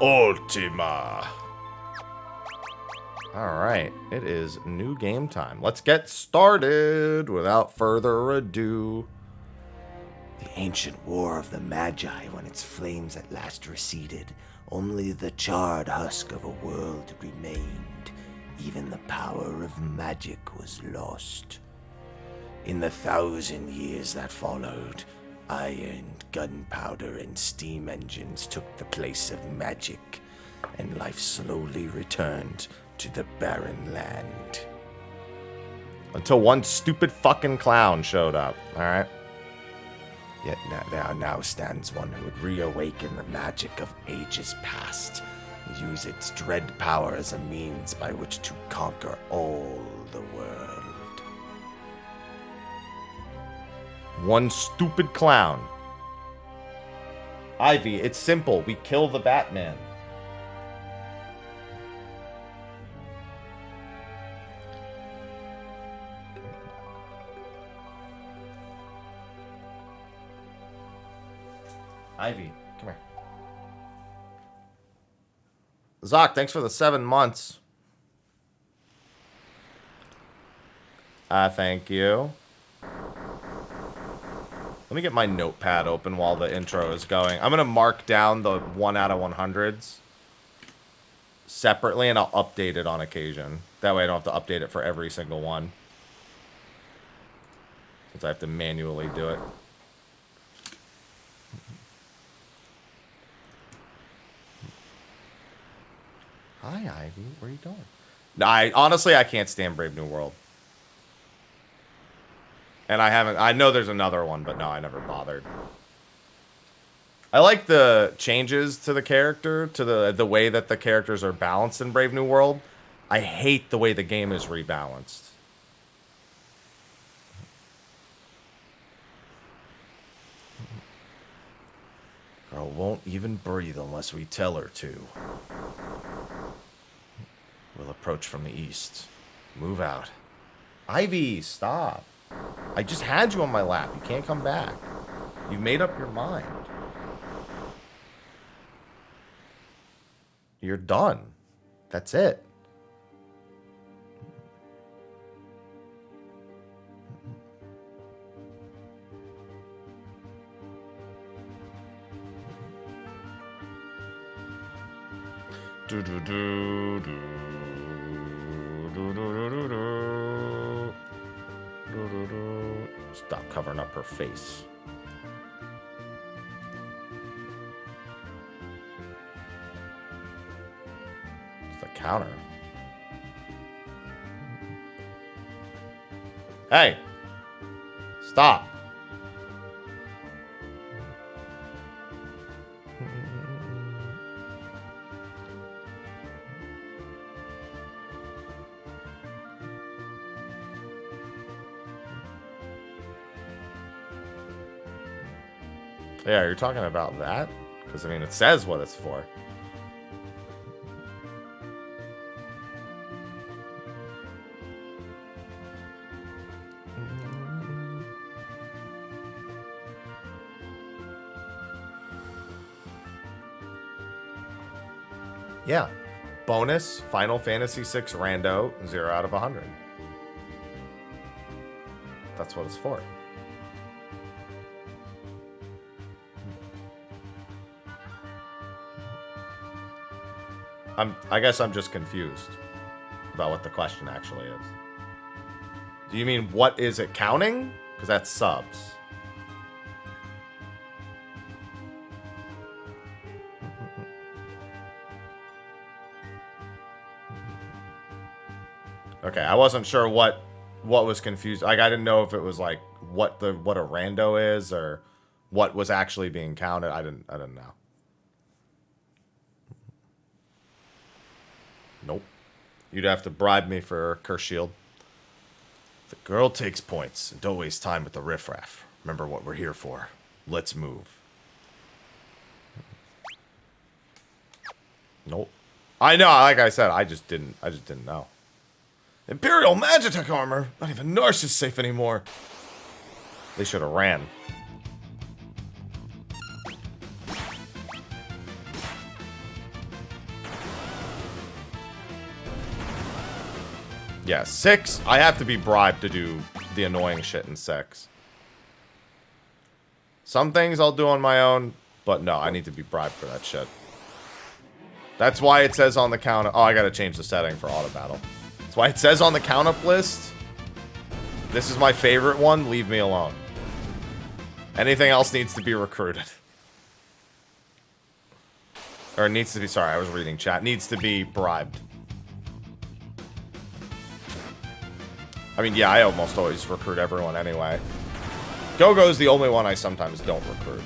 Ultima. Alright, it is new game time. Let's get started without further ado. The ancient war of the Magi, when its flames at last receded, only the charred husk of a world remained. Even the power of magic was lost. In the 1,000 years that followed, iron, gunpowder, and steam engines took the place of magic, and life slowly returned to the barren land. Until one stupid fucking clown showed up, alright? Yet there now stands one who would reawaken the magic of ages past, use its dread power as a means by which to conquer all the world. One stupid clown. Ivy, it's simple. We kill the Batman. Ivy, come here. Zoc, thanks for the 7 months. Thank you. Let me get my notepad open while the intro is going. I'm going to mark down the 1 out of 100s separately, and I'll update it on occasion. That way I don't have to update it for every single one, since I have to manually do it. Hi, Ivy. Where are you going? No, honestly, I can't stand Brave New World. And I know there's another one, but no, I never bothered. I like the changes to the character, to the way that the characters are balanced in Brave New World. I hate the way the game is rebalanced. Girl won't even breathe unless we tell her to. We'll approach from the east. Move out. Ivy, stop. I just had you on my lap. You can't come back. You've made up your mind. You're done. That's it. Do do do do do do do do do. Stop covering up her face. It's the counter. Hey! Stop! Yeah, you're talking about that? Because, I mean, it says what it's for. Yeah. Bonus, Final Fantasy VI Rando, 0 out of 100. That's what it's for. I guess I'm just confused about what the question actually is. Do you mean what is it counting? Because that's subs. Okay, I wasn't sure what was confused. Like, I didn't know if it was like what a rando is or what was actually being counted. I didn't know. Nope. You'd have to bribe me for Curse Shield. The girl takes points, and don't waste time with the riffraff. Remember what we're here for. Let's move. Nope. I know, like I said, I just didn't know. Imperial Magitech armor! Not even Narsh is safe anymore. They should have ran. Yeah, 6. I have to be bribed to do the annoying shit in 6. Some things I'll do on my own, but no, I need to be bribed for that shit. That's why it says on the count. Oh, I gotta change the setting for auto battle. That's why it says on the count up list. This is my favorite one. Leave me alone. Anything else needs to be recruited. Or needs to be. Sorry, I was reading chat. Needs to be bribed. I mean, yeah, I almost always recruit everyone anyway. Go-Go's the only one I sometimes don't recruit.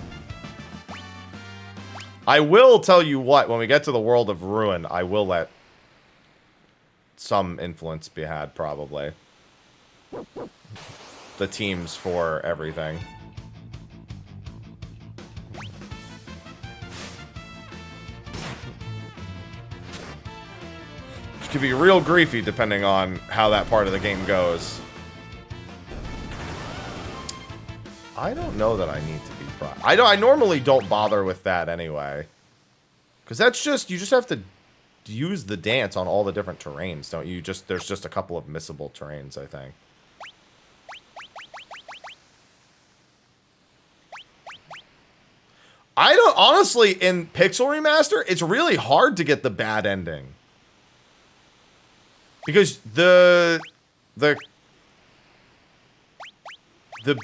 I will tell you what, when we get to the world of Ruin, I will let some influence be had, probably. The teams for everything. Which could be real griefy depending on how that part of the game goes. I don't know that I need to be bribed. I normally don't bother with that anyway. Because that's just, you just have to use the dance on all the different terrains, don't you? There's just a couple of missable terrains, I think. Honestly, in Pixel Remaster, it's really hard to get the bad ending. Because the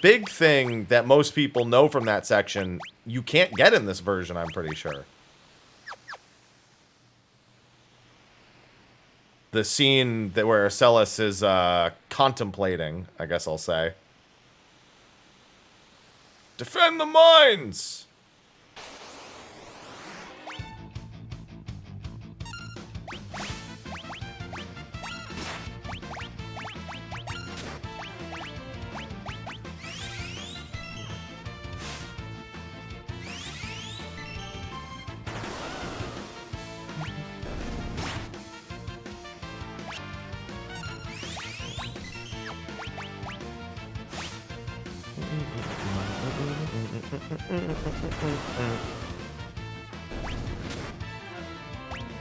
big thing that most people know from that section, you can't get in this version, I'm pretty sure. The scene that where Celis is contemplating, I guess I'll say. Defend the mines!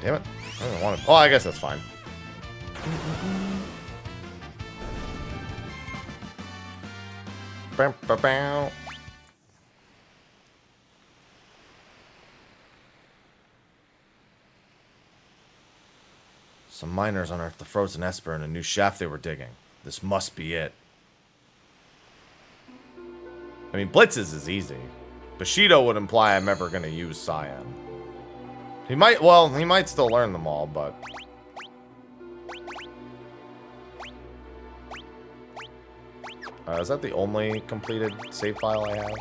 Damn it. I don't want to. Oh, I guess that's fine. Bow, bow, bow. Some miners unearthed the frozen Esper in a new shaft they were digging. This must be it. I mean, Blitz's is easy. Bushido would imply I'm ever going to use Cyan. He might, well, he might still learn them all, but... is that the only completed save file I have?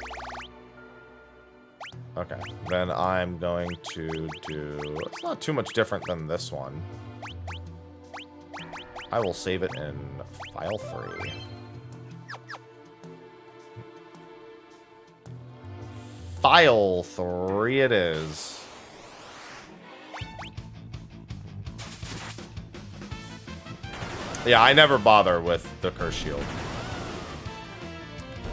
Okay, then I'm going to do... It's not too much different than this one. I will save it in file 3. File 3 it is. Yeah, I never bother with the Curse Shield.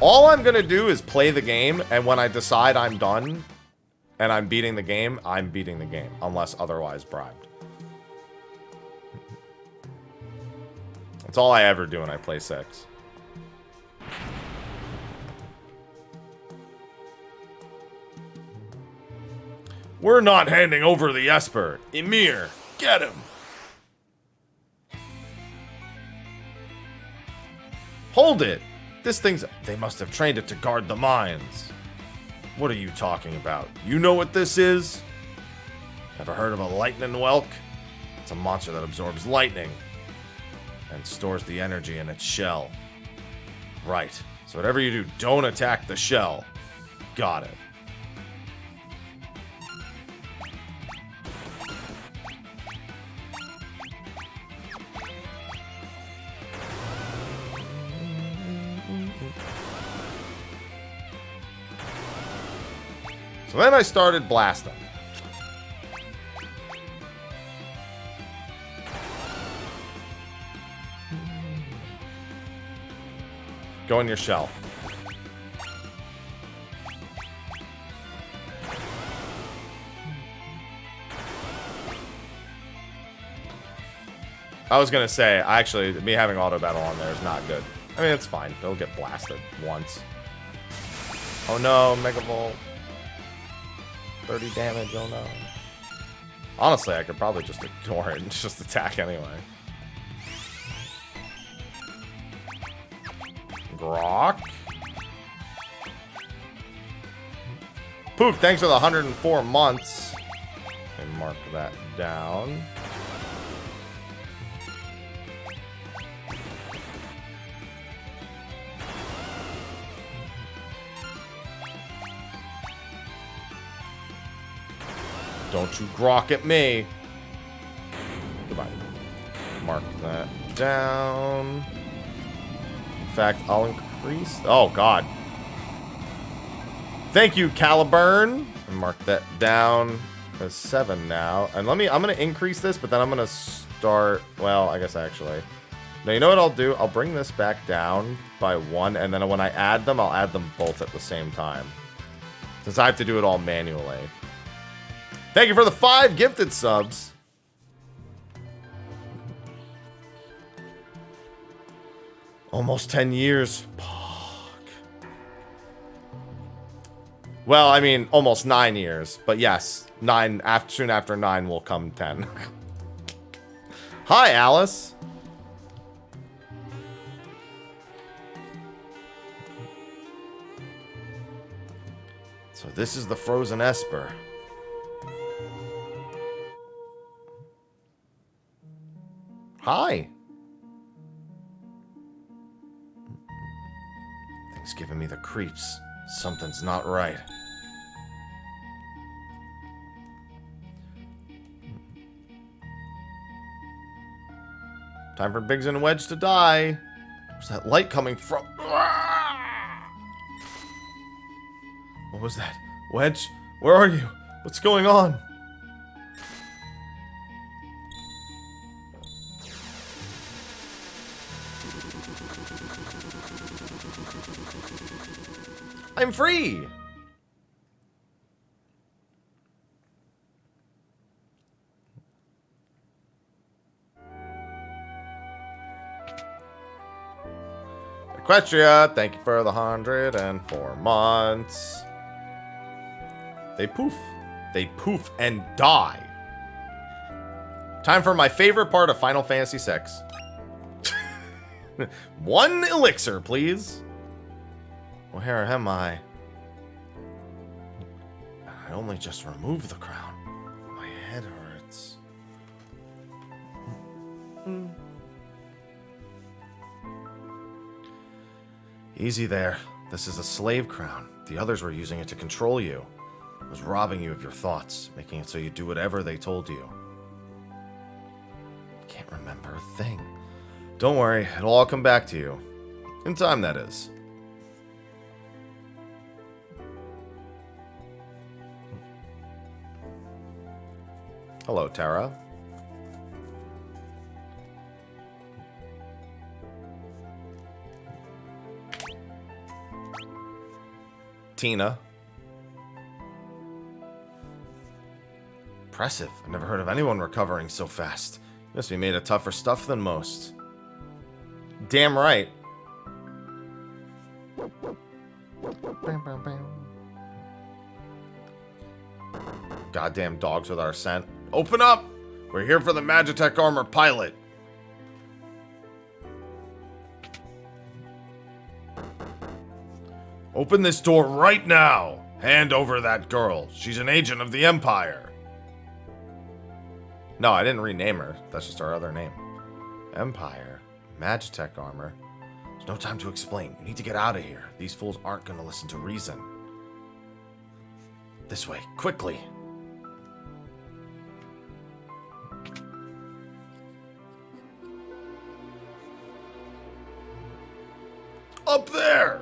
All I'm gonna do is play the game, and when I decide I'm done, and I'm beating the game, I'm beating the game, unless otherwise bribed. That's all I ever do when I play 6. We're not handing over the Esper. Emir, get him. Hold it. This thing's... They must have trained it to guard the mines. What are you talking about? You know what this is? Ever heard of a lightning whelk? It's a monster that absorbs lightning and stores the energy in its shell. Right. So whatever you do, don't attack the shell. Got it. So then I started blasting. Go in your shell. I was gonna say, actually, me having auto battle on there is not good. I mean, it's fine. They'll get blasted once. Oh no, Mega Volt. 30 damage, oh no. Honestly, I could probably just ignore it and just attack anyway. Grok. Poop, thanks for the 104 months. And mark that down. Don't you grok at me. Goodbye. Mark that down. In fact, I'll increase. Oh, God. Thank you, Caliburn. And mark that down as 7 now. And I'm going to increase this, but then I'm going to start. Well, I guess actually. Now, you know what I'll do? I'll bring this back down by 1. And then when I add them, I'll add them both at the same time. Since I have to do it all manually. Thank you for the 5 gifted subs. Almost 10 years. Fuck. Well, I mean, almost 9 years. But yes, 9 after, soon after 9 will come 10. Hi, Alice. So this is the Frozen Esper. Hi. Thing's giving me the creeps. Something's not right. Time for Biggs and Wedge to die. Where's that light coming from? What was that? Wedge? Where are you? What's going on? I'm free! Equestria, thank you for the 104 months. They poof. They poof and die. Time for my favorite part of Final Fantasy VI. 1 elixir, please. Where am I? I only just removed the crown. My head hurts. Easy there. This is a slave crown. The others were using it to control you. It was robbing you of your thoughts, making it so you do whatever they told you. Can't remember a thing. Don't worry, it'll all come back to you. In time, that is. Hello, Tara. Tina. Impressive. I never heard of anyone recovering so fast. You must be made of tougher stuff than most. Damn right. Goddamn dogs with our scent. Open up! We're here for the Magitech armor pilot. Open this door right now. Hand over that girl. She's an agent of the Empire. No, I didn't rename her. That's just our other name. Empire. Magitech armor. There's no time to explain. You need to get out of here. These fools aren't going to listen to reason. This way, quickly. Up there!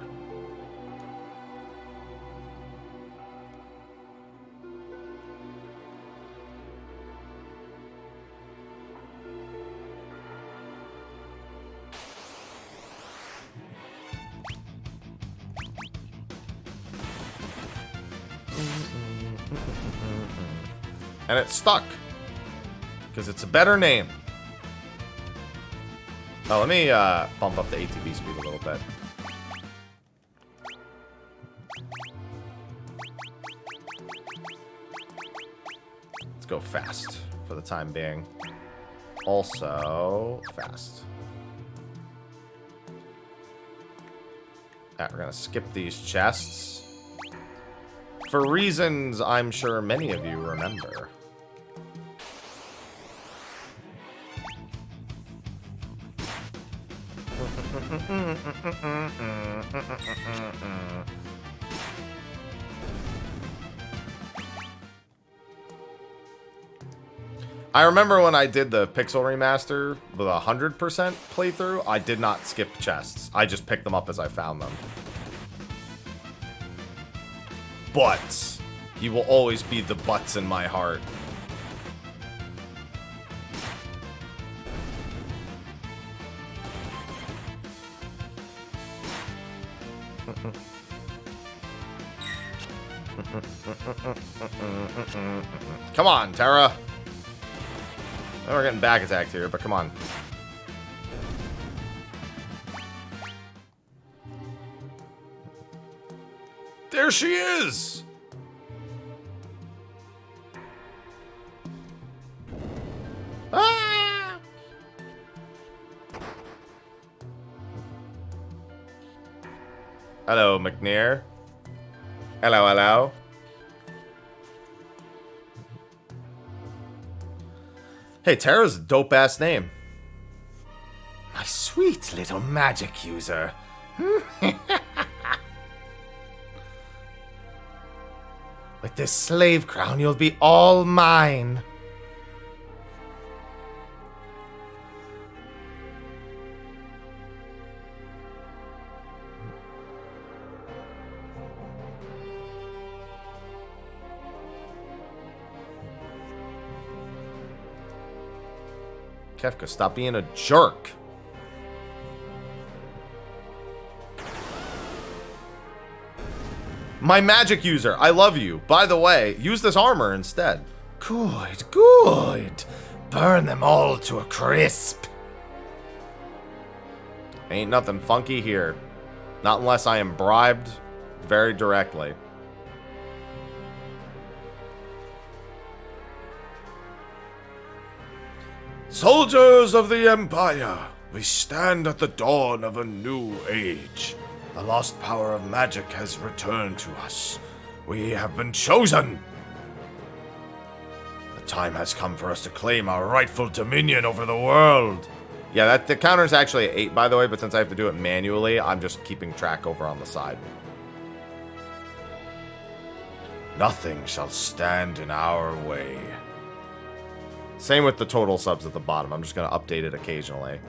And it's stuck. Because it's a better name. Oh, let me bump up the ATB speed a little bit. Let's go fast for the time being. Also, fast. Alright, we're gonna skip these chests. For reasons I'm sure many of you remember. I remember when I did the Pixel Remaster with 100% playthrough, I did not skip chests. I just picked them up as I found them. But he will always be the butts in my heart. Come on, Terra. We're getting back attacked here, but come on. There she is! Ah! Hello, McNair. Hello, hello. Hey, Terra's a dope-ass name. My sweet little magic user. With this slave crown, you'll be all mine. Kefka, stop being a jerk. My magic user, I love you. By the way, use this armor instead. Good, good. Burn them all to a crisp. Ain't nothing funky here. Not unless I am bribed very directly. Soldiers of the Empire, we stand at the dawn of a new age. The lost power of magic has returned to us. We have been chosen. The time has come for us to claim our rightful dominion over the world. Yeah, that the counter's actually 8, by the way, but since I have to do it manually, I'm just keeping track over on the side. Nothing shall stand in our way. Same with the total subs at the bottom. I'm just going to update it occasionally.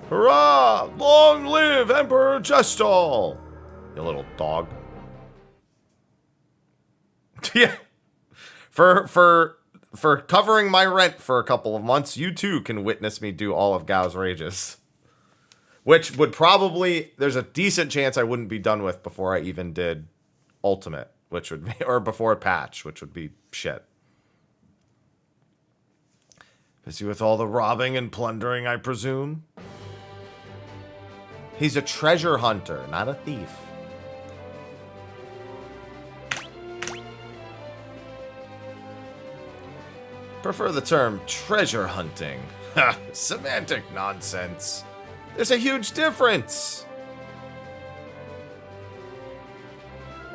Hurrah! Long live Emperor Gestal! You little dog. Yeah. For covering my rent for a couple of months, you too can witness me do all of Gao's Rages. Which would probably... There's a decent chance I wouldn't be done with before I even did Ultimate, which would be... Or before Patch, which would be shit. Busy with all the robbing and plundering, I presume? He's a treasure hunter, not a thief. Prefer the term treasure hunting. Ha! Semantic nonsense. There's a huge difference.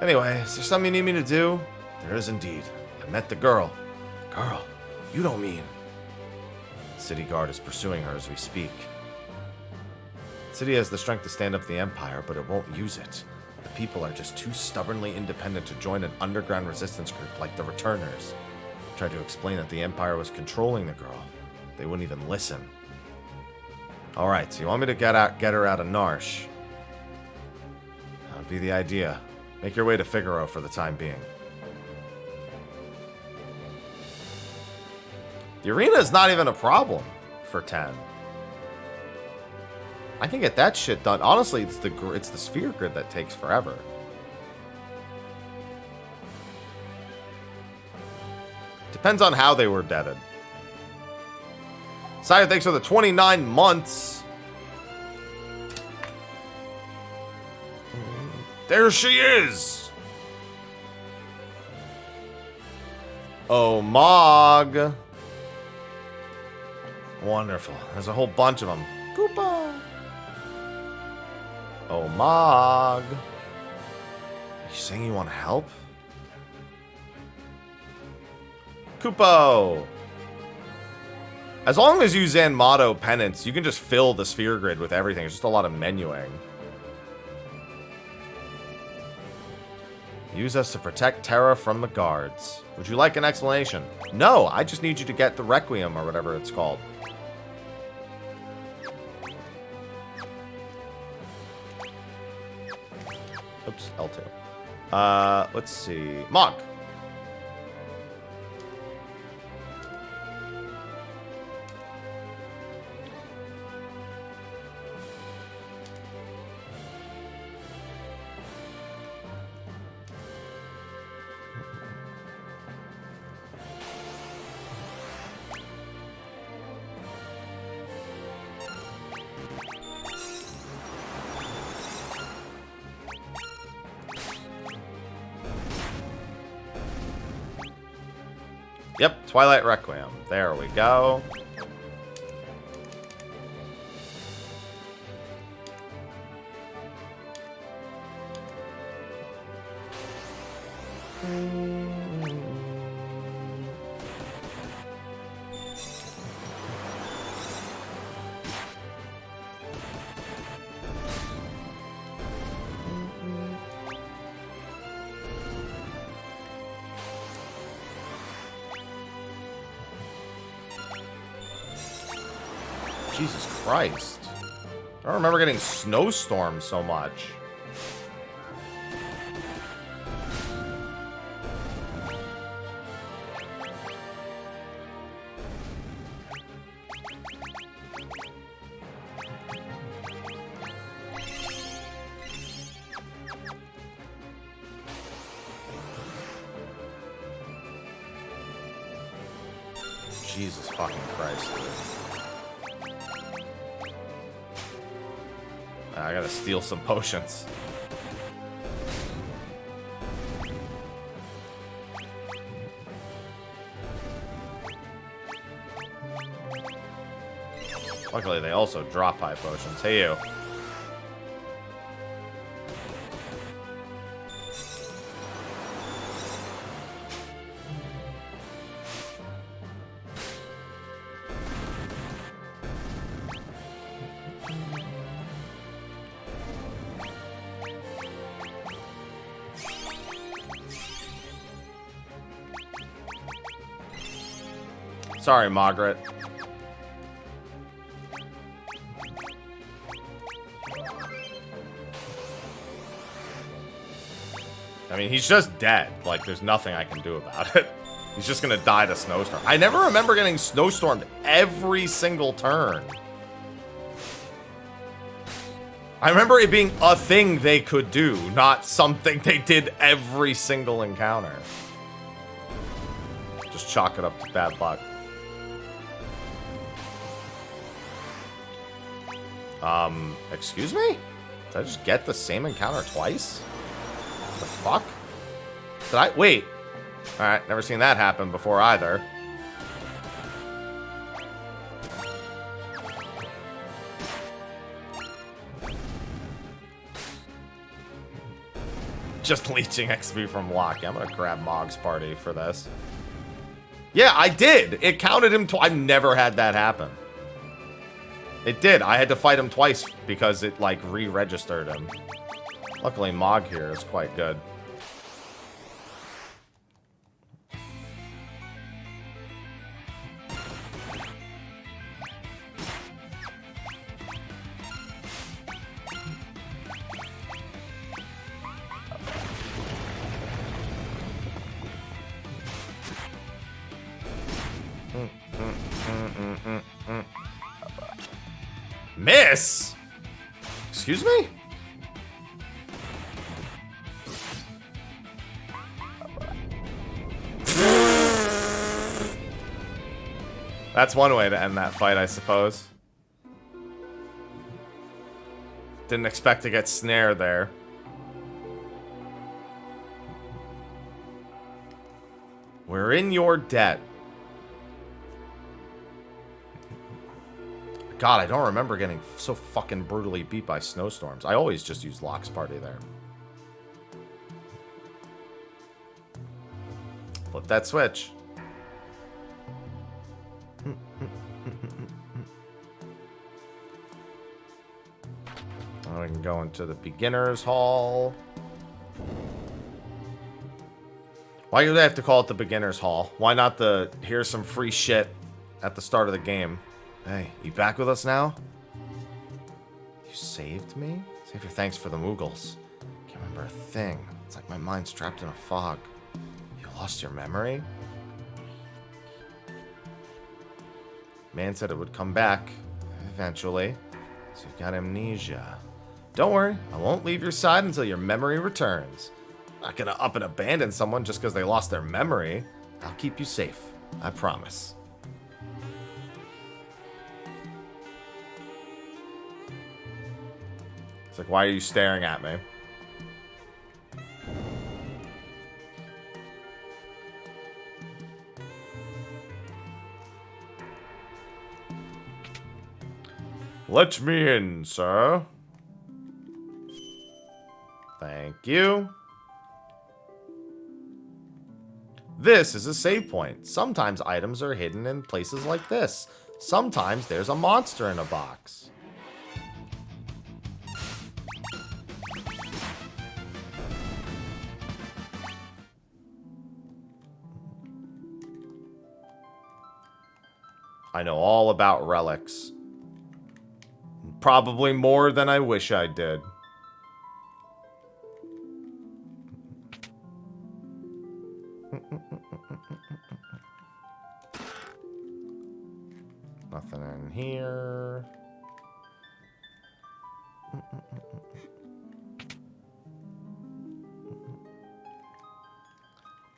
Anyway, is there something you need me to do? There is indeed. I met the girl. Girl? You don't mean... City Guard is pursuing her as we speak. The city has the strength to stand up to the Empire, but it won't use it. The people are just too stubbornly independent to join an underground resistance group like the Returners. I tried to explain that the Empire was controlling the girl. They wouldn't even listen. Alright, so you want me to get her out of Narsh? That would be the idea. Make your way to Figaro for the time being. The arena is not even a problem for 10. I can get that shit done. Honestly, it's the sphere grid that takes forever. Depends on how they were deaded. Sire, thanks for the 29 months. There she is! Oh, Mog. Wonderful. There's a whole bunch of them. Koopa. Oh, Mog. Are you saying you want help? Koopo. As long as you Zanmato penance, you can just fill the sphere grid with everything. It's just a lot of menuing. Use us to protect Terra from the guards. Would you like an explanation? No, I just need you to get the Requiem or whatever it's called. Oops, L2. Let's see. Mog. Yep, Twilight Requiem. There we go. Jesus Christ. I don't remember getting snowstorms so much. Jesus fucking Christ, dude. I gotta steal some potions. Luckily, they also drop high potions. Hey, you. Sorry, Margaret. I mean, he's just dead. Like, there's nothing I can do about it. He's just gonna die to Snowstorm. I never remember getting Snowstormed every single turn. I remember it being a thing they could do, not something they did every single encounter. Just chalk it up to bad luck. Excuse me? Did I just get the same encounter twice? The fuck? Did I? Wait. Alright, never seen that happen before either. Just leeching XP from Locke. I'm gonna grab Mog's party for this. Yeah, I did! It counted him twice. I've never had that happen. It did. I had to fight him twice because it, like, re-registered him. Luckily, Mog here is quite good. Miss? Excuse me? That's one way to end that fight, I suppose. Didn't expect to get snared there. We're in your debt. God, I don't remember getting so fucking brutally beat by snowstorms. I always just use Locke's party there. Flip that switch. We can go into the beginner's hall. Why do they have to call it the beginner's hall? Why not the here's some free shit at the start of the game? Hey, you back with us now? You saved me? Save your thanks for the Moogles. Can't remember a thing. It's like my mind's trapped in a fog. You lost your memory? Man said it would come back eventually. So you've got amnesia. Don't worry, I won't leave your side until your memory returns. I'm not gonna up and abandon someone just because they lost their memory. I'll keep you safe. I promise. It's like, why are you staring at me? Let me in, sir. Thank you. This is a save point. Sometimes items are hidden in places like this. Sometimes there's a monster in a box. I know all about relics. Probably more than I wish I did. Nothing in here.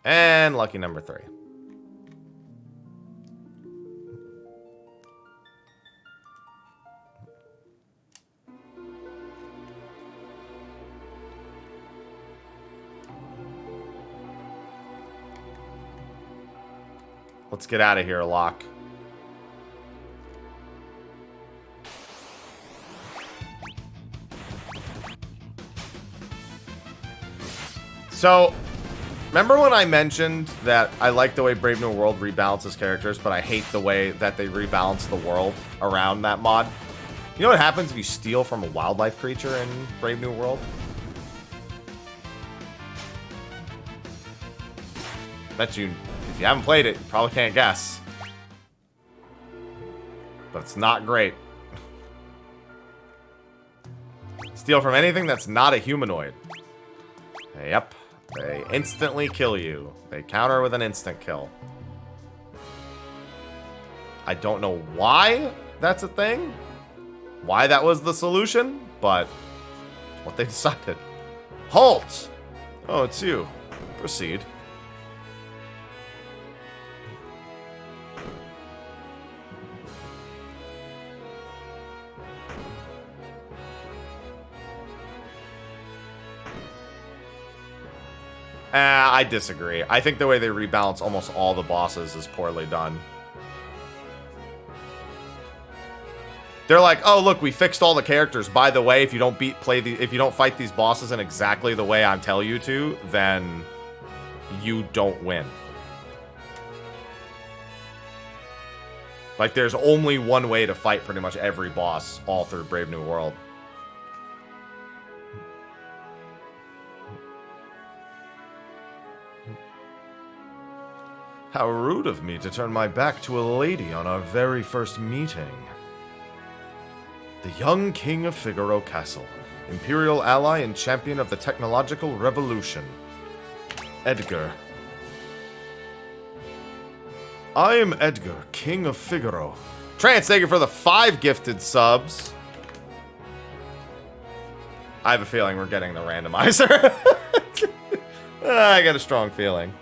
And lucky number 3. Let's get out of here, Locke. So, remember when I mentioned that I like the way Brave New World rebalances characters, but I hate the way that they rebalance the world around that mod? You know what happens if you steal from a wildlife creature in Brave New World? Bet you, if you haven't played it, you probably can't guess. But it's not great. Steal from anything that's not a humanoid. Yep. They instantly kill you. They counter with an instant kill. I don't know why that's a thing. Why that was the solution, but it's what they decided. Halt! Oh, it's you. Proceed. I disagree. I think the way they rebalance almost all the bosses is poorly done. They're like, oh look, we fixed all the characters. By the way, if you don't if you don't fight these bosses in exactly the way I tell you to, then you don't win. Like, there's only one way to fight pretty much every boss all through Brave New World. How rude of me to turn my back to a lady on our very first meeting. The young king of Figaro Castle, imperial ally and champion of the technological revolution. Edgar. I am Edgar, king of Figaro. Trance, thank you for the 5 gifted subs. I have a feeling we're getting the randomizer. I got a strong feeling.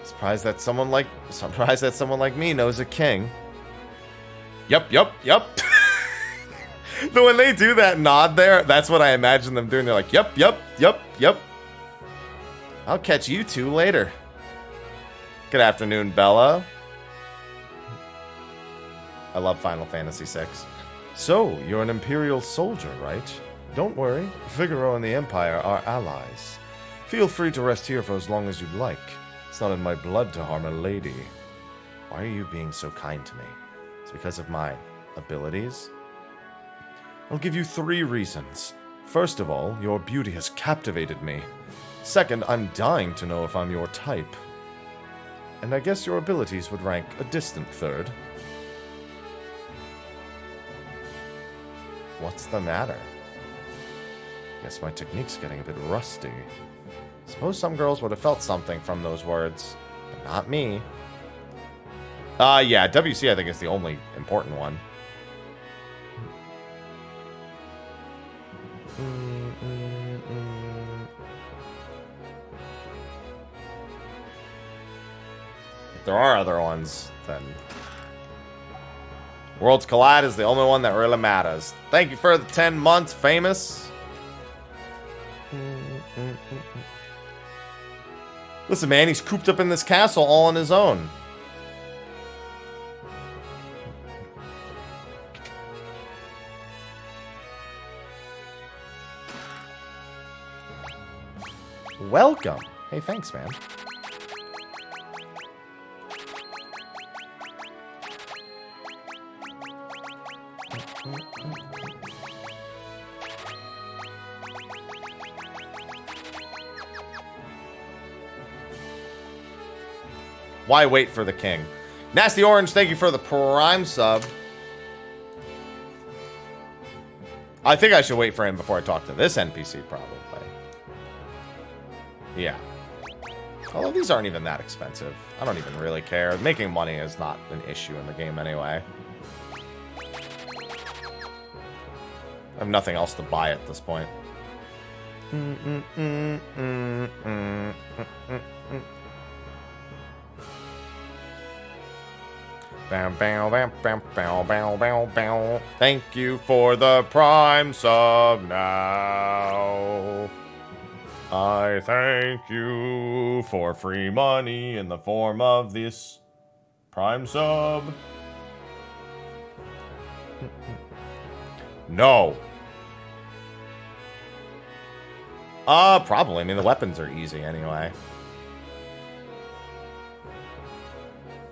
Surprised that someone like me knows a king. Yep. But when they do that nod there, that's what I imagine them doing. They're like, yep. I'll catch you two later. Good afternoon, Bella. I love Final Fantasy VI. So, you're an Imperial soldier, right? Don't worry, Figaro and the Empire are allies. Feel free to rest here for as long as you'd like. It's not in my blood to harm a lady. Why are you being so kind to me? It's because of my abilities? I'll give you 3 reasons. First of all, your beauty has captivated me. Second, I'm dying to know if I'm your type. And I guess your abilities would rank a distant third. What's the matter? Guess my technique's getting a bit rusty. Suppose some girls would have felt something from those words, but not me. Yeah, WC I think is the only important one. If there are other ones, then Worlds Collide is the only one that really matters. Thank you for the 10 months, famous. Listen, man, he's cooped up in this castle all on his own. Welcome. Hey, thanks, man. Why wait for the king? Nasty Orange, thank you for the Prime sub. I think I should wait for him before I talk to this NPC, probably. Yeah. Although these aren't even that expensive. I don't even really care. Making money is not an issue in the game anyway. I have nothing else to buy at this point. Bam, bam, bam, bam, bam, bam, bam, bam. Thank you for the Prime sub now. I thank you for free money in the form of this Prime sub. No. Probably. I mean, the weapons are easy anyway.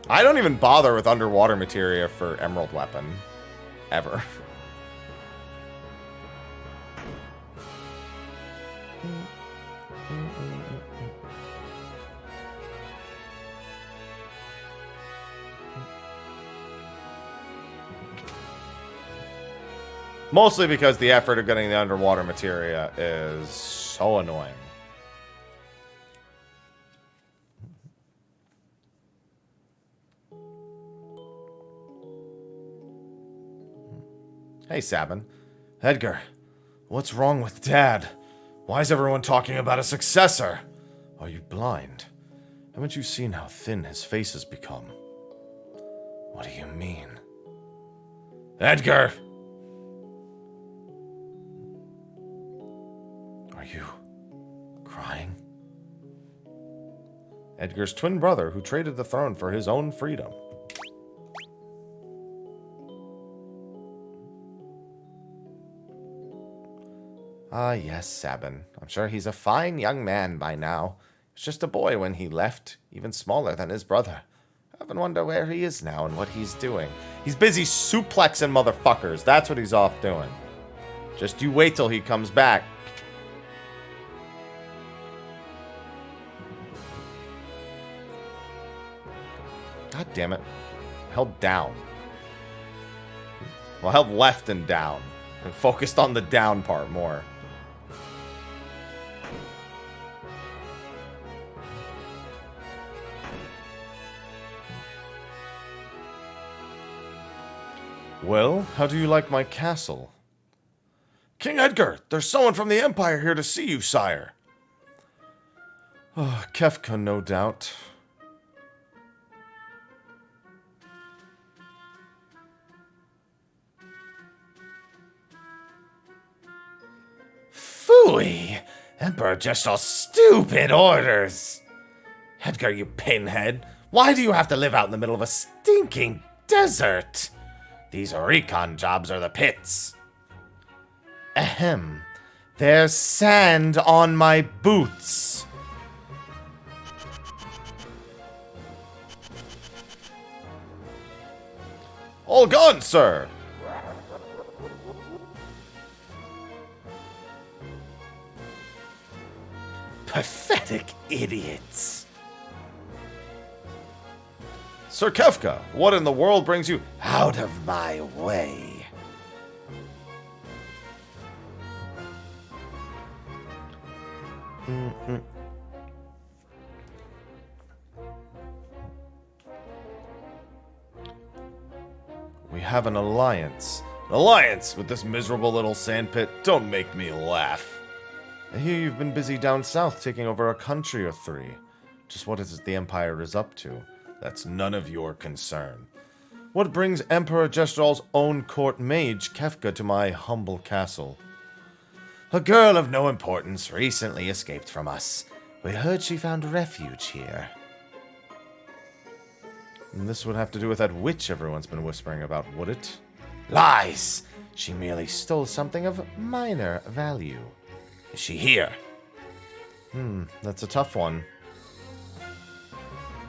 I don't even bother with underwater materia for Emerald Weapon. Ever. Mostly because the effort of getting the underwater materia is so annoying. Hey, Sabin. Edgar, what's wrong with Dad? Why is everyone talking about a successor? Are you blind? Haven't you seen how thin his face has become? What do you mean? Edgar! Are you crying? Edgar's twin brother who traded the throne for his own freedom. Ah, yes, Sabin. I'm sure he's a fine young man by now. He was just a boy when he left, even smaller than his brother. I often wonder where he is now and what he's doing. He's busy suplexing motherfuckers. That's what he's off doing. Just you wait till he comes back. God damn it. Held down. Well, held left and down. And focused on the down part more. Well, how do you like my castle? King Edgar, there's someone from the Empire here to see you, sire. Oh, Kefka, no doubt. Phooey! Emperor just all stupid orders. Edgar, you pinhead. Why do you have to live out in the middle of a stinking desert? These recon jobs are the pits. Ahem. There's sand on my boots. All gone, sir. Pathetic idiots. Sir Kefka, what in the world brings you Out of my way. We have an alliance. An alliance with this miserable little sandpit? Don't make me laugh. I hear you've been busy down south taking over a country or three. Just what is it the Empire is up to? That's none of your concern. What brings Emperor Jestral's own court mage, Kefka, to my humble castle? A girl of no importance recently escaped from us. We heard she found refuge here. And this would have to do with that witch everyone's been whispering about, would it? Lies! She merely stole something of minor value. Is she here? That's a tough one.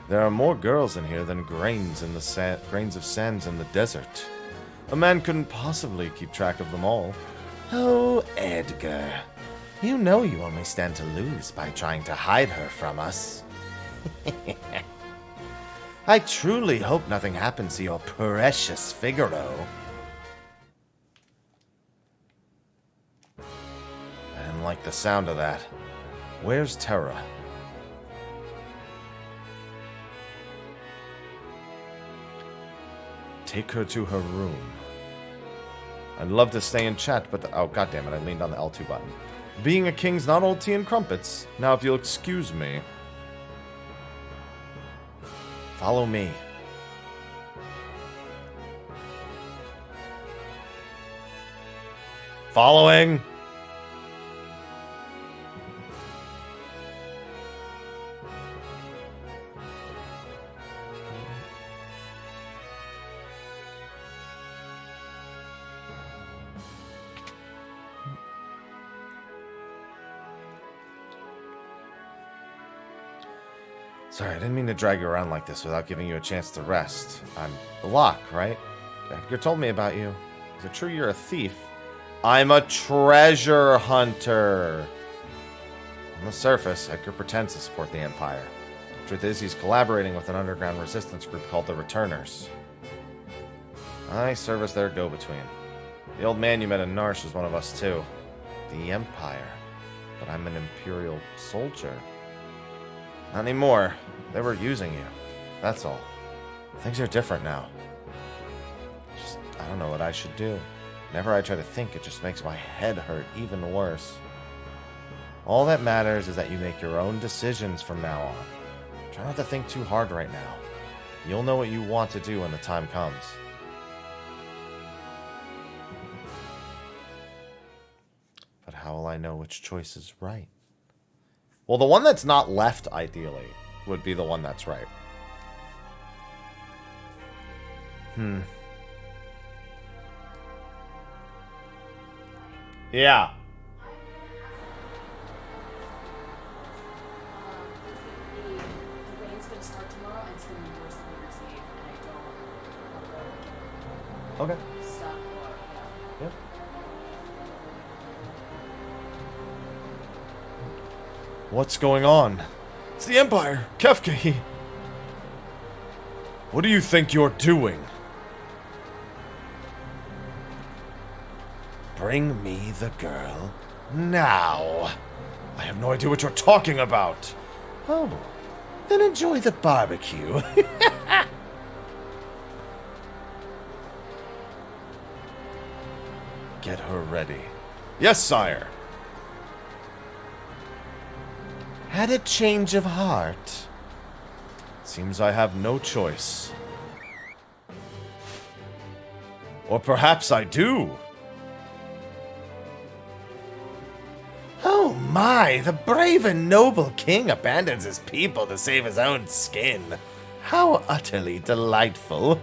There are more girls in here than grains of sands in the desert. A man couldn't possibly keep track of them all. Oh, Edgar. You know you only stand to lose by trying to hide her from us. I truly hope nothing happens to your precious Figaro. I didn't like the sound of that. Where's Terra? Take her to her room. I'd love to stay and chat, but oh goddammit, I leaned on the L2 button. Being a king's not old tea and crumpets. Now if you'll excuse me. Follow me. Following! Sorry, I didn't mean to drag you around like this without giving you a chance to rest. I'm Locke, right? Edgar told me about you. Is it true you're a thief? I'm a treasure hunter! On the surface, Edgar pretends to support the Empire. The truth is, he's collaborating with an underground resistance group called the Returners. I serve as their go-between. The old man you met in Narsh is one of us too. The Empire. But I'm an Imperial soldier. Not anymore. They were using you. That's all. Things are different now. I don't know what I should do. Whenever I try to think, it just makes my head hurt even worse. All that matters is that you make your own decisions from now on. Try not to think too hard right now. You'll know what you want to do when the time comes. But how will I know which choice is right? Well, the one that's not left, ideally, would be the one that's right. Yeah. The rain's gonna start tomorrow and it's gonna be worse than New Year's Eve, and I don't Okay. stop or Yeah. What's going on? It's the Empire! Kefka, he... What do you think you're doing? Bring me the girl now. I have no idea what you're talking about. Oh, then enjoy the barbecue. Get her ready. Yes, sire. Had a change of heart. Seems I have no choice. Or perhaps I do. Oh my, the brave and noble king abandons his people to save his own skin. How utterly delightful.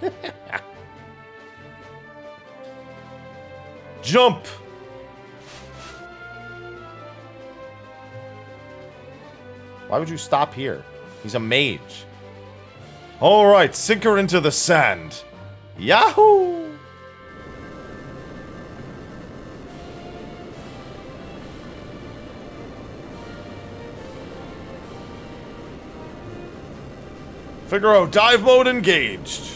Jump! Why would you stop here? He's a mage. Alright, sink her into the sand. Yahoo! Figaro, dive mode engaged.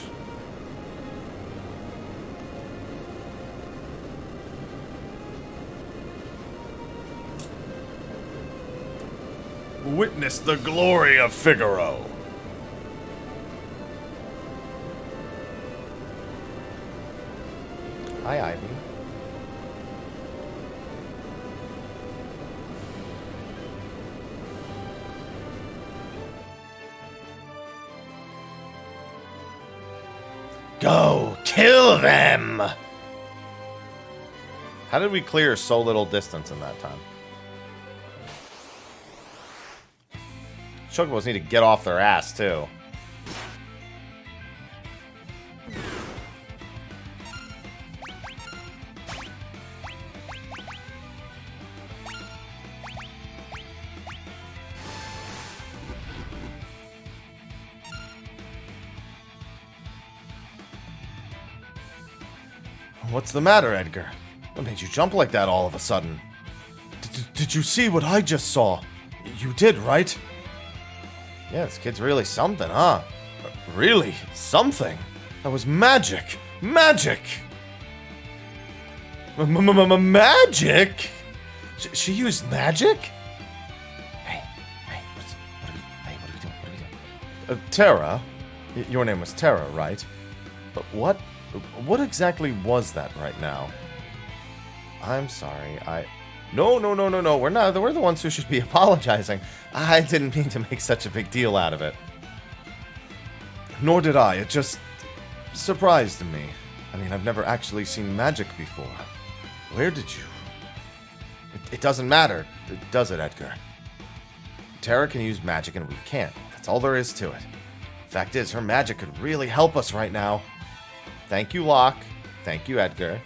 Witness the glory of Figaro. Hi, Ivy. Go, kill them! How did we clear so little distance in that time? Chocobos need to get off their ass, too. What's the matter, Edgar? What made you jump like that all of a sudden? Did you see what I just saw? You did, right? Yeah, this kid's really something, huh? Really? Something? That was magic! Magic! Magic? She used magic? Hey, what are we doing? Terra? Your name was Terra, right? But what exactly was that right now? I'm sorry, No, we're the ones who should be apologizing. I didn't mean to make such a big deal out of it. Nor did I. It just surprised me. I mean, I've never actually seen magic before. Where did you... It doesn't matter, does it, Edgar? Terra can use magic and we can't. That's all there is to it. Fact is, her magic could really help us right now. Thank you, Locke. Thank you, Edgar.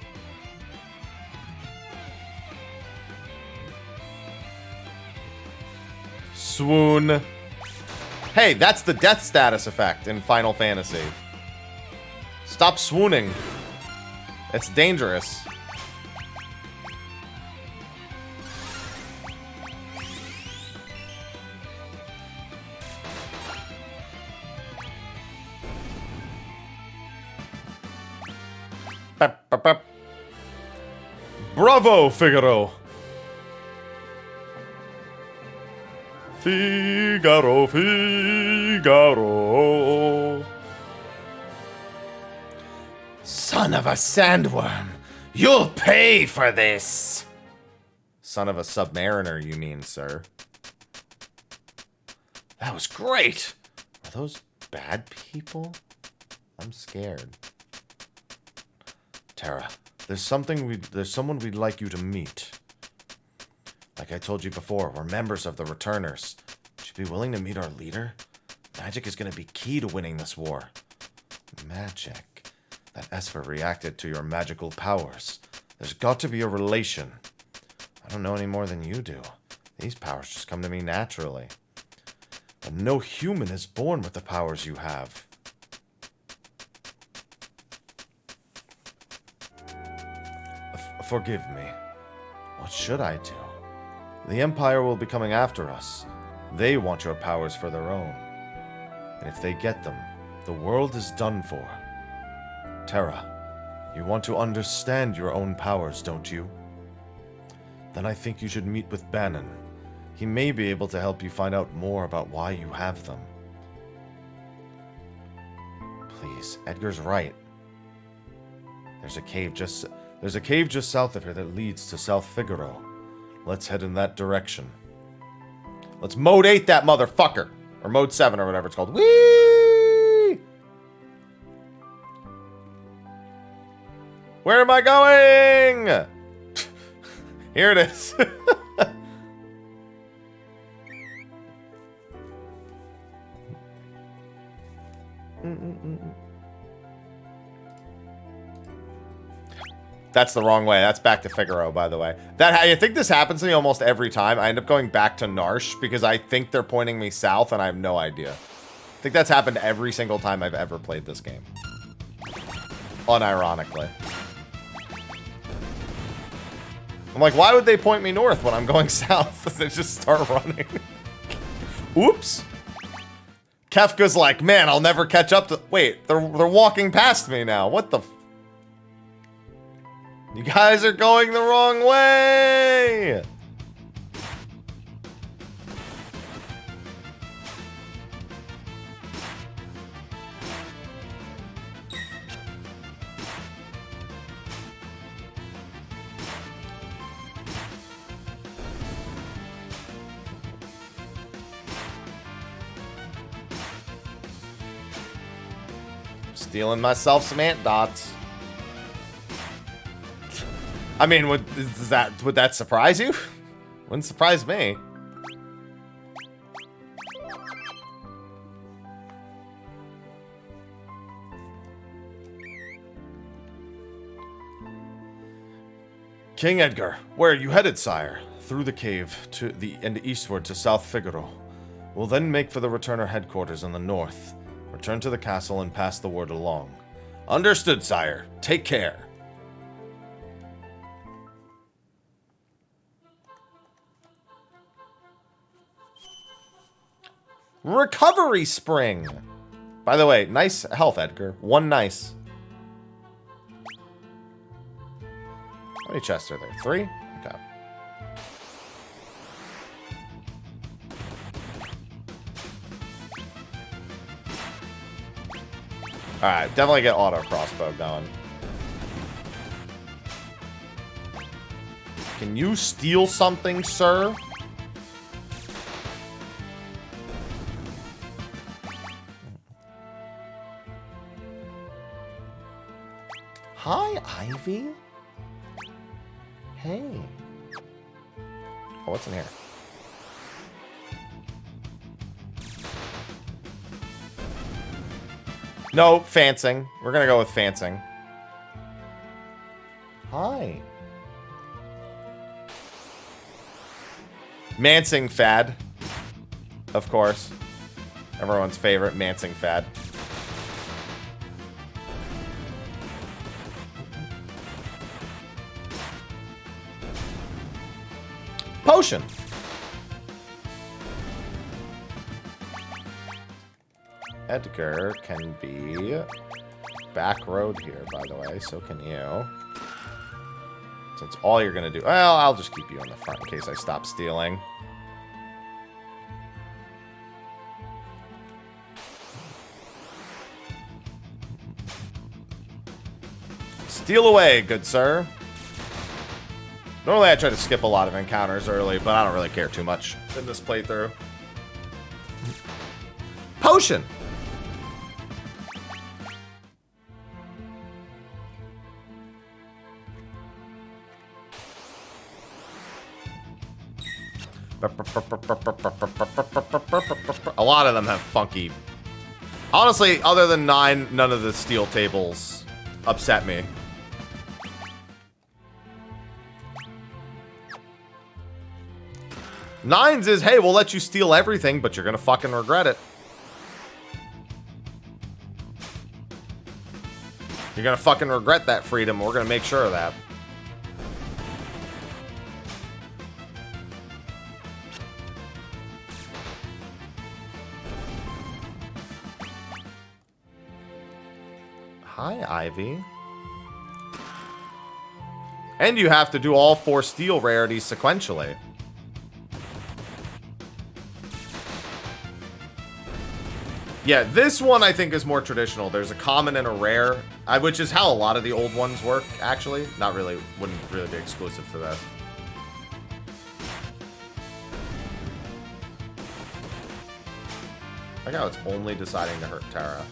Swoon. Hey, that's the death status effect in Final Fantasy. Stop swooning. It's dangerous. Bravo, Figaro! Figaro, Figaro. Son of a sandworm! You'll pay for this! Son of a submariner, you mean, sir? That was great! Are those bad people? I'm scared. Terra, there's someone we'd like you to meet. Like I told you before, we're members of the Returners. Would you be willing to meet our leader? Magic is going to be key to winning this war. Magic. That Esper reacted to your magical powers. There's got to be a relation. I don't know any more than you do. These powers just come to me naturally. But no human is born with the powers you have. Forgive me. What should I do? The Empire will be coming after us. They want your powers for their own. And if they get them, the world is done for. Terra, you want to understand your own powers, don't you? Then I think you should meet with Bannon. He may be able to help you find out more about why you have them. Please, Edgar's right. There's a cave just south of here that leads to South Figaro. Let's head in that direction. Let's Mode 8 that motherfucker! Or Mode 7 or whatever it's called. Whee! Where am I going? Here it is. That's the wrong way. That's back to Figaro, by the way. I think this happens to me almost every time. I end up going back to Narsh because I think they're pointing me south and I have no idea. I think that's happened every single time I've ever played this game. Unironically. I'm like, why would they point me north when I'm going south? They just start running. Oops. Kefka's like, man, I'll never catch up to... Wait, they're walking past me now. What the... You guys are going the wrong way! Stealing myself some ant dots. I mean, would that surprise you? Wouldn't surprise me. King Edgar, where are you headed, sire? Through the cave and eastward to South Figaro. We'll then make for the returner headquarters in the north. Return to the castle and pass the word along. Understood, sire. Take care. Recovery spring. By the way, nice health, Edgar. One nice. How many chests are there? 3? Okay. Alright, definitely get auto crossbow going. Can you steal something, sir? Hi, Ivy. Hey. Oh, what's in here? No, Fancing. We're gonna go with Fancing. Hi. Mancing Fad. Of course. Everyone's favorite Mancing Fad. Potion. Edgar can be back road here, by the way. So can you. Since all you're going to do... Well, I'll just keep you in the front in case I stop stealing. Steal away, good sir. Normally I try to skip a lot of encounters early, but I don't really care too much in this playthrough. Potion! A lot of them have funky... Honestly, other than 9, none of the steel tables upset me. Nines is, hey, we'll let you steal everything, but you're gonna fucking regret it. You're gonna fucking regret that freedom. We're gonna make sure of that. Hi, Ivy. And you have to do all 4 steel rarities sequentially. Yeah, this one I think is more traditional. There's a common and a rare, which is how a lot of the old ones work, actually. Not really, wouldn't really be exclusive to that. I like how it's only deciding to hurt Terra.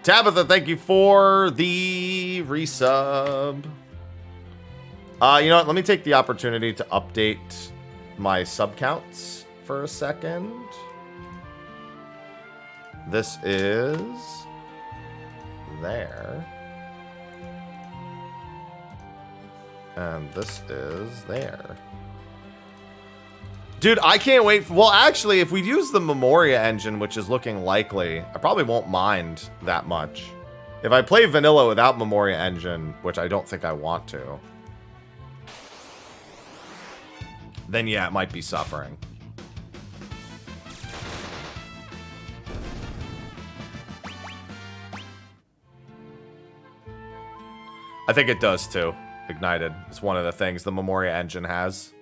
Tabitha, thank you for the resub. You know what? Let me take the opportunity to update my sub counts for a second. This is there. And this is there. Dude, I can't wait. Well, actually, if we use the Memoria engine, which is looking likely, I probably won't mind that much. If I play vanilla without Memoria engine, which I don't think I want to, then yeah, it might be suffering. I think it does too. Ignited. It's one of the things the Memoria engine has.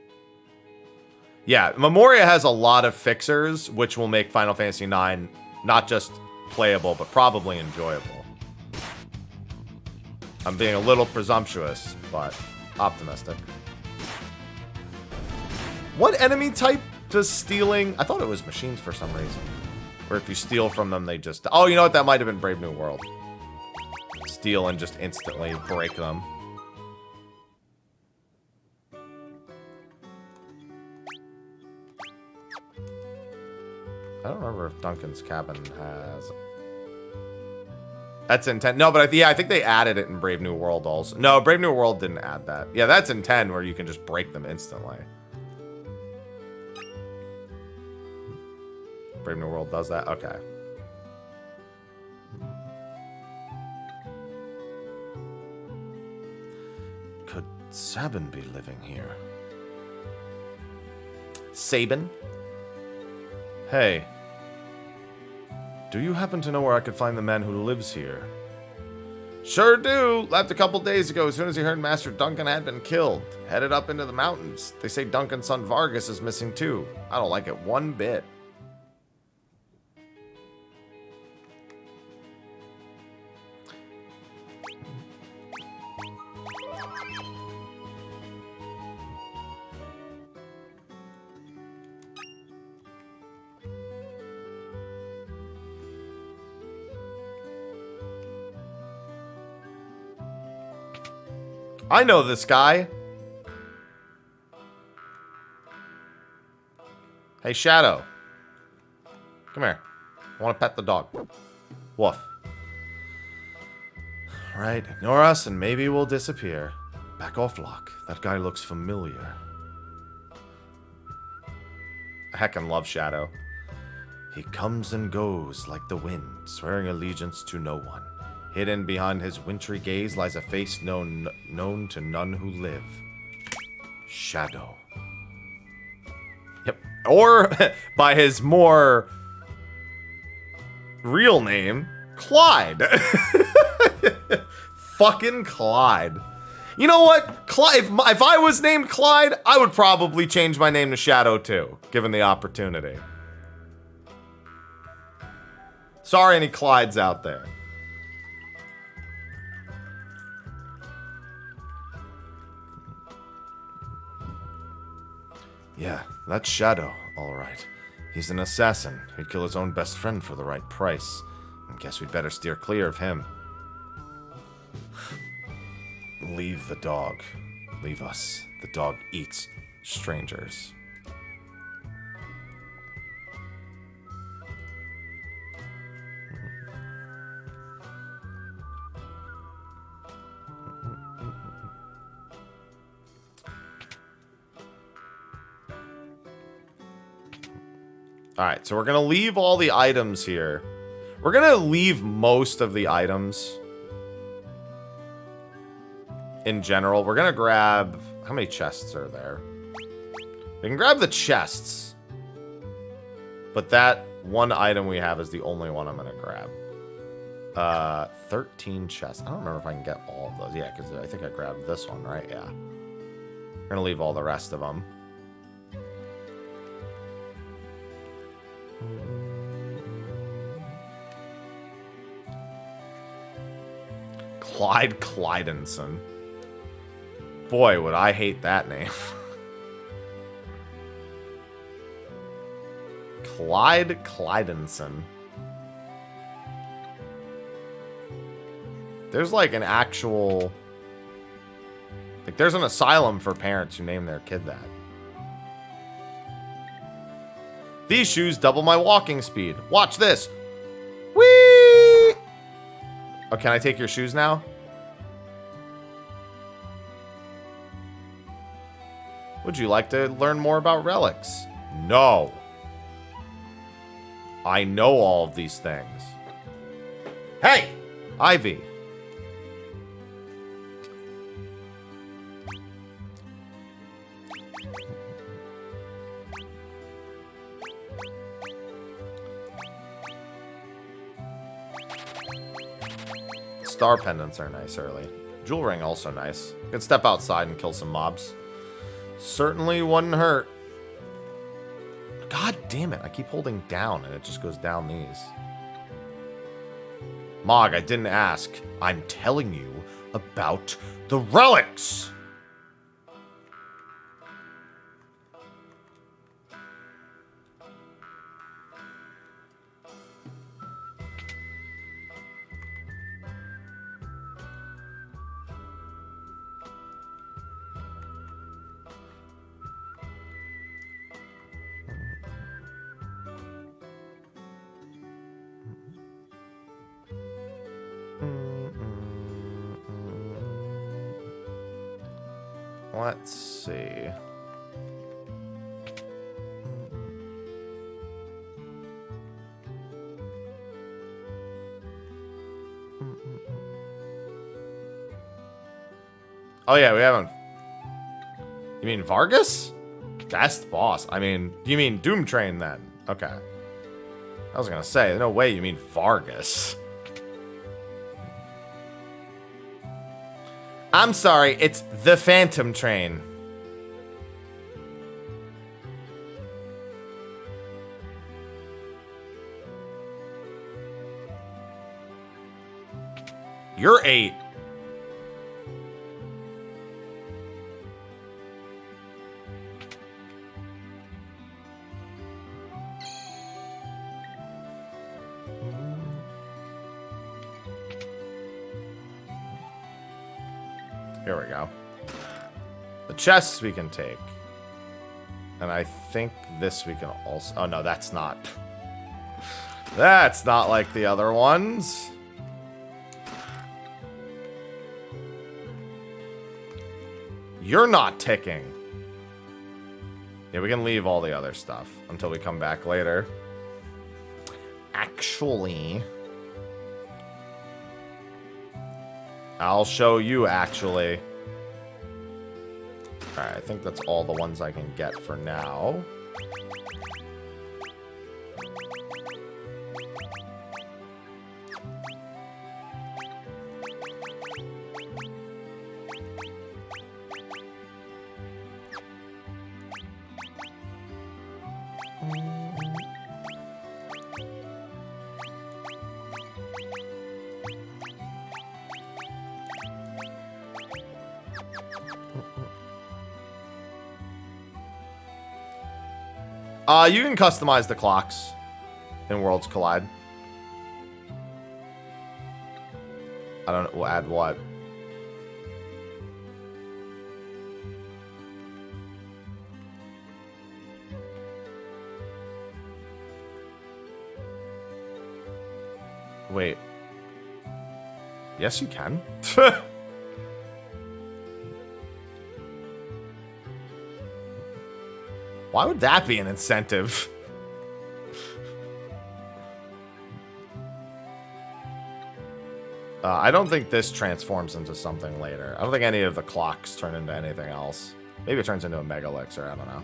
Yeah, Memoria has a lot of fixers, which will make Final Fantasy IX not just playable, but probably enjoyable. I'm being a little presumptuous, but optimistic. What enemy type does stealing... I thought it was machines for some reason. Or if you steal from them, they just... Oh, you know what? That might have been Brave New World. Steal and just instantly break them. I don't remember if Duncan's cabin has... That's in 10. No, but I think they added it in Brave New World also. No, Brave New World didn't add that. Yeah, that's in 10 where you can just break them instantly. Brave New World does that? Okay. Could Sabin be living here? Sabin? Hey. Do you happen to know where I could find the man who lives here? Sure do. Left a couple days ago as soon as he heard Master Duncan had been killed. Headed up into the mountains. They say Duncan's son Vargas is missing too. I don't like it one bit. I know this guy. Hey, Shadow. Come here. I want to pet the dog. Woof. Right, ignore us and maybe we'll disappear. Back off, Locke. That guy looks familiar. I heckin' love Shadow. He comes and goes like the wind, swearing allegiance to no one. Hidden behind his wintry gaze lies a face known to none who live. Shadow. Yep. Or by his more real name, Clyde. Fucking Clyde. You know what? Clyde, if I was named Clyde, I would probably change my name to Shadow too, given the opportunity. Sorry, any Clydes out there. Yeah, that's Shadow, all right. He's an assassin. He'd kill his own best friend for the right price. I guess we'd better steer clear of him. Leave the dog. Leave us. The dog eats strangers. Alright, so we're going to leave all the items here. We're going to leave most of the items. In general, we're going to grab... How many chests are there? We can grab the chests. But that one item we have is the only one I'm going to grab. 13 chests. I don't remember if I can get all of those. Yeah, because I think I grabbed this one, right? Yeah. We're going to leave all the rest of them. Clyde Clydenson. Boy, would I hate that name. Clyde Clydenson. There's like an actual... Like, there's an asylum for parents who name their kid that. These shoes double my walking speed. Watch this. Whee! Oh, can I take your shoes now? Would you like to learn more about relics? No. I know all of these things. Hey! Ivy. Star pendants are nice early. Jewel ring also nice. You can step outside and kill some mobs. Certainly wouldn't hurt. God damn it. I keep holding down and it just goes down these. Mog, I didn't ask. I'm telling you about the relics. Let's see. Oh yeah, we haven't. You mean Vargas? Best boss. I mean, you mean Doom Train then? Okay. I was gonna say, no way you mean Vargas. I'm sorry, it's the Phantom Train. You're 8. Here we go. The chests we can take. And I think this we can also... Oh, no, that's not. That's not like the other ones. You're not ticking. Yeah, we can leave all the other stuff until we come back later. Actually... I'll show you, actually. Alright, I think that's all the ones I can get for now. You can customize the clocks in Worlds Collide. I don't know. We'll add what? Wait. Yes, you can. Why would that be an incentive? I don't think this transforms into something later. I don't think any of the clocks turn into anything else. Maybe it turns into a Mega Elixir, I don't know.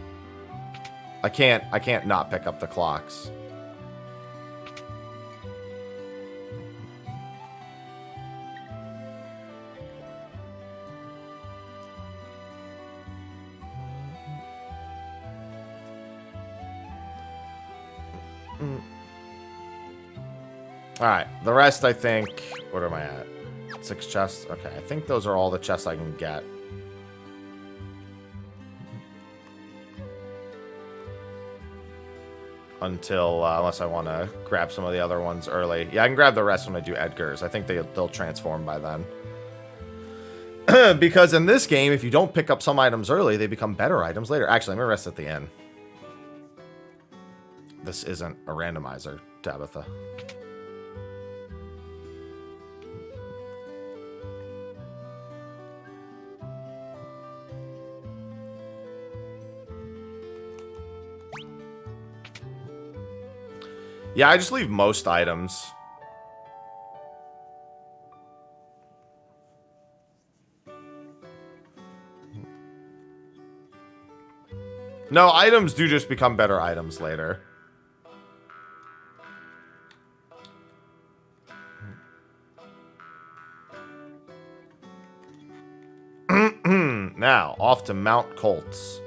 I can't not pick up the clocks. Alright, the rest I think... What am I at? 6 chests? Okay, I think those are all the chests I can get. until, unless I want to grab some of the other ones early. Yeah, I can grab the rest when I do Edgar's. I think they'll transform by then. Because in this game, if you don't pick up some items early, they become better items later. Actually, I'm going to rest at the end. This isn't a randomizer, Tabitha. Yeah, I just leave most items. No, items do just become better items later. Now, off to Mount Colts.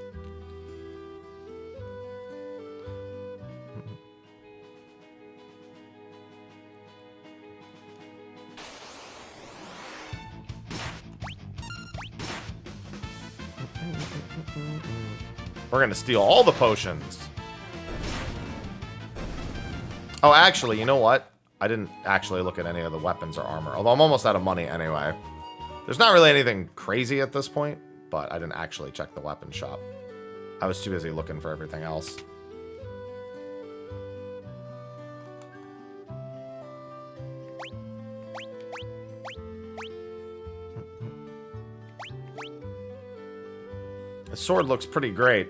We're gonna steal all the potions. Oh, actually, you know what? I didn't actually look at any of the weapons or armor, although I'm almost out of money anyway. There's not really anything crazy at this point, but I didn't actually check the weapon shop. I was too busy looking for everything else. The sword looks pretty great.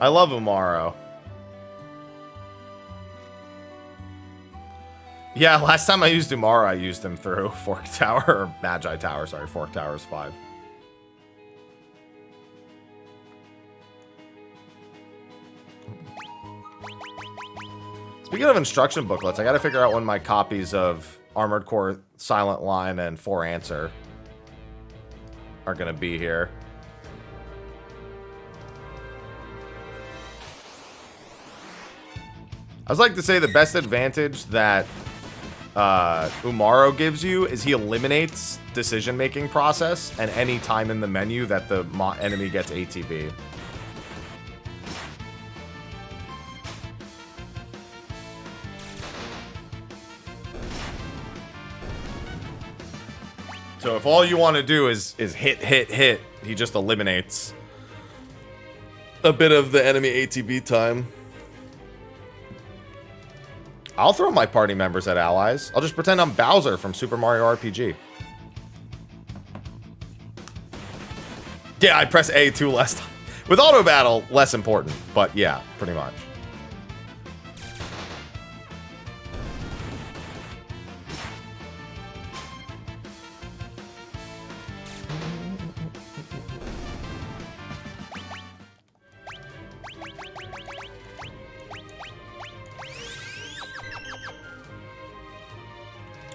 I love Umaro. Yeah, last time I used Umaro, I used him through Fork Tower, or Magi Tower, sorry, Fork Tower's 5. Speaking of instruction booklets, I gotta figure out when my copies of Armored Core Silent Line and 4 Answer are gonna be here. I was like to say the best advantage that Umaro gives you is he eliminates decision-making process and any time in the menu that the enemy gets ATB. So if all you want to do is hit, he just eliminates a bit of the enemy ATB time. I'll throw my party members at allies. I'll just pretend I'm Bowser from Super Mario RPG. Yeah, I press A2 less time. With auto battle, less important, but yeah, pretty much.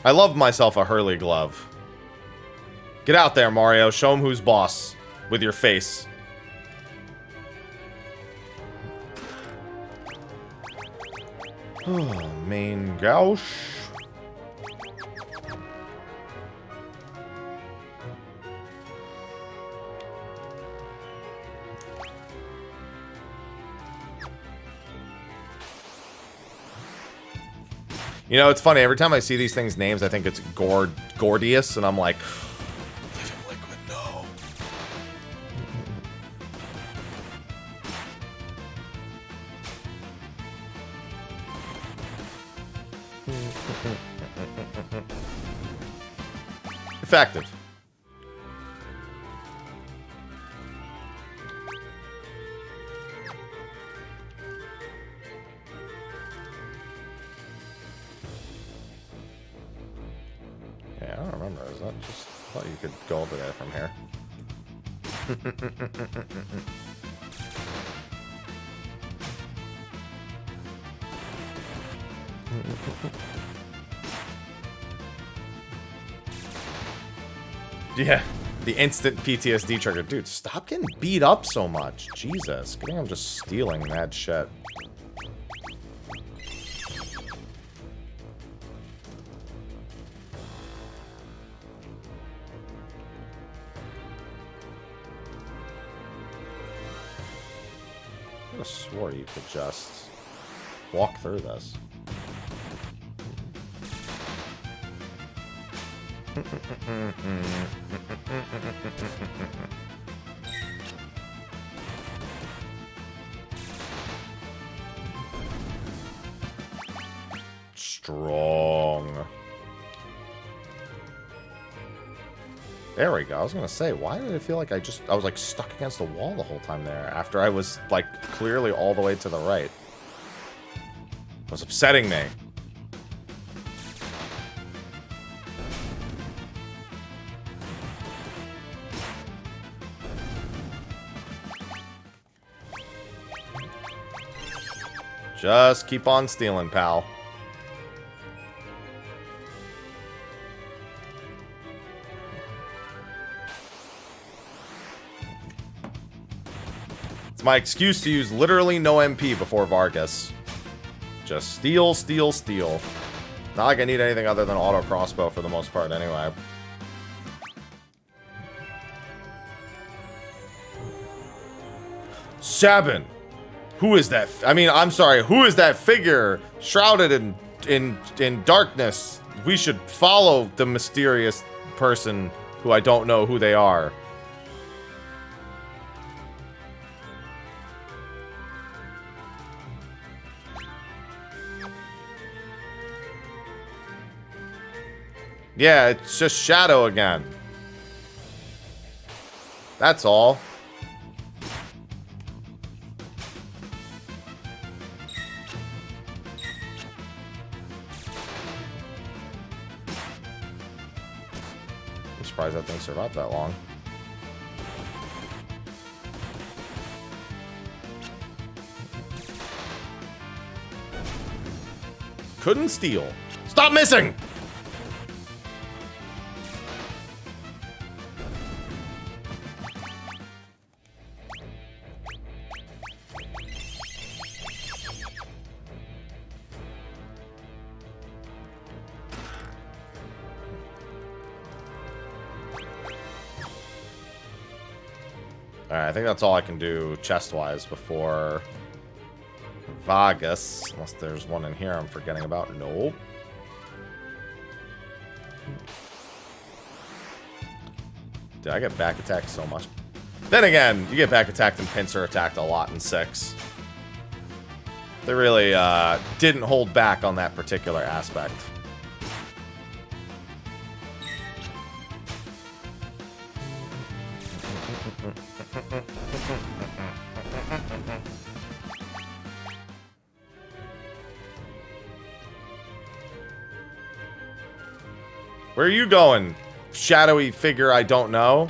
I love myself a Hurley glove. Get out there, Mario. Show him who's boss. With your face. Main gauche. You know, it's funny. Every time I see these things' names, I think it's Gordius, and I'm like, Living Liquid, no. Effective. is that just... I thought you could go over there from here. Yeah, the instant PTSD trigger. Dude, stop getting beat up so much. Jesus. I think I'm just stealing mad shit. I swore you could just walk through this. Strong. There we go. I was gonna say, why did it feel like I was like stuck against the wall the whole time there after I was like clearly all the way to the right? It was upsetting me. Just keep on stealing, pal. It's my excuse to use literally no MP before Vargas. Just steal, steal, steal. Not like I need anything other than auto crossbow for the most part anyway. Sabin! Who is that? I mean, I'm sorry. Who is that figure shrouded in darkness? We should follow the mysterious person who I don't know who they are. Yeah, it's just Shadow again. That's all. I'm surprised that thing survived that long. Couldn't steal. Stop missing! Alright, I think that's all I can do chest-wise before Vargas. Unless there's one in here I'm forgetting about. Nope. Did I get back attacked so much? Then again, you get back attacked and pincer attacked a lot in 6. They really didn't hold back on that particular aspect. Where are you going, shadowy figure I don't know?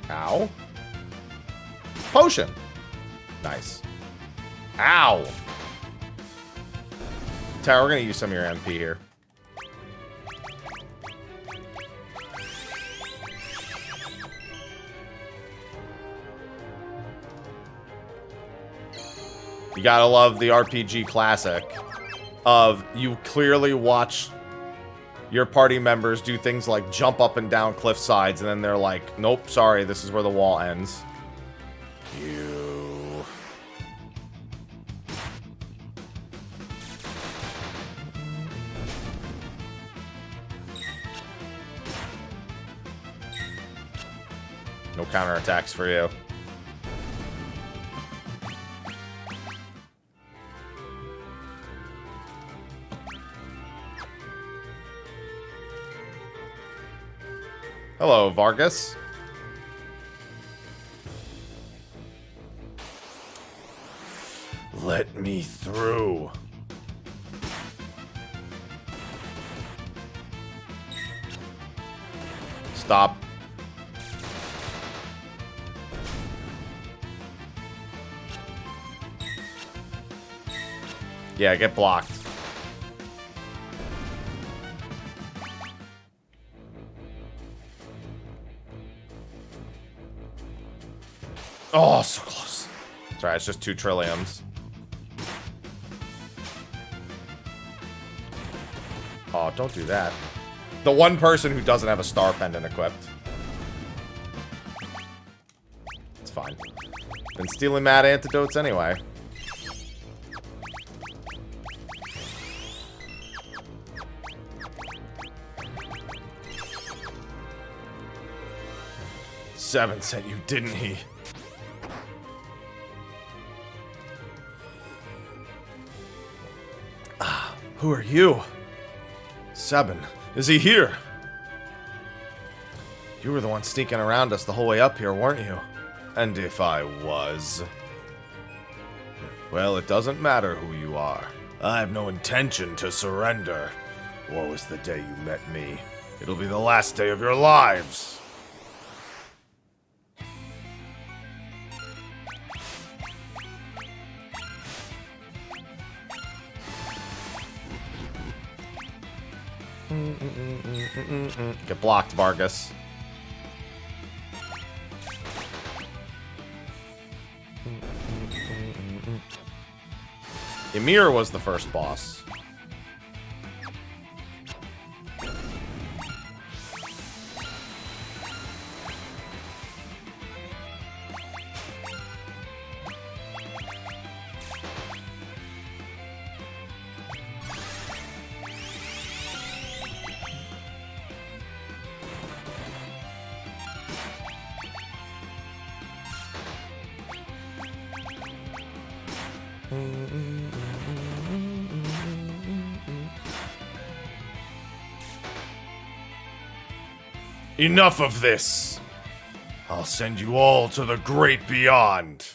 Ow. Potion. Nice. Ow. Tara, we're gonna use some of your MP here. You gotta love the RPG classic of you clearly watch your party members do things like jump up and down cliff sides, and then they're like, nope, sorry, this is where the wall ends. You. No counterattacks for you. Hello, Vargas. Let me through. Stop. Yeah, get blocked. Oh, so close. Sorry, it's just 2 trilliums. Oh, don't do that. The one person who doesn't have a star pendant equipped. It's fine. Been stealing mad antidotes anyway. Seven sent you, didn't he? Ah, who are you? Seven. Is he here? You were the one sneaking around us the whole way up here, weren't you? And if I was... Well, it doesn't matter who you are. I have no intention to surrender. Woe is the day you met me. It'll be the last day of your lives. Get blocked, Vargas. Ymir was the first boss. Enough of this! I'll send you all to the great beyond.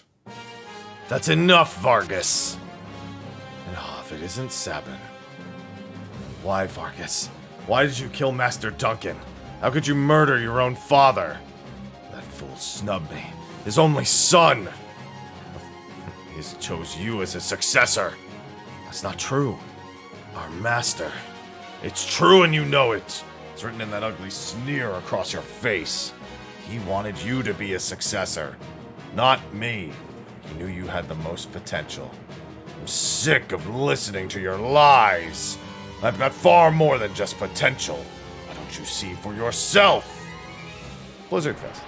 That's enough, Vargas. And if it isn't Sabin. Why, Vargas? Why did you kill Master Duncan? How could you murder your own father? That fool snubbed me. His only son! He chose you as his successor. That's not true. Our master. It's true and you know it. It's written in that ugly sneer across your face. He wanted you to be his successor, not me. He knew you had the most potential. I'm sick of listening to your lies. I've got far more than just potential. Why don't you see for yourself? Blizzard Fest.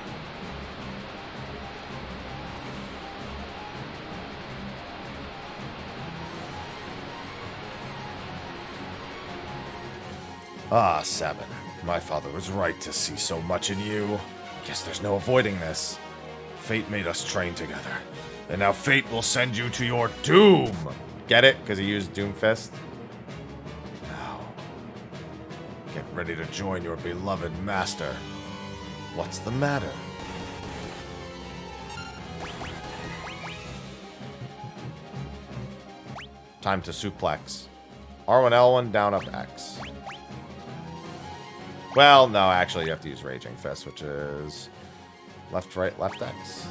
Ah, Sabin. My father was right to see so much in you. Guess there's no avoiding this. Fate made us train together. And now fate will send you to your doom! Get it? Because he used Doomfist? Now, get ready to join your beloved master. What's the matter? Time to suplex. R1, L1, down, up, X. Well, no, actually you have to use Raging Fist, which is left, right, left, X.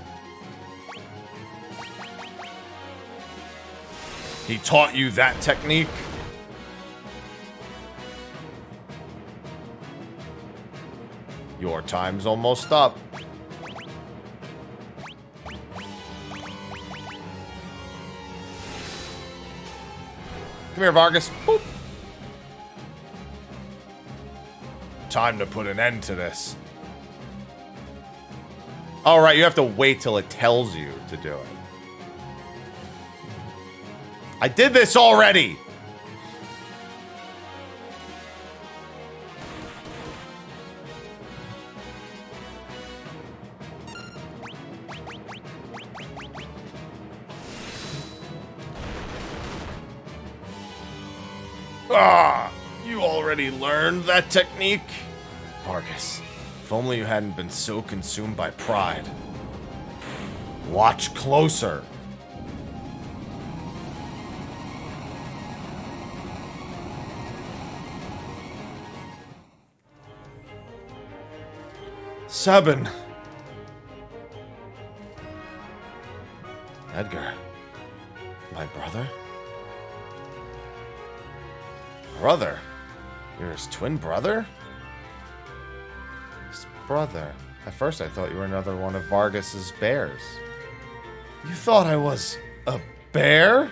He taught you that technique? Your time's almost up. Come here, Vargas. Boop. Time to put an end to this. All right, you have to wait till it tells you to do it. I did this already. Ah, you already learned that technique? Vargas, if only you hadn't been so consumed by pride. Watch closer. Sabin! Edgar. My brother? Brother? You're his twin brother? His brother. At first I thought you were another one of Vargas's bears. You thought I was a bear?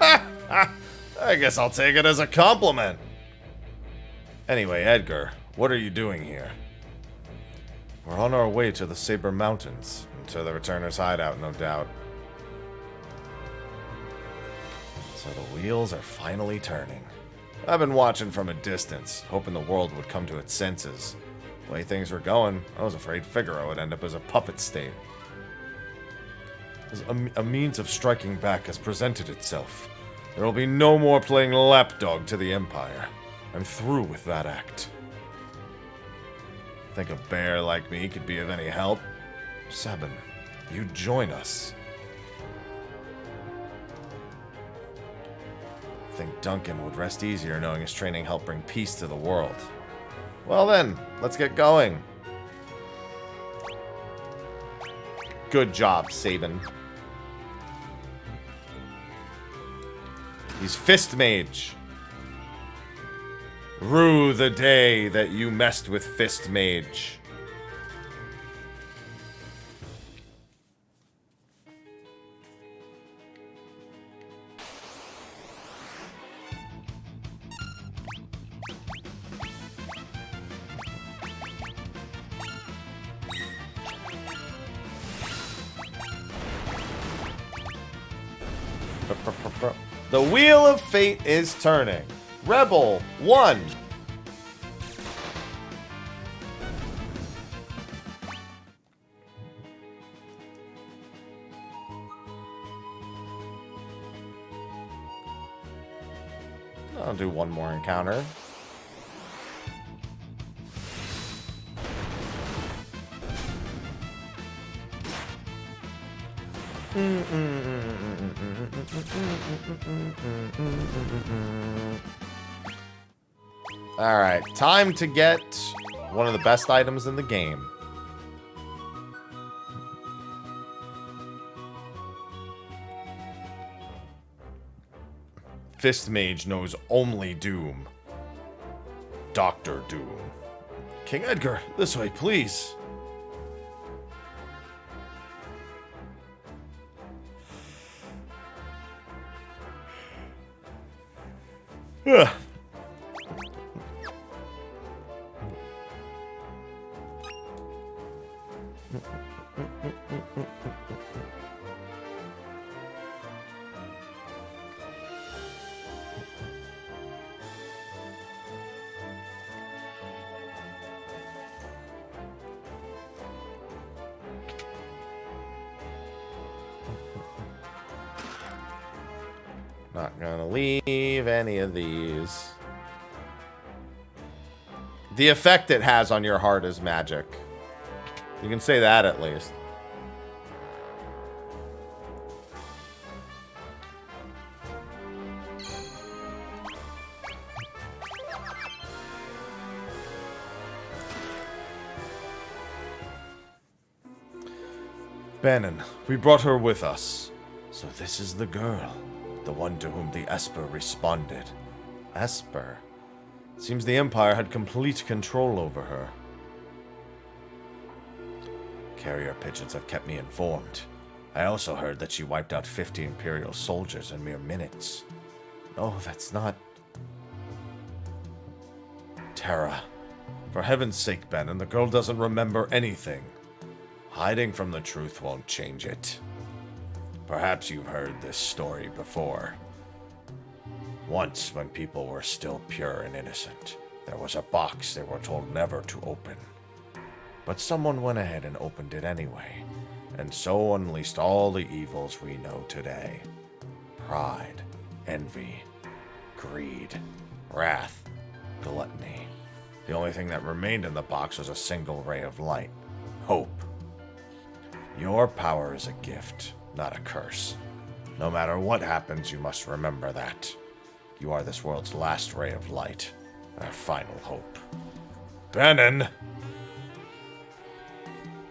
I guess I'll take it as a compliment. Anyway, Edgar, what are you doing here? We're on our way to the Saber Mountains, to the Returner's hideout, no doubt. So the wheels are finally turning. I've been watching from a distance, hoping the world would come to its senses. The way things were going, I was afraid Figaro would end up as a puppet state. A means of striking back has presented itself. There will be no more playing lapdog to the Empire. I'm through with that act. Think a bear like me could be of any help? Sabin, you join us. Think Duncan would rest easier knowing his training helped bring peace to the world. Well then, let's get going. Good job, Sabin. He's Fist Mage. Rue the day that you messed with Fist Mage. The wheel of fate is turning. Rebel 1. I'll do one more encounter. Alright, time to get one of the best items in the game. Fist Mage knows only Doom. Dr. Doom. King Edgar, this way, please. Ugh. Not gonna leave any of these. The effect it has on your heart is magic. You can say that at least. Bannon, we brought her with us. So this is the girl. The one to whom the Esper responded. Esper? Seems the Empire had complete control over her. Carrier pigeons have kept me informed. I also heard that she wiped out 50 Imperial soldiers in mere minutes. No, that's not... Terra. For heaven's sake, Bannon, the girl doesn't remember anything. Hiding from the truth won't change it. Perhaps you've heard this story before. Once, when people were still pure and innocent, there was a box they were told never to open. But someone went ahead and opened it anyway, and so unleashed all the evils we know today. Pride, envy, greed, wrath, gluttony. The only thing that remained in the box was a single ray of light. Hope. Your power is a gift, not a curse. No matter what happens, you must remember that. You are this world's last ray of light, our final hope. Bannon!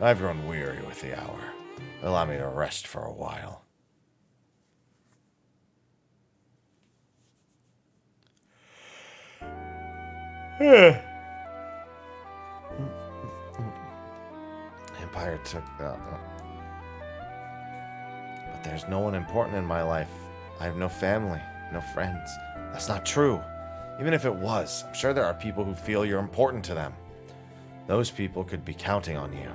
I've grown weary with the hour. Allow me to rest for a while. Empire took that. But there's no one important in my life. I have no family, no friends. That's not true. Even if it was, I'm sure there are people who feel you're important to them. Those people could be counting on you.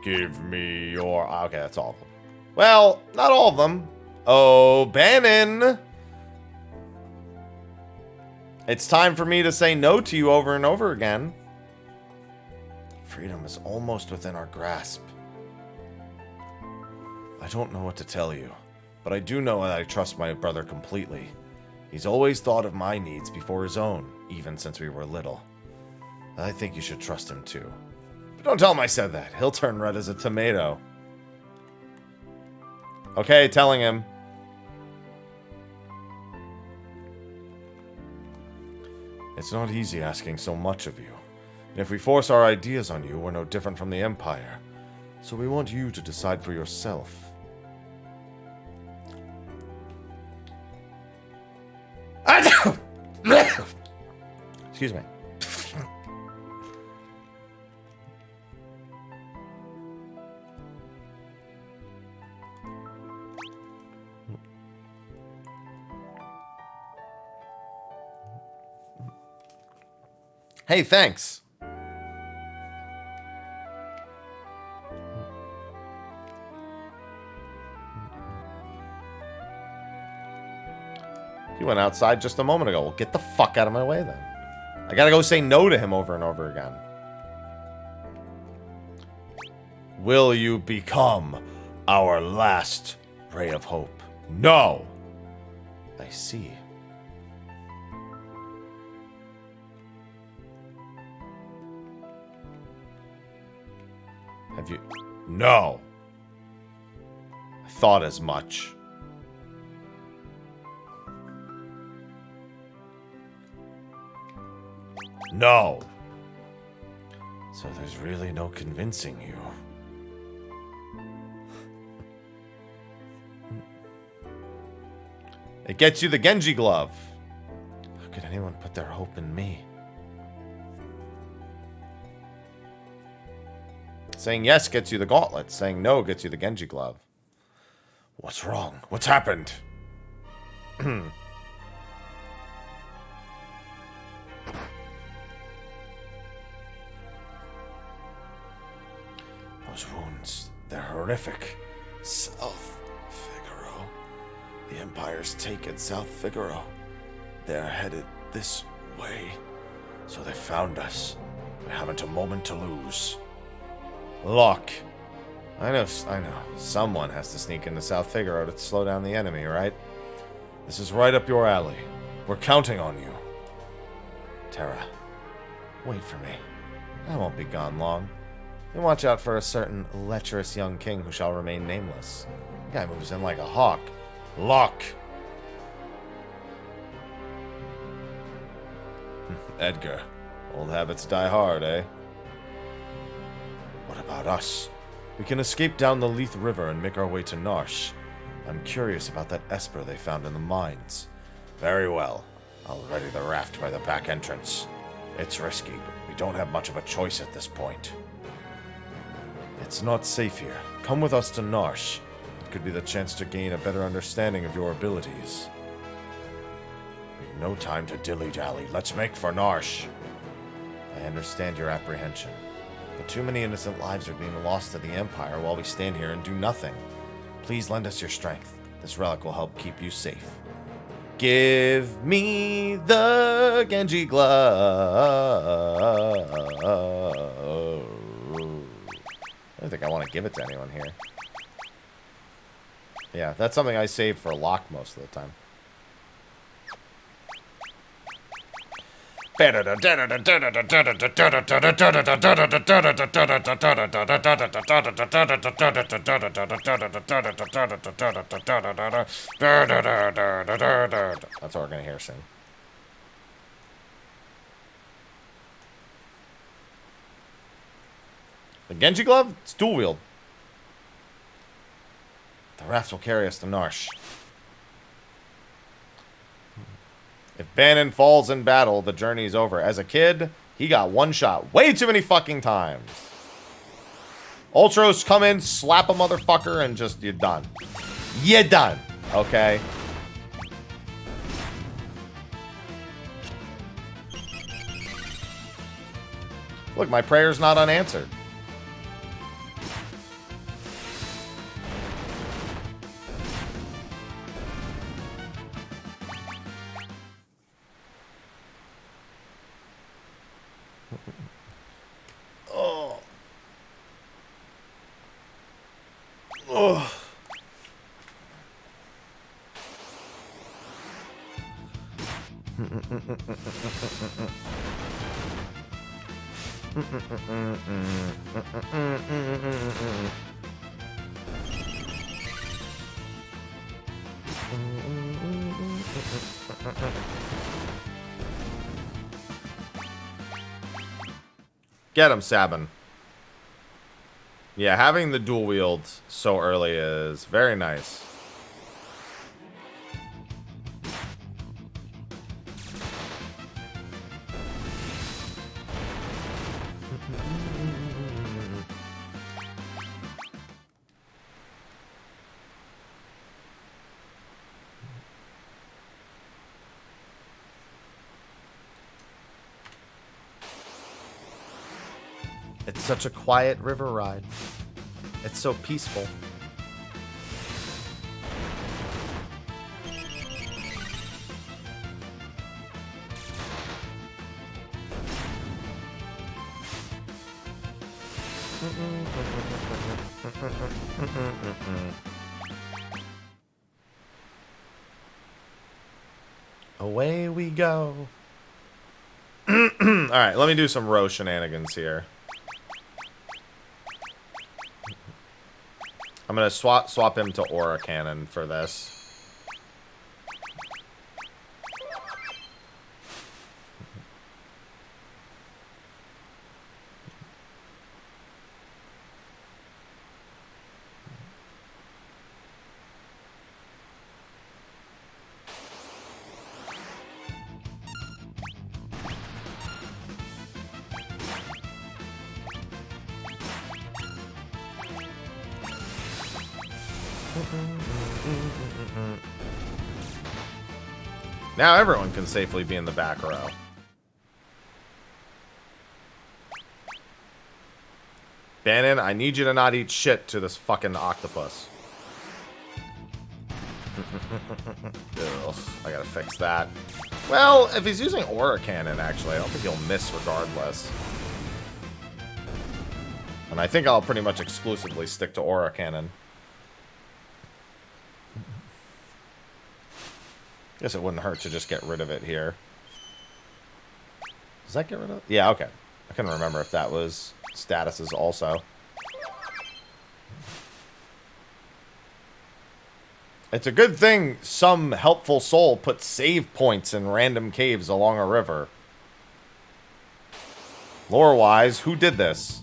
Give me your... Okay, that's all of them. Well, not all of them. Oh, Bannon! It's time for me to say no to you over and over again. Freedom is almost within our grasp. I don't know what to tell you, but I do know that I trust my brother completely. He's always thought of my needs before his own, even since we were little. I think you should trust him too. But don't tell him I said that. He'll turn red as a tomato. Okay, telling him. It's not easy asking so much of you. And if we force our ideas on you, we're no different from the Empire. So we want you to decide for yourself. Excuse me. Hey, thanks. He went outside just a moment ago. Well, get the fuck out of my way then. I gotta go say no to him over and over again. Will you become our last ray of hope? No. I see. Have you... No. I thought as much. No. So there's really no convincing you. It gets you the Genji glove. How could anyone put their hope in me? Saying yes gets you the gauntlet. Saying no gets you the Genji glove. What's wrong? What's happened? Those wounds, they're horrific. South Figaro. The Empire's taken South Figaro. They're headed this way. So they found us. We haven't a moment to lose. Look. I know. Someone has to sneak into South Figaro to slow down the enemy, right? This is right up your alley. We're counting on you. Terra, wait for me. I won't be gone long. And watch out for a certain lecherous young king who shall remain nameless. The guy moves in like a hawk. Look! Edgar. Old habits die hard, eh? What about us? We can escape down the Leith River and make our way to Narsh. I'm curious about that Esper they found in the mines. Very well. I'll ready the raft by the back entrance. It's risky, but we don't have much of a choice at this point. It's not safe here. Come with us to Narsh. It could be the chance to gain a better understanding of your abilities. We've no time to dilly-dally. Let's make for Narsh. I understand your apprehension, but too many innocent lives are being lost to the Empire while we stand here and do nothing. Please lend us your strength. This relic will help keep you safe. Give me the Genji glove. I don't think I want to give it to anyone here. Yeah, that's something I save for lock most of the time. That's what we're gonna hear soon. The Genji glove? It's dual wield. The raft will carry us to Narsh. If Bannon falls in battle, the journey's over. As a kid, he got one shot way too many fucking times. Ultros come in, slap a motherfucker, and just, you're done. You're done. Okay? Look, my prayer's not unanswered. Oh. Oh. Get him, Sabin. Yeah, having the dual wield so early is very nice. It's such a quiet river ride. It's so peaceful. Away we go. Alright, let me do some row shenanigans here. I'm gonna swap him to Aura Cannon for this. Now everyone can safely be in the back row. Bannon, I need you to not eat shit to this fucking octopus. Ugh, I gotta fix that. Well, if he's using Aura Cannon, actually, I don't think he'll miss regardless. And I think I'll pretty much exclusively stick to Aura Cannon. Guess it wouldn't hurt to just get rid of it here. Does that get rid of it? Yeah, okay. I couldn't remember if that was statuses also. It's a good thing some helpful soul put save points in random caves along a river. Lore-wise, who did this?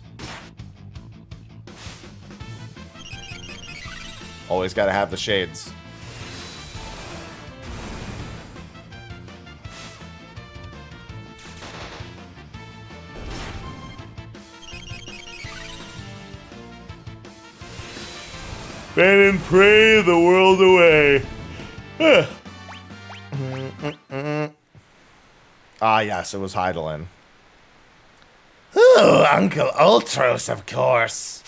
Always gotta have the shades. Bannon, pray the world away. Ah, yes, it was Heidelin. Oh, Uncle Ultros, of course.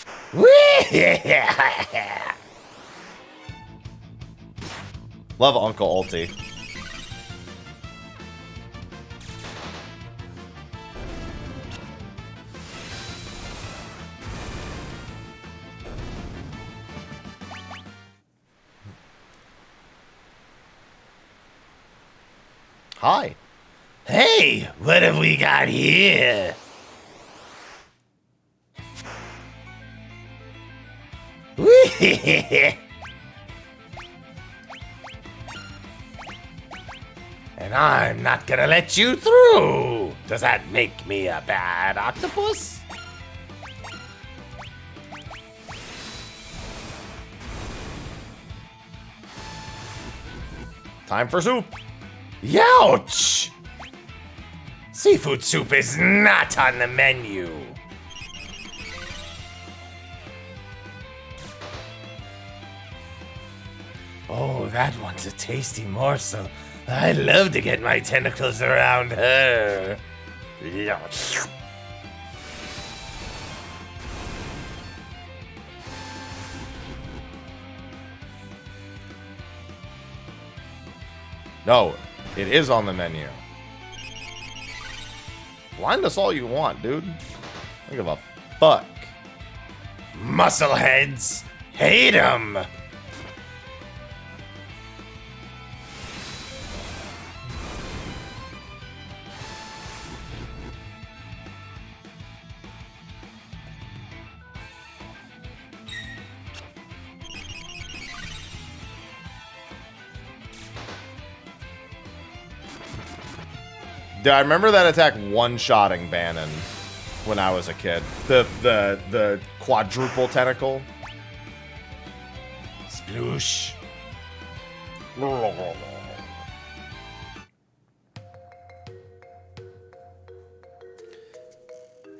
Love Uncle Ulti. Hi. Hey, what have we got here? And I'm not gonna let you through. Does that make me a bad octopus? Time for soup. Youch! Seafood soup is not on the menu. Oh, that one's a tasty morsel. I'd love to get my tentacles around her. Youch. No, it is on the menu. Blind us all you want, dude. I don't give a fuck. Muscleheads, hate 'em. Dude, I remember that attack one-shotting Bannon when I was a kid. The quadruple tentacle. Sploosh.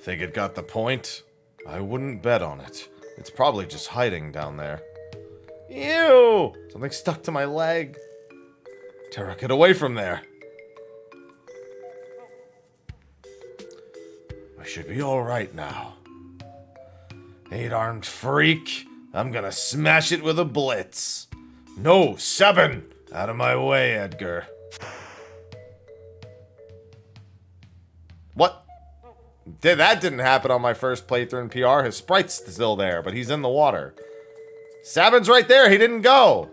Think it got the point? I wouldn't bet on it. It's probably just hiding down there. Ew! Something stuck to my leg. Terra, get away from there. I should be alright now. 8-armed freak. I'm gonna smash it with a blitz. No, 7! Out of my way, Edgar. What? That didn't happen on my first playthrough in PR. His sprite's still there, but he's in the water. Sabin's right there. He didn't go.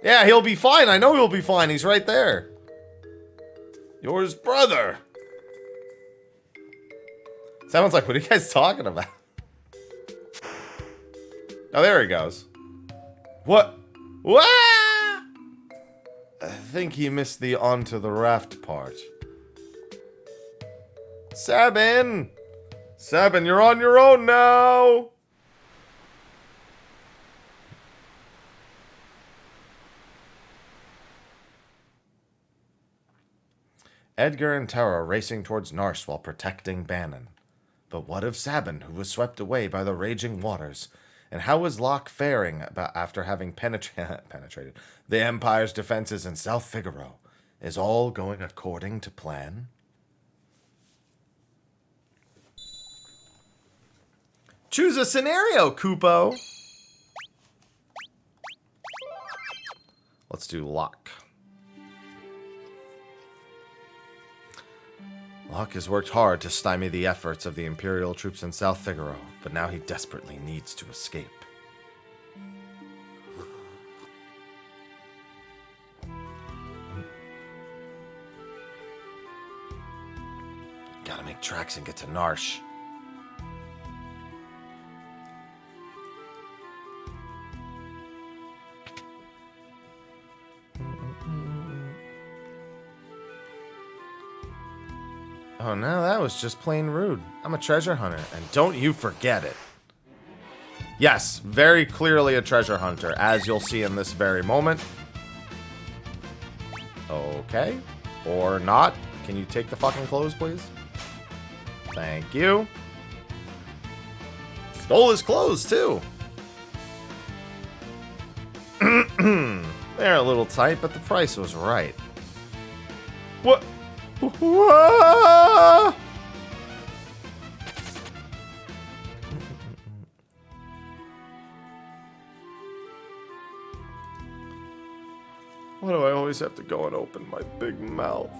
Yeah, he'll be fine. I know he'll be fine. He's right there. Yours brother. Sabin's like, what are you guys talking about? Oh, there he goes. What? What? I think he missed the onto the raft part. Sabin! Sabin, you're on your own now! Edgar and Tara racing towards Narsh while protecting Bannon. But what of Sabin, who was swept away by the raging waters? And how was Locke faring after having penetrated the Empire's defenses in South Figaro? Is all going according to plan? Choose a scenario, Kupo. Let's do Locke. Locke has worked hard to stymie the efforts of the Imperial troops in South Figaro, but now he desperately needs to escape. Gotta make tracks and get to Narsh. Oh, no, that was just plain rude. I'm a treasure hunter, and don't you forget it. Yes, very clearly a treasure hunter, as you'll see in this very moment. Okay. Or not. Can you take the fucking clothes, please? Thank you. Stole his clothes, too. They're a little tight, but the price was right. What? Whoa! Why do I always have to go and open my big mouth?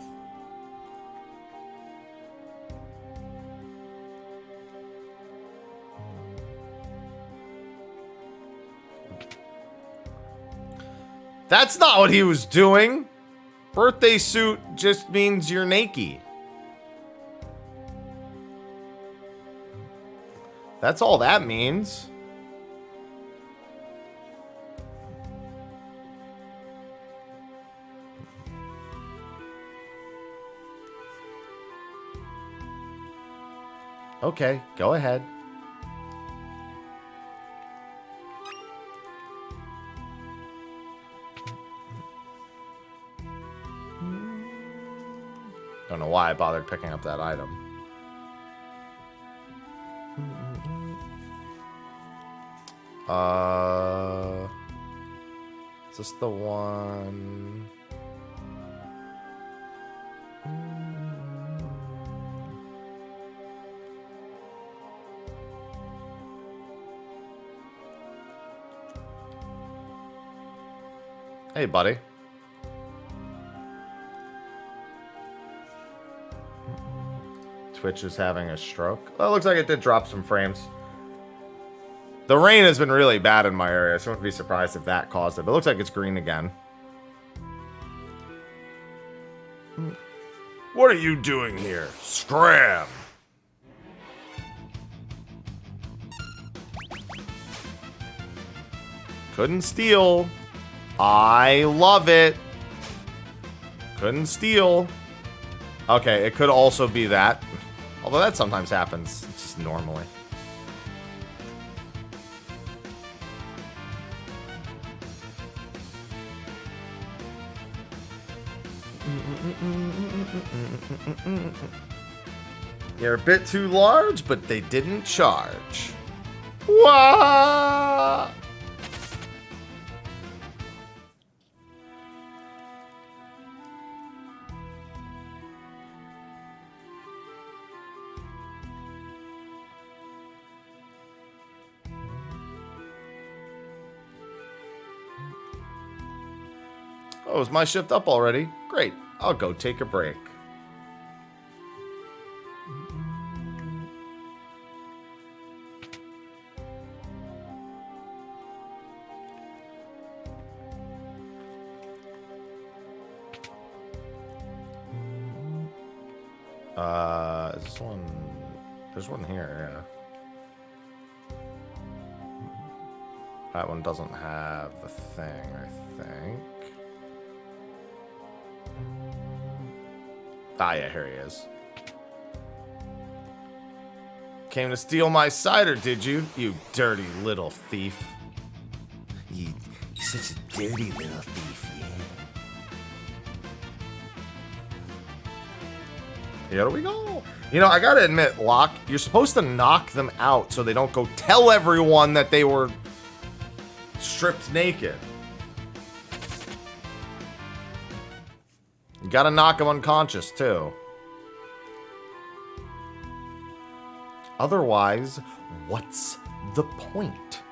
That's not what he was doing! Birthday suit just means you're naked. That's all that means. Okay, go ahead. Don't know why I bothered picking up that item. Is this the one? Hey, buddy. Twitch is having a stroke. Well, it looks like it did drop some frames. The rain has been really bad in my area, so I wouldn't be surprised if that caused it. But it looks like it's green again. What are you doing here? Scram! Couldn't steal. I love it. Couldn't steal. Okay, it could also be that. Although that sometimes happens, just normally. They're a bit too large, but they didn't charge. Wah! Oh, is my shift up already? Great. I'll go take a break. Is this one? There's one here, yeah. That one doesn't have the thing, I think. Ah, yeah, here he is. Came to steal my cider, did you? You dirty little thief. You're such a dirty little thief, yeah. Here we go. You know, I gotta admit, Locke, you're supposed to knock them out so they don't go tell everyone that they were stripped naked. You gotta knock them unconscious, too. Otherwise, what's the point?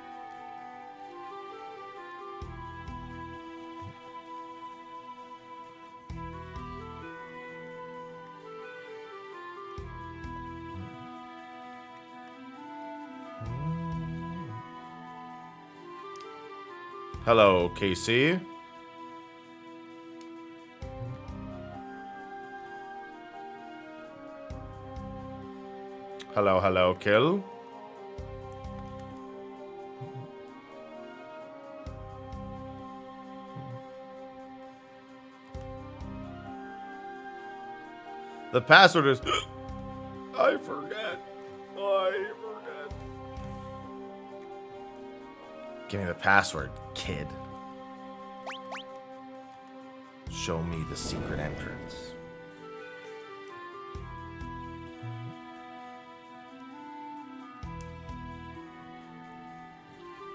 Hello, Casey. Hello, hello, Kill. The password is... I forget. Give me the password, kid. Show me the secret entrance.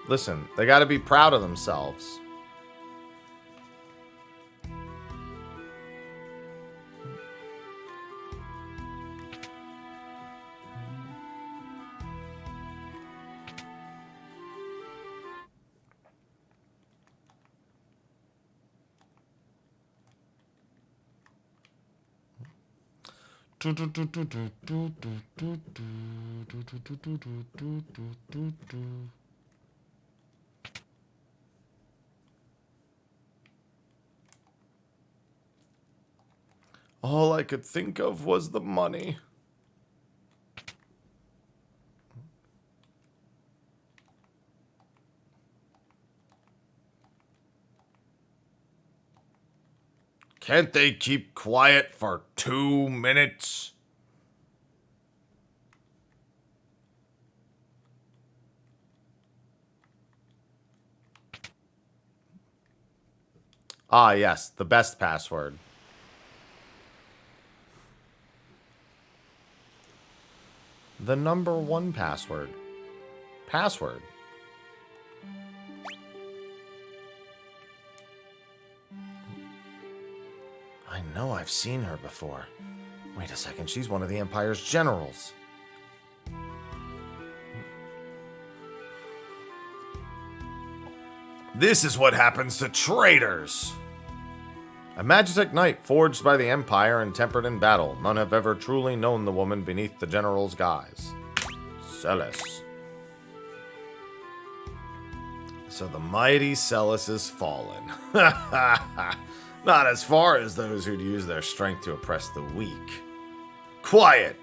Listen, they gotta be proud of themselves. All I could think of was the money. Can't they keep quiet for 2 minutes? Ah, yes, the best password. The number 1 password. Password. I know I've seen her before. Wait a second, she's one of the Empire's generals. This is what happens to traitors! A Magitech knight forged by the Empire and tempered in battle. None have ever truly known the woman beneath the general's guise. Celis. So the mighty Celis is fallen. Not as far as those who'd use their strength to oppress the weak. Quiet!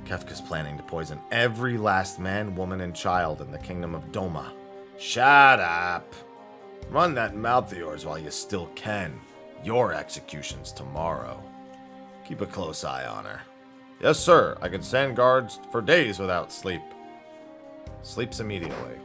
Kefka's planning to poison every last man, woman, and child in the kingdom of Doma. Shut up! Run that mouth of yours while you still can. Your execution's tomorrow. Keep a close eye on her. Yes, sir. I can stand guards for days without sleep. Sleeps immediately.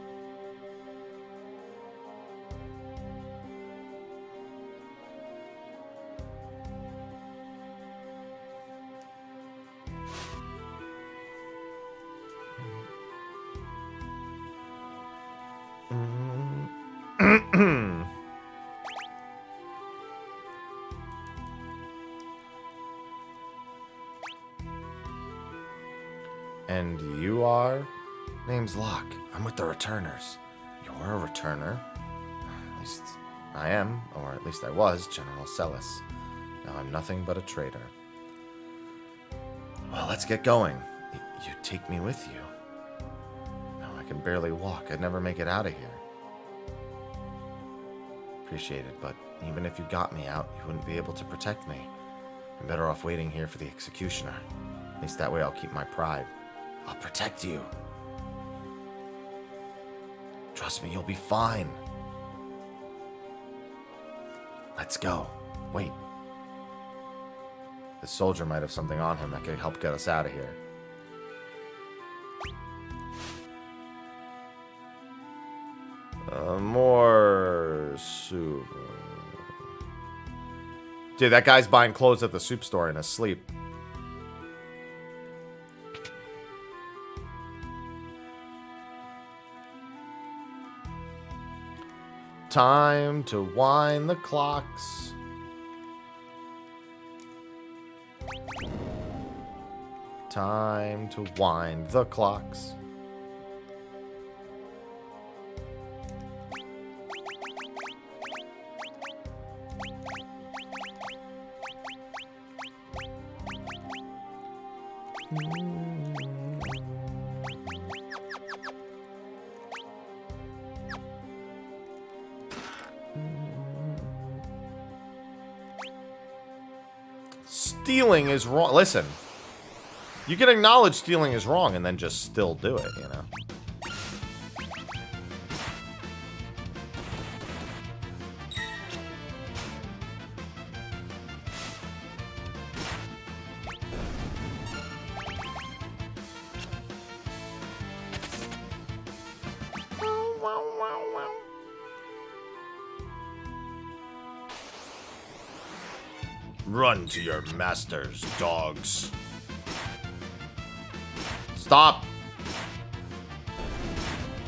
And you are? Name's Locke. I'm with the Returners. You're a Returner? At least I am, or at least I was, General Celis. Now I'm nothing but a traitor. Well, let's get going. You take me with you. No, I can barely walk. I'd never make it out of here. Appreciate it, but even if you got me out, you wouldn't be able to protect me. I'm better off waiting here for the executioner. At least that way I'll keep my pride. I'll protect you. Trust me, you'll be fine. Let's go. Wait. This soldier might have something on him that could help get us out of here. More soup. Dude, that guy's buying clothes at the soup store in his sleep. Time to wind the clocks. Time to wind the clocks. Stealing is wrong. Listen, you can acknowledge stealing is wrong and then just still do it, you know? Run to your masters, dogs. Stop.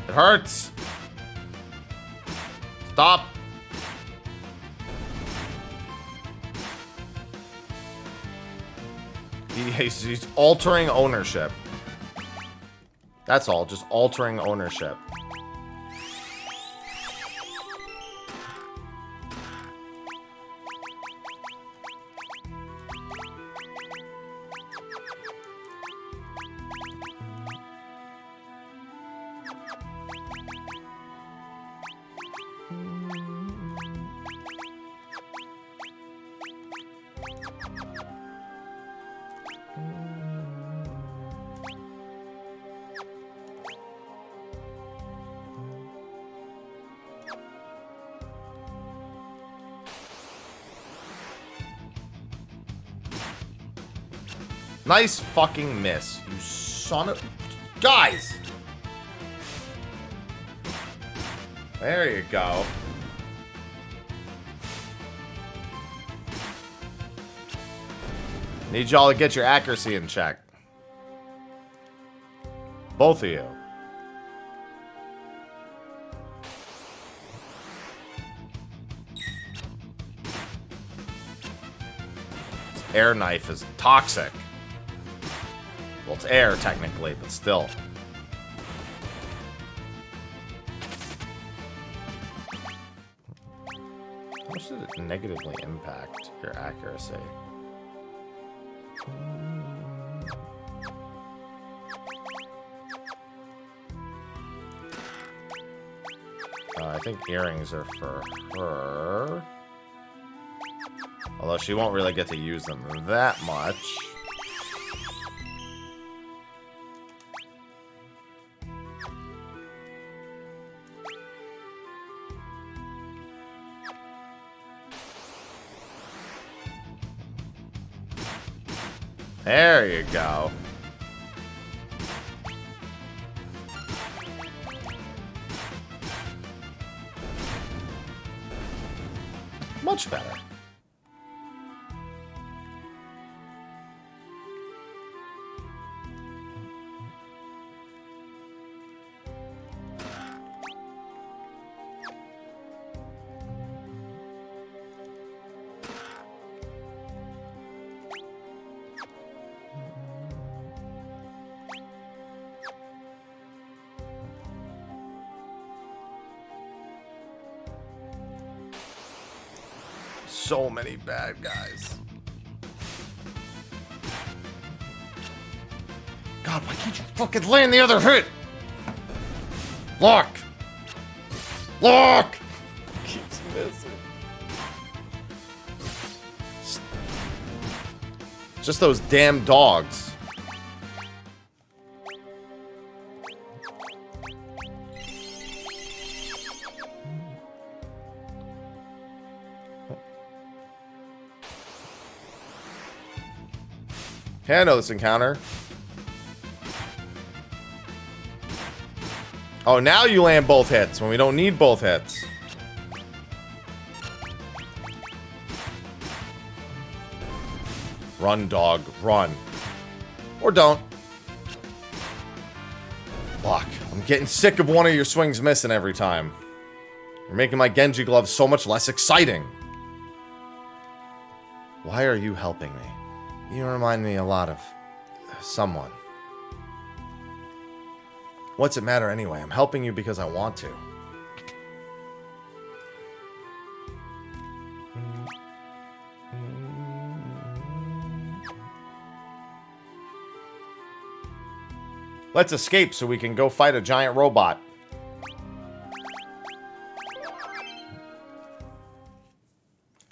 It hurts. Stop. He's altering ownership. That's all, just altering ownership. Nice fucking miss, you son of... Guys! There you go. Need y'all to get your accuracy in check. Both of you. This air knife is toxic. Well, it's air, technically, but still. How much did it negatively impact your accuracy? I think earrings are for her. Although she won't really get to use them that much. There you go. Much better. So many bad guys. God, why can't you fucking land the other hit? Lock! Lock! Keeps missing. Just those damn dogs. Hey, I know this encounter. Oh, now you land both hits when we don't need both hits. Run, dog, run. Or don't. Look, I'm getting sick of one of your swings missing every time. You're making my Genji gloves so much less exciting. Why are you helping me? You remind me a lot of someone. What's it matter anyway? I'm helping you because I want to. Let's escape so we can go fight a giant robot.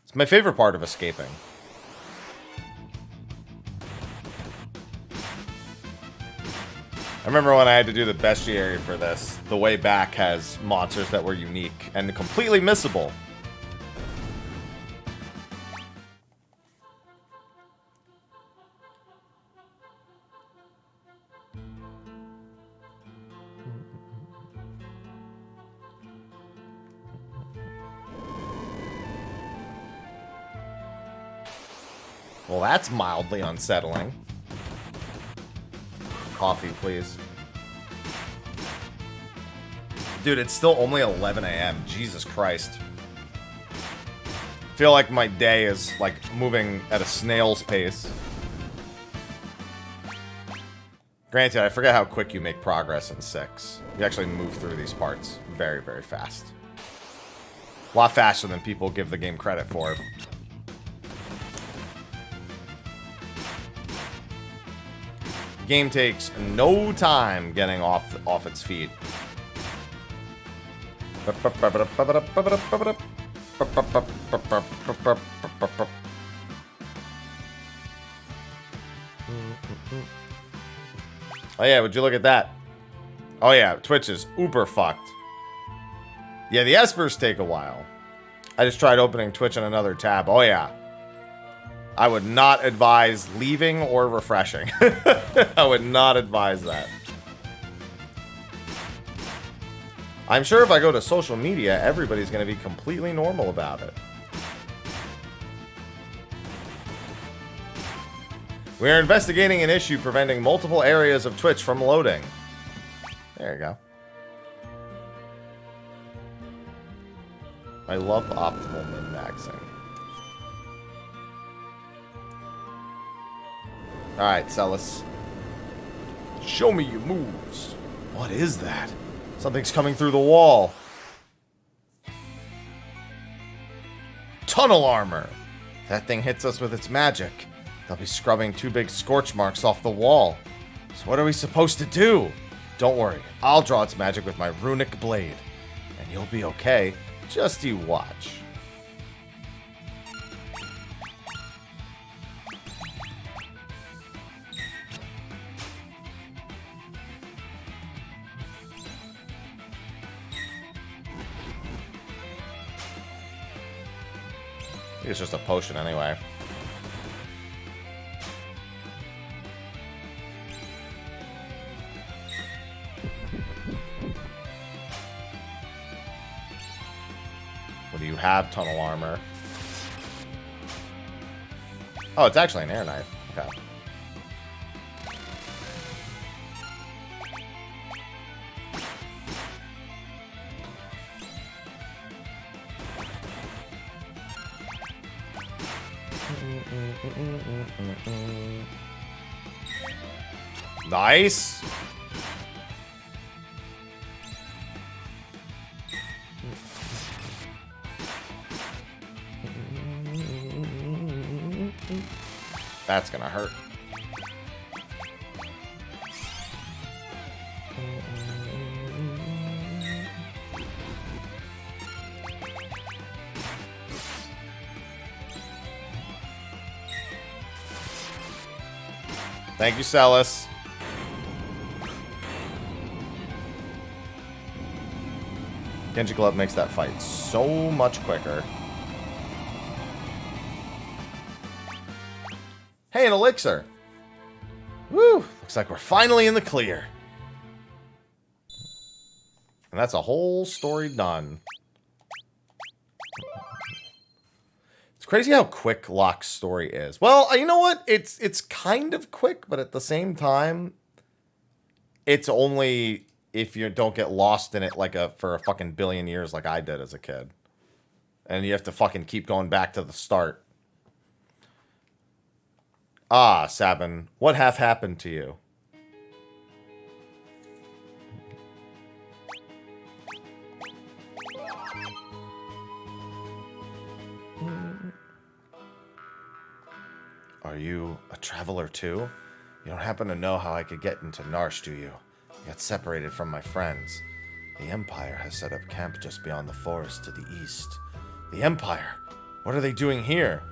It's my favorite part of escaping. I remember when I had to do the bestiary for this, the way back has monsters that were unique and completely missable. Well, that's mildly unsettling. Coffee, please. Dude, it's still only 11 a.m. Jesus Christ. I feel like my day is, like, moving at a snail's pace. Granted, I forget how quick you make progress in 6. You actually move through these parts very, very fast. A lot faster than people give the game credit for. Game takes no time getting off its feet. Oh yeah, would you look at that? Oh yeah, Twitch is uber fucked. Yeah, the espers take a while. I just tried opening Twitch in another tab. Oh yeah. I would not advise leaving or refreshing. I would not advise that. I'm sure if I go to social media, everybody's going to be completely normal about it. We are investigating an issue preventing multiple areas of Twitch from loading. There you go. I love optimal min-maxing. Alright, Celis. Show me your moves. What is that? Something's coming through the wall. Tunnel armor. If that thing hits us with its magic, they'll be scrubbing 2 big scorch marks off the wall. So what are we supposed to do? Don't worry, I'll draw its magic with my runic blade. And you'll be okay. Just you watch. I think it's just a potion anyway. What do you have? Tunnel armor. Oh, it's actually an air knife. Okay. Nice. That's gonna hurt. Thank you, Celis. Genji Glove makes that fight so much quicker. Hey, an elixir. Woo! Looks like we're finally in the clear. And that's a whole story done. It's crazy how quick Locke's story is. Well, you know what? It's kind of quick, but at the same time, it's only if you don't get lost in it like for a fucking billion years like I did as a kid. And you have to fucking keep going back to the start. Ah, Sabin, what hath happened to you? Are you a traveler too? You don't happen to know how I could get into Narsh, do you? I got separated from my friends. The Empire has set up camp just beyond the forest to the east. The Empire? What are they doing here?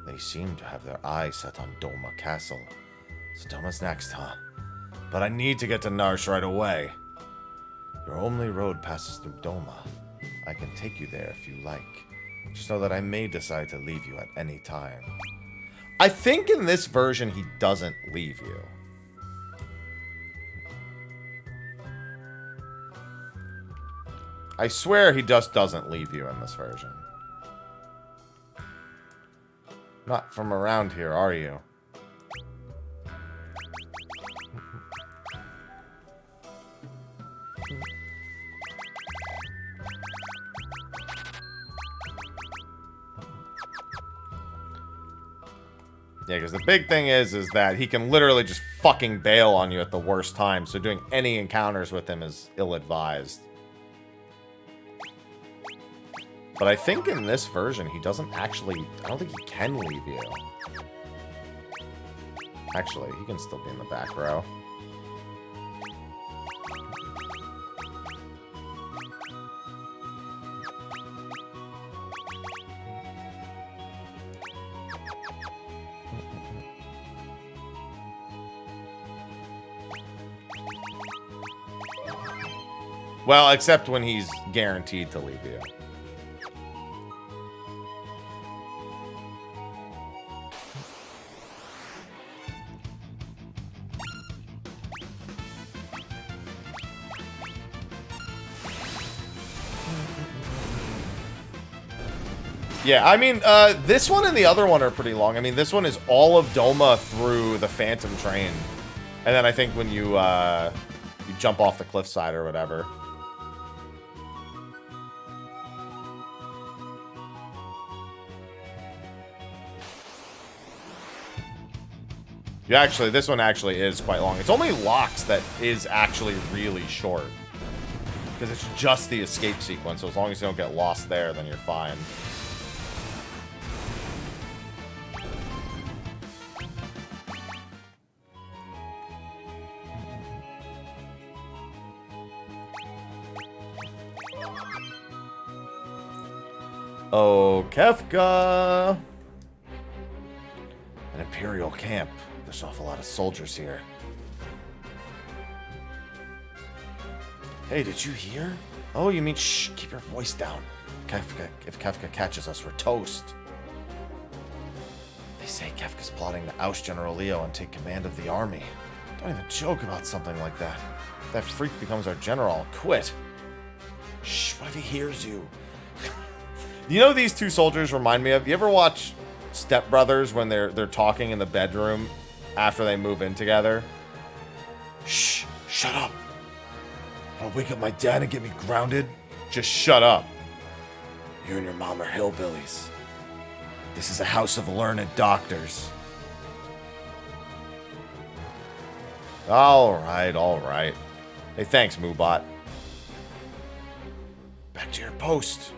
They seem to have their eyes set on Doma Castle. So Doma's next, huh? But I need to get to Narsh right away. Your only road passes through Doma. I can take you there if you like. Just know that I may decide to leave you at any time. I think in this version he doesn't leave you. I swear he just doesn't leave you in this version. Not from around here, are you? Yeah, because the big thing is that he can literally just fucking bail on you at the worst time, so doing any encounters with him is ill-advised. But I think in this version, he doesn't actually... I don't think he can leave you. Actually, he can still be in the back row. Well, except when he's guaranteed to leave you. Yeah, I mean, this one and the other one are pretty long. I mean, this one is all of Doma through the Phantom Train. And then I think when you jump off the cliffside or whatever. Yeah, actually, this one actually is quite long. It's only Locks that is actually really short. Because it's just the escape sequence, so as long as you don't get lost there, then you're fine. Oh, Kefka! An Imperial camp. There's an awful lot of soldiers here. Hey, did you hear? Oh, you mean shh, keep your voice down. If Kefka catches us, we're toast. They say Kefka's plotting to oust General Leo and take command of the army. Don't even joke about something like that. If that freak becomes our general, I'll quit. Shh, what if he hears you? You know these two soldiers remind me of? You ever watch Step Brothers when they're talking in the bedroom after they move in together? Shh, shut up. I'll wake up my dad and get me grounded. Just shut up. You and your mom are hillbillies. This is a house of learned doctors. All right. Hey, thanks, Moobot. Back to your post.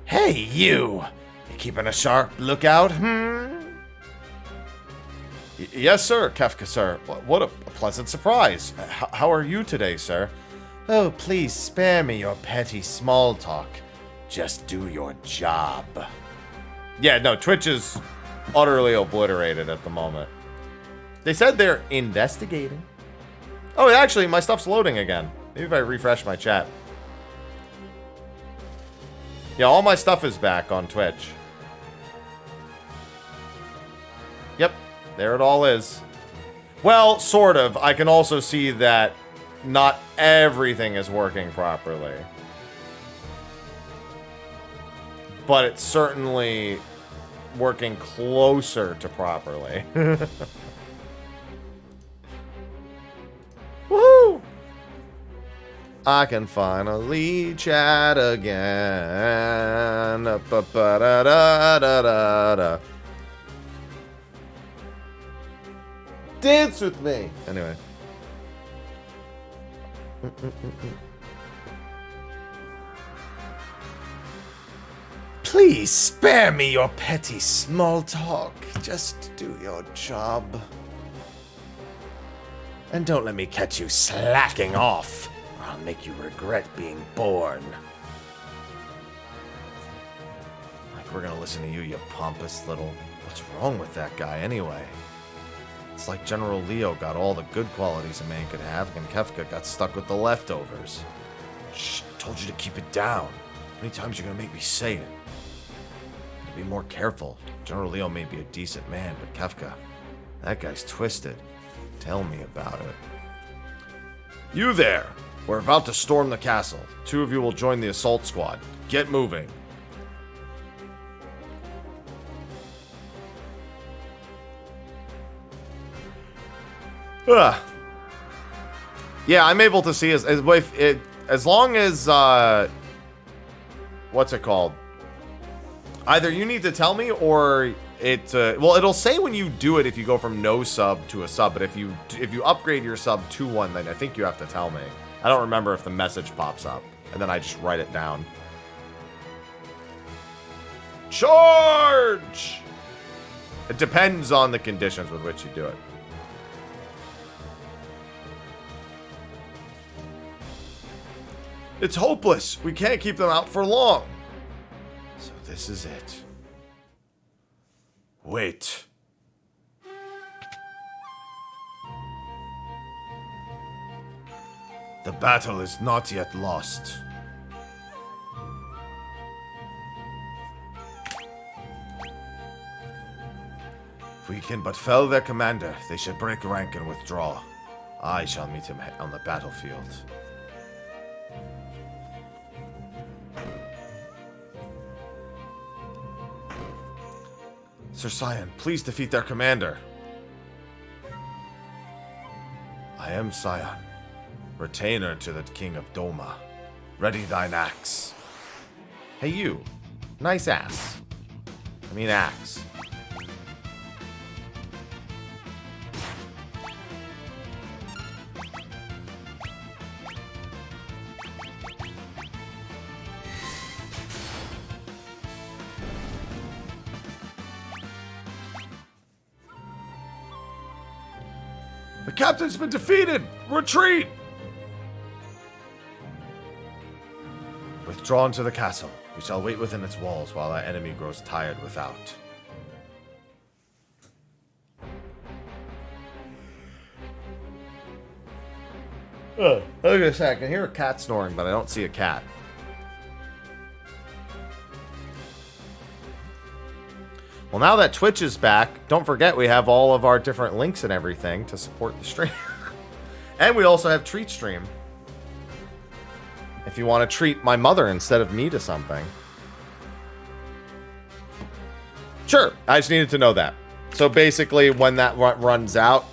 Hey, you! You keeping a sharp lookout, Yes, sir, Kefka, sir. What a pleasant surprise. How are you today, sir? Oh, please spare me your petty small talk. Just do your job. Yeah, no, Twitch is utterly obliterated at the moment. They said they're investigating. Oh, actually, my stuff's loading again. Maybe if I refresh my chat. Yeah, all my stuff is back on Twitch. Yep, there it all is. Well, sort of. I can also see that not everything is working properly. But it's certainly working closer to properly. Woohoo! I can finally chat again. Ba-ba-da-da-da-da-da. Dance with me. Anyway. Please spare me your petty small talk. Just do your job. And don't let me catch you slacking off. I'll make you regret being born. Like we're gonna listen to you, you pompous little... What's wrong with that guy anyway? It's like General Leo got all the good qualities a man could have, and Kefka got stuck with the leftovers. Shh, told you to keep it down. How many times are you gonna make me say it? Be more careful. General Leo may be a decent man, but Kefka, that guy's twisted. Tell me about it. You there! We're about to storm the castle. 2 of you will join the assault squad. Get moving. Ugh. Yeah, I'm able to see as long as what's it called? Either you need to tell me or it well, it'll say when you do it if you go from no sub to a sub, but if you upgrade your sub to one, then I think you have to tell me. I don't remember if the message pops up, and then I just write it down. Charge! It depends on the conditions with which you do it. It's hopeless. We can't keep them out for long. So this is it. Wait. The battle is not yet lost. If we can but fell their commander, they should break rank and withdraw. I shall meet him on the battlefield. Sir Sion, please defeat their commander. I am Sion, retainer to the King of Doma. Ready thine axe. Hey, you. Nice ass. I mean axe. The captain's been defeated! Retreat! Withdrawn to the castle. We shall wait within its walls while our enemy grows tired without. Look at this. I can hear a cat snoring, but I don't see a cat. Well, now that Twitch is back, don't forget we have all of our different links and everything to support the stream. And we also have Treat Stream. If you want to treat my mother instead of me to something. Sure, I just needed to know that. So basically, when that runs out,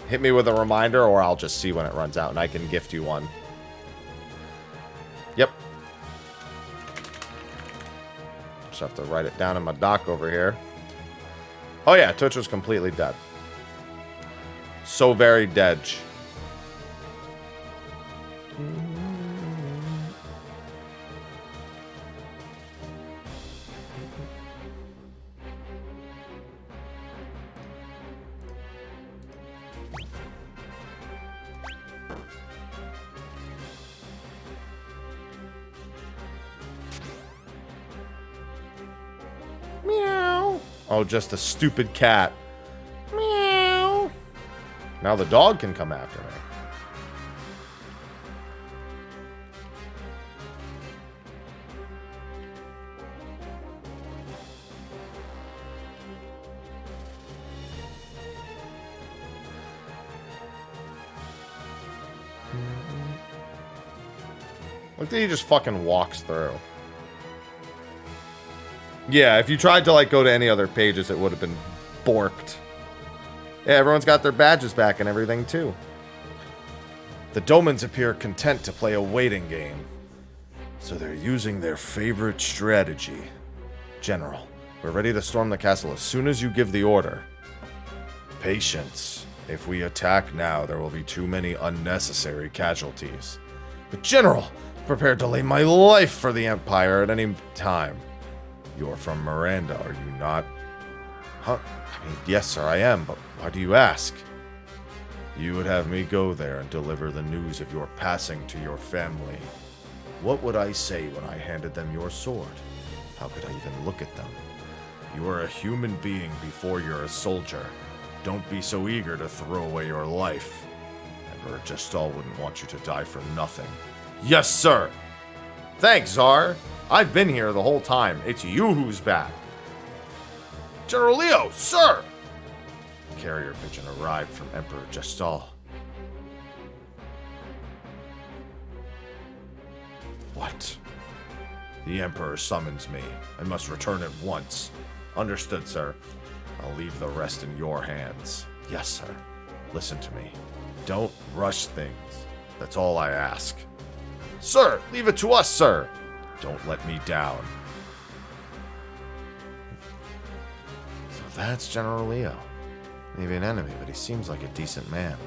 hit me with a reminder, or I'll just see when it runs out, and I can gift you one. Yep. Just have to write it down in my doc over here. Oh yeah, Twitch was completely dead. So very dead. Meow. Oh, just a stupid cat. Meow. Now the dog can come after me. Look that he just fucking walks through. Yeah, if you tried to like go to any other pages, it would have been borked. Yeah, everyone's got their badges back and everything too. The Domans appear content to play a waiting game. So they're using their favorite strategy. General, we're ready to storm the castle as soon as you give the order. Patience. If we attack now, there will be too many unnecessary casualties. But General, prepared to lay my life for the Empire at any time. You're from Miranda, are you not? Huh? I mean, yes, sir, I am, but why do you ask? You would have me go there and deliver the news of your passing to your family. What would I say when I handed them your sword? How could I even look at them? You are a human being before you're a soldier. Don't be so eager to throw away your life. Emperor Gestal wouldn't want you to die for nothing. Yes, sir! Thanks, Czar! I've been here the whole time. It's you who's back. General Leo, sir! The carrier pigeon arrived from Emperor Gestal. What? The Emperor summons me. I must return at once. Understood, sir. I'll leave the rest in your hands. Yes, sir. Listen to me. Don't rush things. That's all I ask. Sir, leave it to us, sir. Don't let me down. So that's General Leo. Maybe an enemy, but he seems like a decent man.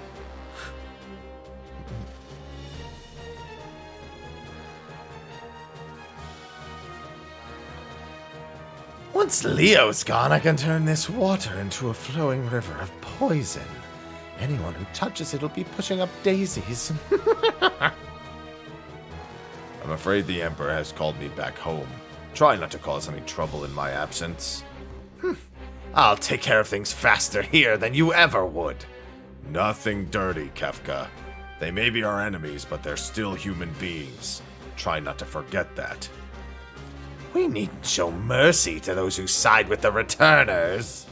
Once Leo's gone, I can turn this water into a flowing river of poison. Anyone who touches it will be pushing up daisies. I'm afraid the Emperor has called me back home. Try not to cause any trouble in my absence. I'll take care of things faster here than you ever would. Nothing dirty, Kefka. They may be our enemies, but they're still human beings. Try not to forget that. We needn't show mercy to those who side with the returners.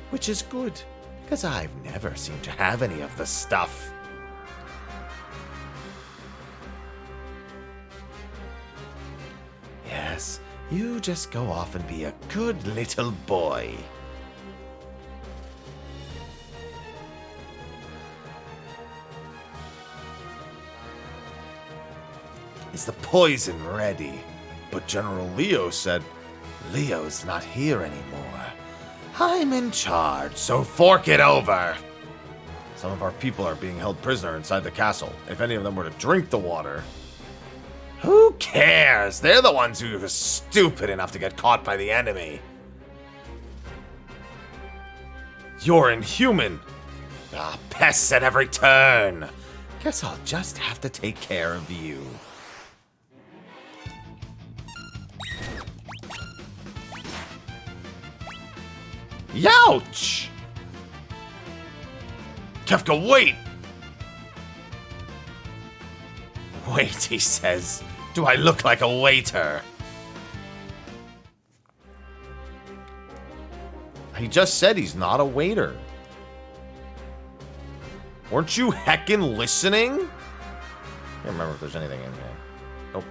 Which is good, because I've never seemed to have any of the stuff. Yes, you just go off and be a good little boy. Is the poison ready? But General Leo said... Leo's not here anymore. I'm in charge, so fork it over. Some of our people are being held prisoner inside the castle. If any of them were to drink the water... Who cares? They're the ones who are stupid enough to get caught by the enemy. You're inhuman. Ah, pests at every turn. Guess I'll just have to take care of you. Youch! Kefka, wait! Wait, he says. Do I look like a waiter? He just said he's not a waiter. Weren't you heckin' listening? I can't remember if there's anything in here. Nope.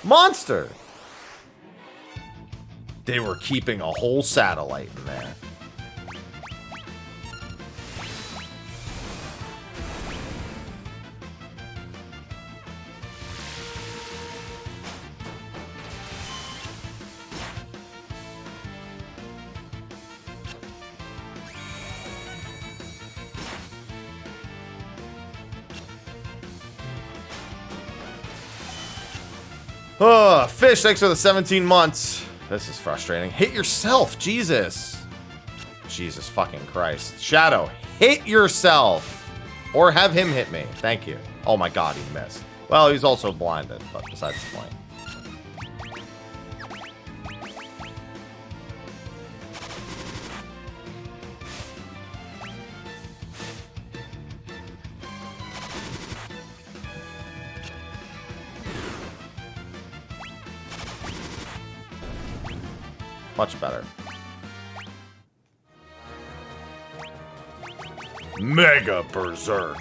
Monster! They were keeping a whole satellite in there. Oh, Fish, thanks for the 17 months. This is frustrating. Hit yourself, Jesus. Jesus fucking Christ. Shadow, hit yourself. Or have him hit me. Thank you. Oh my god, he missed. Well, he's also blinded, but besides the point. Much better. Mega Berserk.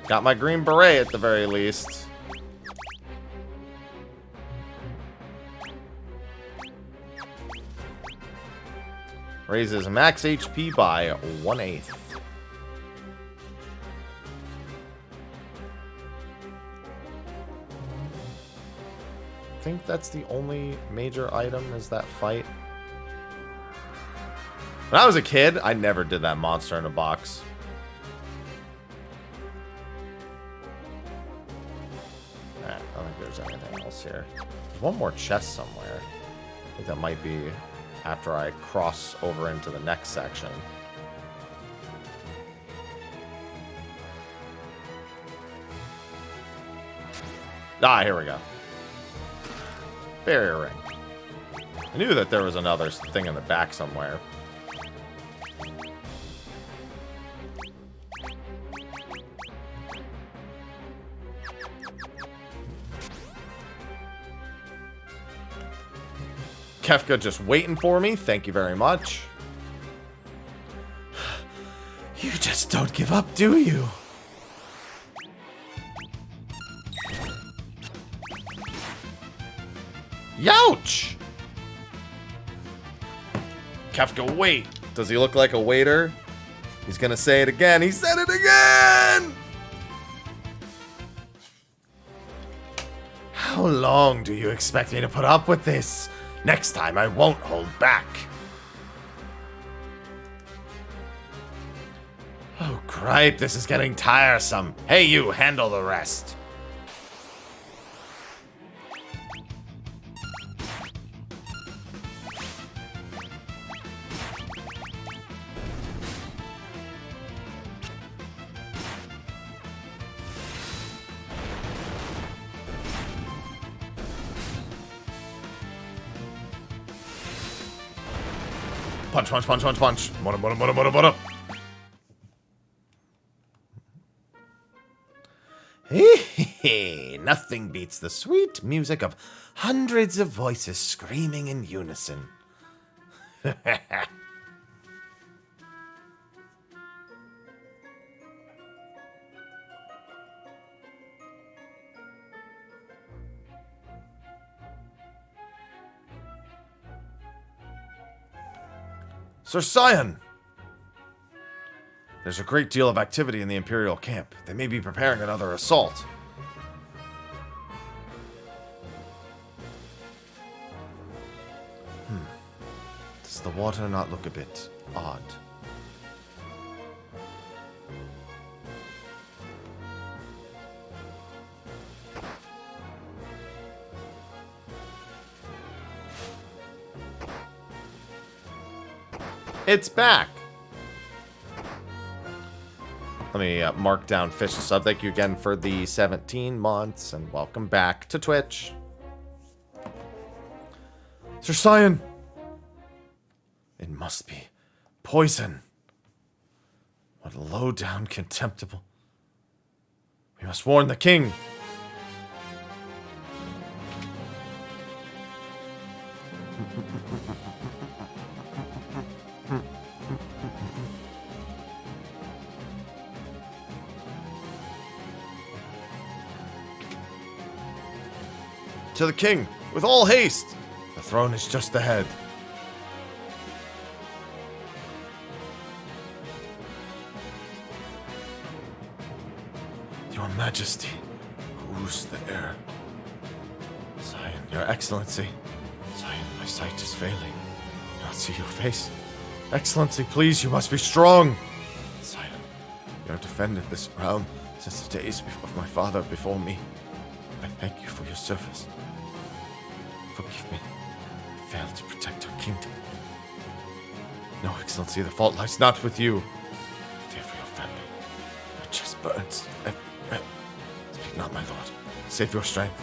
Got my green beret at the very least. Raises max HP by 1/8. I think that's the only major item is that fight. When I was a kid, I never did that monster in a box. I don't think there's anything else here. There's one more chest somewhere. I think that might be after I cross over into the next section. Ah, here we go. Barrier ring. I knew that there was another thing in the back somewhere. Kefka just waiting for me. Thank you very much. You just don't give up, do you? Youch! Kefka, wait. Does he look like a waiter? He's gonna say it again. He said it again! How long do you expect me to put up with this? Next time I won't hold back. Oh, cripe, this is getting tiresome. Hey, you, handle the rest. Punch, punch, punch, punch, punch. Butter. Nothing beats the sweet music of hundreds of voices screaming in unison. Sir Sion! There's a great deal of activity in the Imperial camp. They may be preparing another assault. Does the water not look a bit odd? It's back! Let me mark down Fish and Sub. Thank you again for the 17 months, and welcome back to Twitch. Sir Sion! It must be poison. What low-down, contemptible. We must warn the king. To the king, with all haste. The throne is just ahead. Your Majesty, who's the heir? Sion, Your Excellency. Sion, my sight is failing. I cannot see your face. Excellency, please, you must be strong. Sion, you have defended this realm since the days of my father before me. I thank you for your service. Forgive me. I failed to protect our kingdom. No, Excellency, the fault lies not with you. I fear for your family. Your chest burns. Speak not, my lord. Save your strength.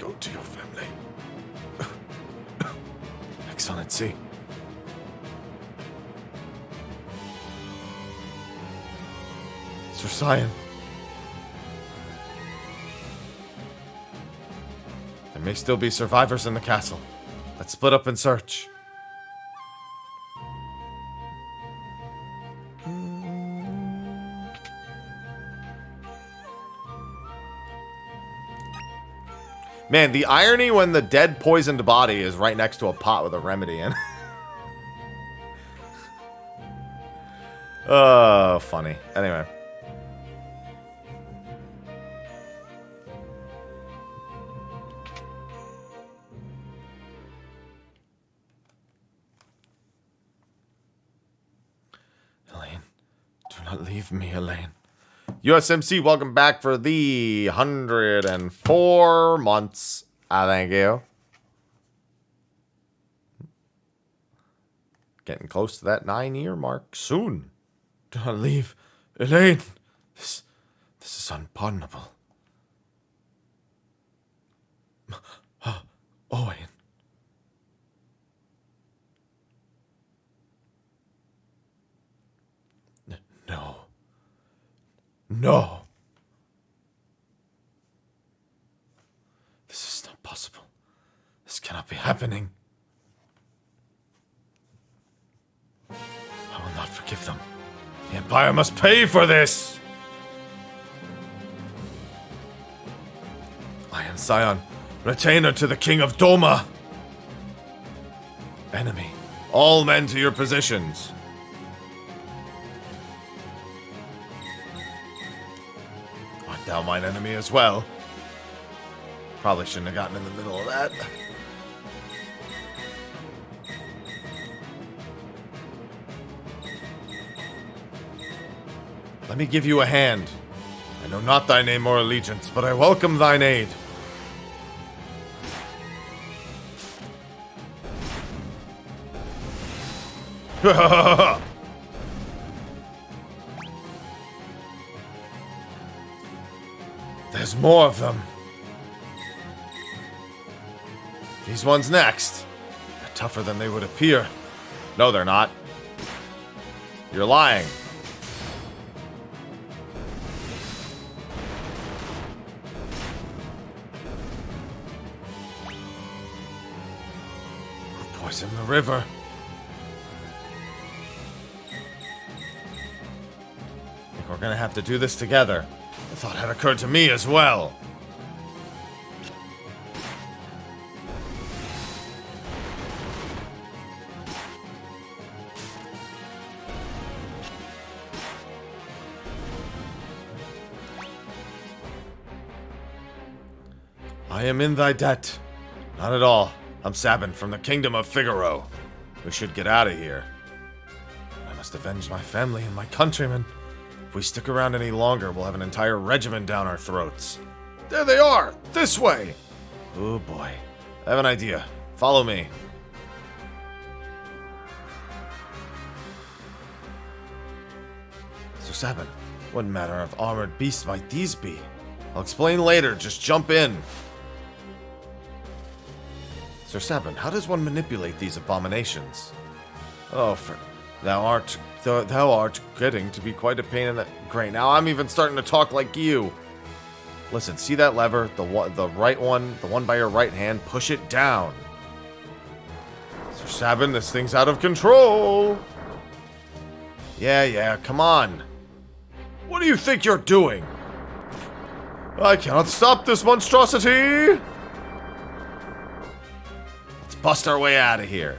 Go to your family. Excellency. Sir Sion. There may still be survivors in the castle. Let's split up and search. Man, the irony when the dead poisoned body is right next to a pot with a remedy in. Oh, funny. Anyway. Elaine, do not leave me, Elaine. USMC, welcome back for the 104 months. Thank you. Getting close to that 9-year mark soon. Do not leave, Elaine. This is unpardonable. Owen. No. No. This is not possible. This cannot be happening. I will not forgive them. The Empire must pay for this. I am Sion, retainer to the King of Doma. Enemy, all men to your positions. Art thou mine enemy as well? Probably shouldn't have gotten in the middle of that. Let me give you a hand. I know not thy name or allegiance, but I welcome thine aid. There's more of them. These ones next. They're tougher than they would appear. No, they're not. You're lying. Poison the river. I think we're gonna have to do this together. The thought had occurred to me as well. I am in thy debt. Not at all. I'm Sabin from the kingdom of Figaro. We should get out of here. I must avenge my family and my countrymen. If we stick around any longer, we'll have an entire regiment down our throats. There they are! This way! Oh boy. I have an idea. Follow me. Sir Sabin, what manner of armored beasts might these be? I'll explain later. Just jump in. Sir Sabin, how does one manipulate these abominations? Oh, thou art getting to be quite a pain in the... Great, now I'm even starting to talk like you. Listen, see that lever? The right one, the one by your right hand? Push it down. Sir Sabin, this thing's out of control. Yeah, come on. What do you think you're doing? I cannot stop this monstrosity. Bust our way out of here.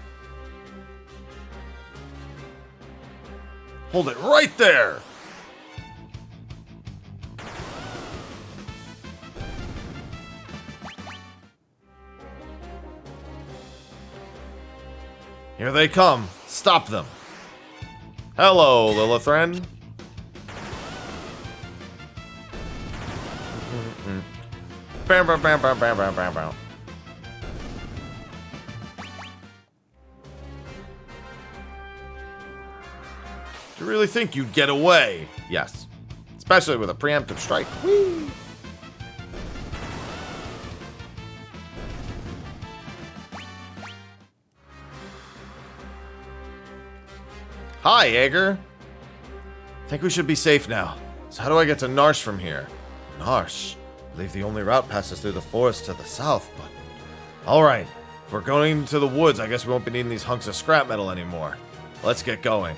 Hold it right there. Here they come. Stop them. Hello, Lilithren. Bam, bam, bam, bam, bam, bam, bam, bam. Do you really think you'd get away? Yes. Especially with a preemptive strike. Whee! Hi, Aegir. Think we should be safe now. So how do I get to Narsh from here? Narsh? I believe the only route passes through the forest to the south, but... Alright. If we're going to the woods, I guess we won't be needing these hunks of scrap metal anymore. Let's get going.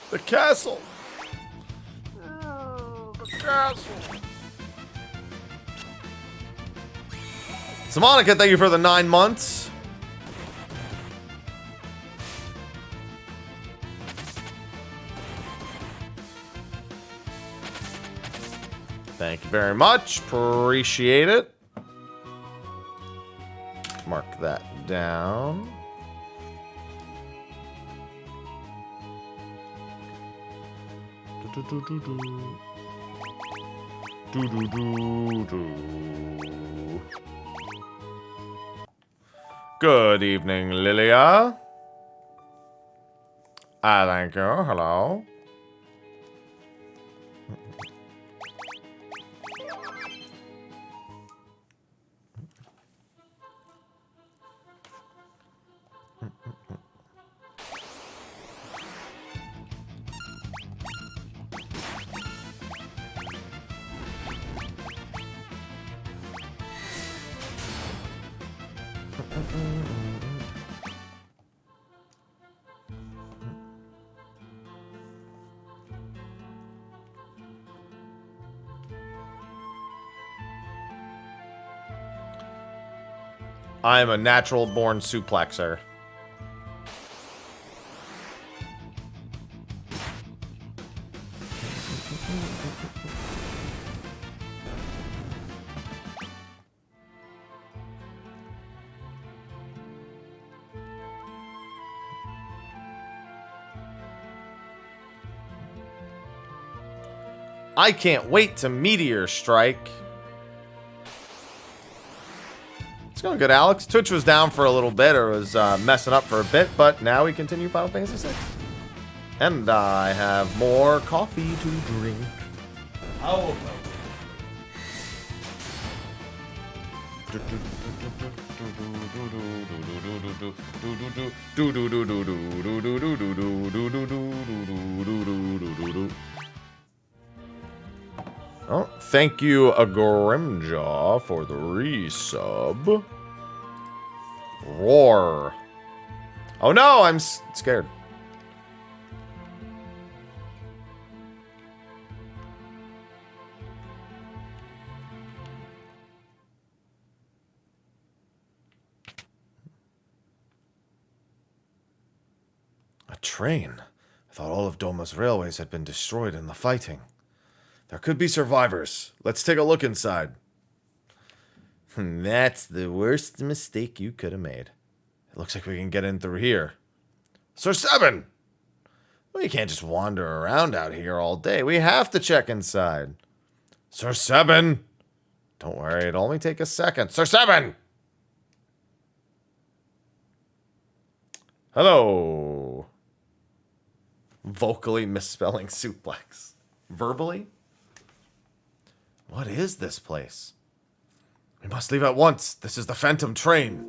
The castle! The castle! So Monica, thank you for the 9 months. Thank you very much. Appreciate it. Mark that down. Good evening, Lilia. Thank you. Hello. I'm a natural-born suplexer. I can't wait to meteor strike. It's going good, Alex. Twitch was down for a little bit, or was messing up for a bit, but now we continue Final Fantasy VI. And I have more coffee to drink. How Oh, thank you, a Grimjaw, for the resub. Roar. Oh no, I'm scared. A train. I thought all of Doma's railways had been destroyed in the fighting. There could be survivors. Let's take a look inside. That's the worst mistake you could have made. It looks like we can get in through here. Sir Seven! We can't just wander around out here all day. We have to check inside. Sir Seven! Don't worry, it'll only take a second. Sir Seven! Hello. Vocally misspelling suplex. Verbally? What is this place? We must leave at once. This is the Phantom Train.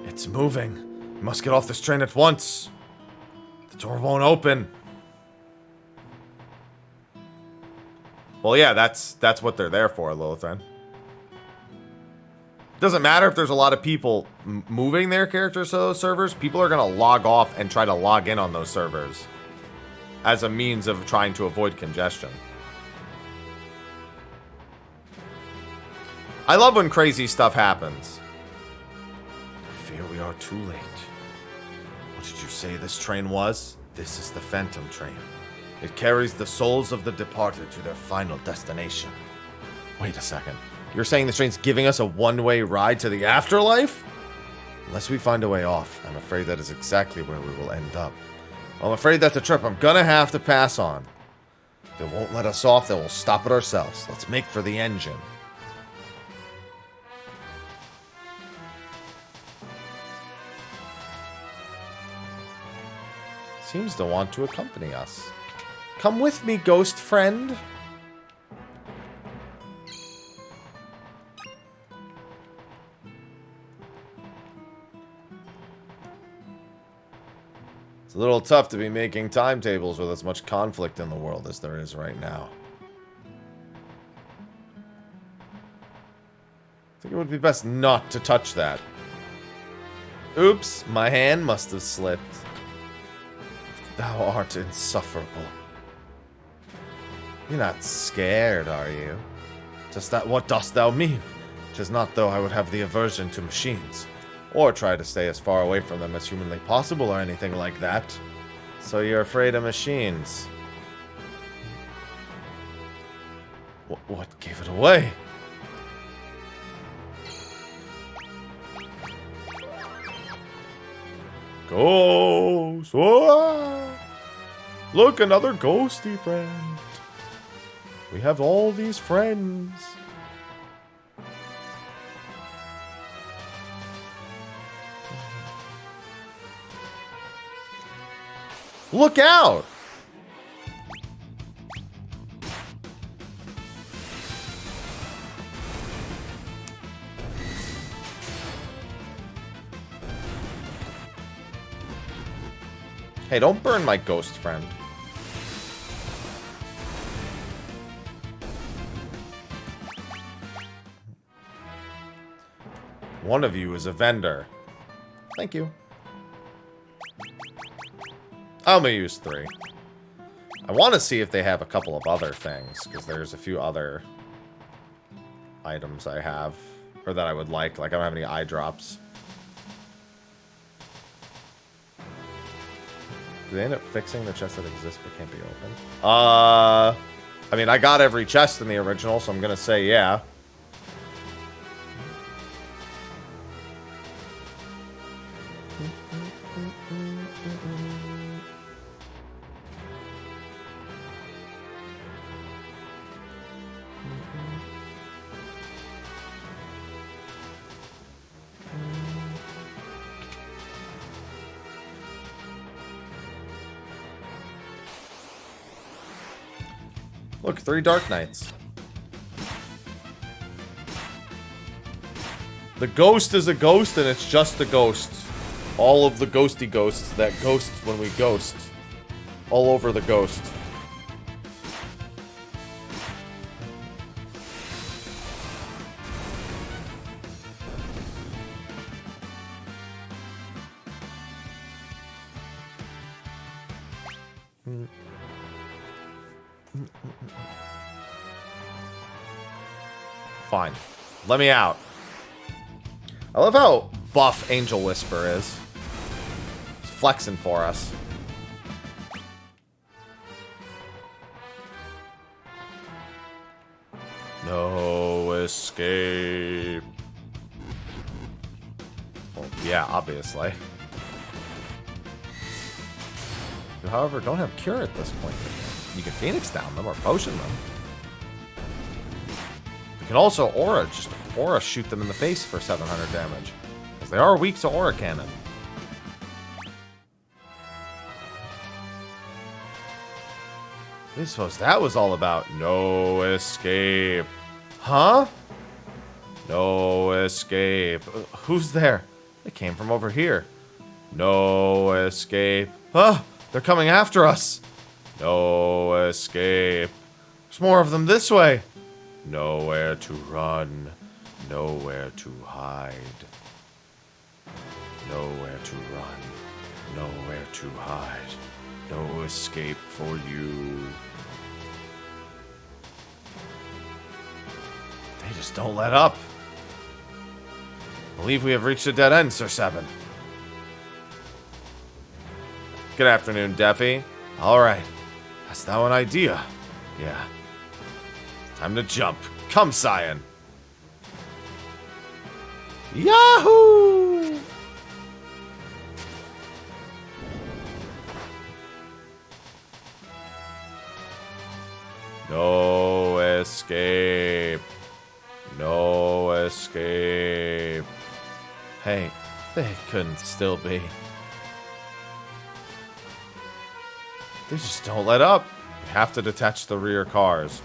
It's moving. We must get off this train at once. The door won't open. Well, yeah, that's what they're there for, Lilithran. Doesn't matter if there's a lot of people moving their characters to those servers. People are going to log off and try to log in on those servers as a means of trying to avoid congestion. I love when crazy stuff happens. I fear we are too late. What did you say this train was? This is the Phantom Train. It carries the souls of the departed to their final destination. Wait a second. You're saying this train's giving us a one-way ride to the afterlife? Unless we find a way off, I'm afraid that is exactly where we will end up. I'm afraid that's a trip I'm gonna have to pass on. If it won't let us off, then we'll stop it ourselves. Let's make for the engine. Seems to want to accompany us. Come with me, ghost friend. It's a little tough to be making timetables with as much conflict in the world as there is right now. I think it would be best not to touch that. Oops, my hand must have slipped. Thou art insufferable. You're not scared, are you? Just that what dost thou mean? 'Tis not though I would have the aversion to machines, or try to stay as far away from them as humanly possible or anything like that. So you're afraid of machines. What gave it away? Ghost! Whoa! Look, another ghosty friend. We have all these friends. Look out! Hey, don't burn my ghost friend. One of you is a vendor. Thank you. I'm gonna use 3. I want to see if they have a couple of other things, because there's a few other items I have, or that I would like. Like, I don't have any eye drops. Do they end up fixing the chest that exists but can't be opened? I mean, I got every chest in the original, so I'm gonna say yeah. Look, 3 Dark Knights. The ghost is a ghost, and it's just a ghost. All of the ghosty ghosts that ghost when we ghost. All over the ghost. Fine. Let me out. I love how buff Angel Whisper is. He's flexing for us. No escape. Well, yeah, obviously. You, however, don't have cure at this point. You can Phoenix down them or potion them. You can also aura shoot them in the face for 700 damage. Because they are weak to aura cannon. I suppose that was all about no escape. Huh? No escape. Who's there? They came from over here. No escape. Huh? They're coming after us. No escape. There's more of them this way. Nowhere to run. Nowhere to hide. Nowhere to run. Nowhere to hide. No escape for you. They just don't let up. I believe we have reached a dead end, Sir Seven. Good afternoon, Deafy. Alright. Hast thou an idea? Yeah. Time to jump. Come, Cyan. Yahoo! No escape. No escape. Hey, they couldn't still be. They just don't let up. You have to detach the rear cars.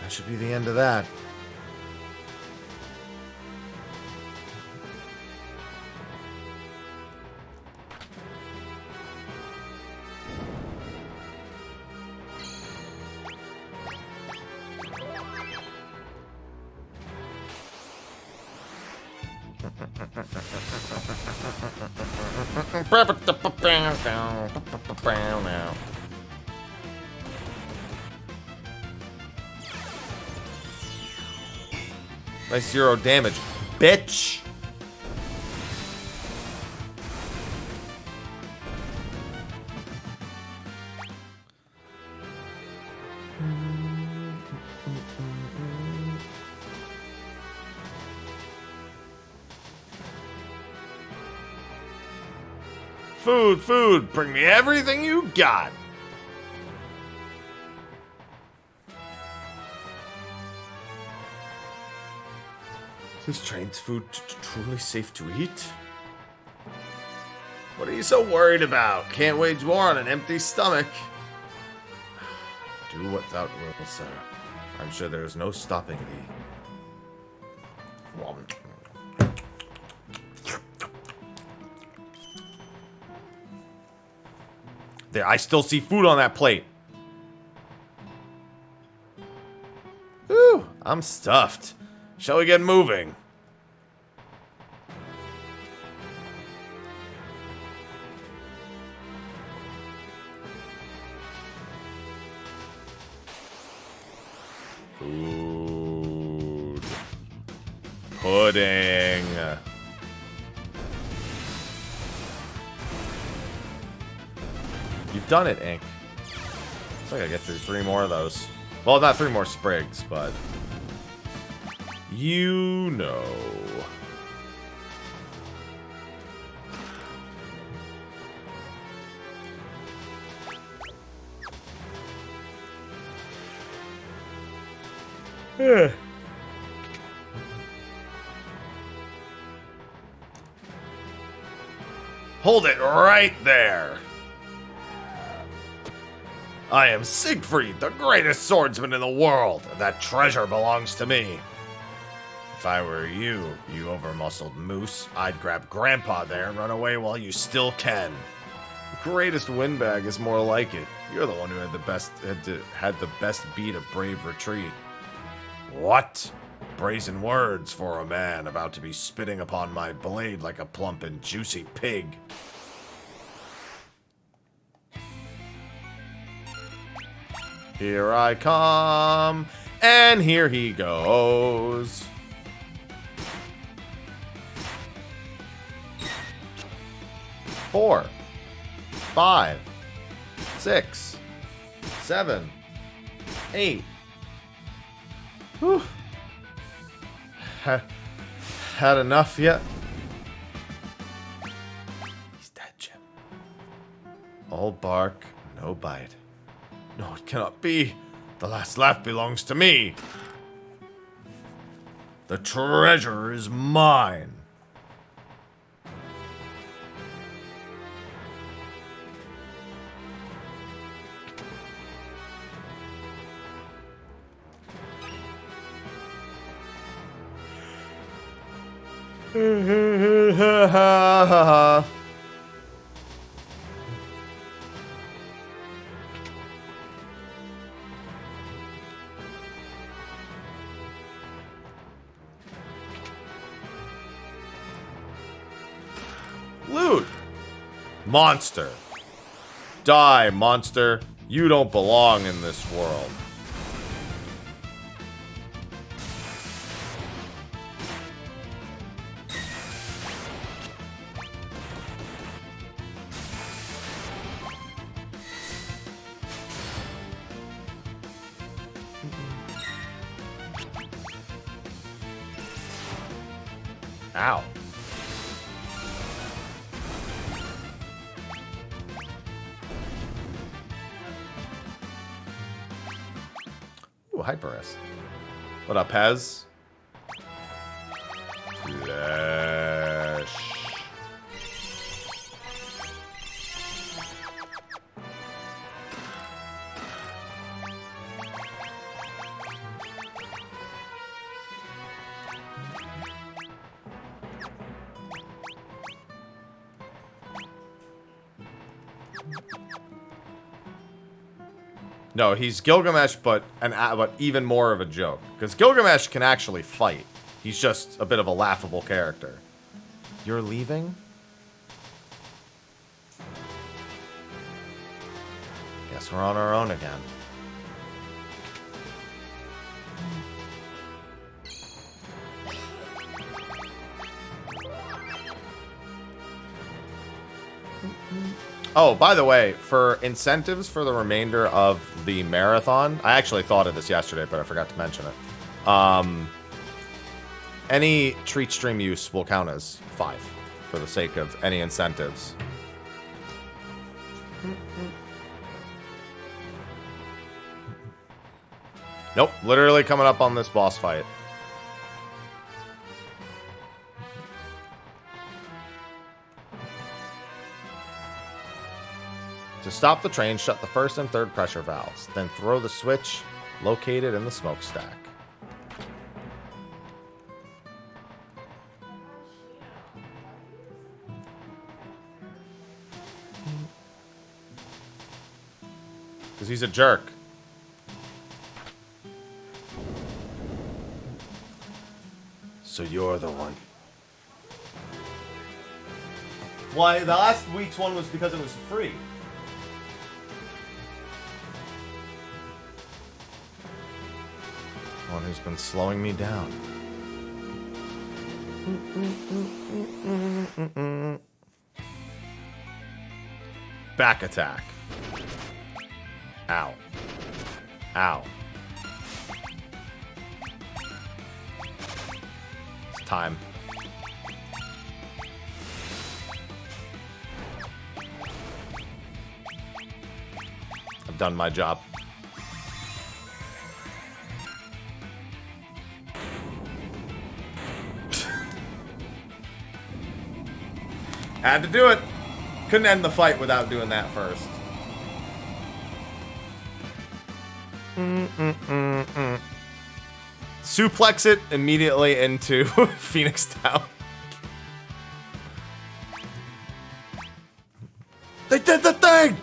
That should be the end of that. Nice 0 damage, bitch. Food, food, bring me everything you got. Is this train's food truly safe to eat? What are you so worried about? Can't wage war on an empty stomach. Do what thou wilt, sir. I'm sure there is no stopping thee. There, I still see food on that plate. Ooh, I'm stuffed. Shall we get moving? Food. Pudding. You've done it, Ink. So I gotta get through 3 more of those. Well, not 3 more sprigs, but... you know. Hold it right there. I am Siegfried, the greatest swordsman in the world, and that treasure belongs to me. If I were you, you overmuscled moose, I'd grab Grandpa there and run away while you still can. The greatest windbag is more like it. You're the one who had the best beat of brave retreat. What? Brazen words for a man about to be spitting upon my blade like a plump and juicy pig. Here I come, and here he goes. Four, 5, 6, 7, 8. Whew. Had enough yet? He's dead, Jim. All bark, no bite. No, it cannot be. The last laugh belongs to me. The treasure is mine. Loot! Monster. Die, monster. You don't belong in this world. Ow. Ooh, Hyperus. What up, Pez? Flesh. No, he's Gilgamesh, but even more of a joke. Because Gilgamesh can actually fight. He's just a bit of a laughable character. You're leaving? Guess we're on our own again. Oh, by the way, for incentives for the remainder of the marathon, I actually thought of this yesterday, but I forgot to mention it. Any treat stream use will count as 5 for the sake of any incentives. Nope, literally coming up on this boss fight. To stop the train, shut the first and third pressure valves. Then throw the switch located in the smokestack. Because he's a jerk. So you're the one. Why, the last week's one was because it was free. One who's been slowing me down. Back attack. Ow. Ow. It's time. I've done my job. Had to do it. Couldn't end the fight without doing that first. Suplex it immediately into Phoenix Town. They did the thing!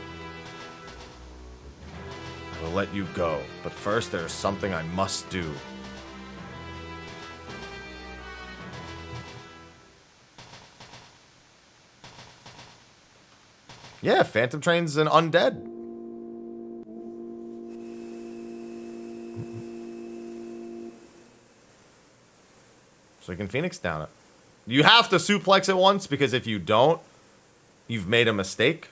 I will let you go, but first there is something I must do. Yeah, Phantom Train's an undead. So you can Phoenix down it. You have to suplex it once, because if you don't, you've made a mistake.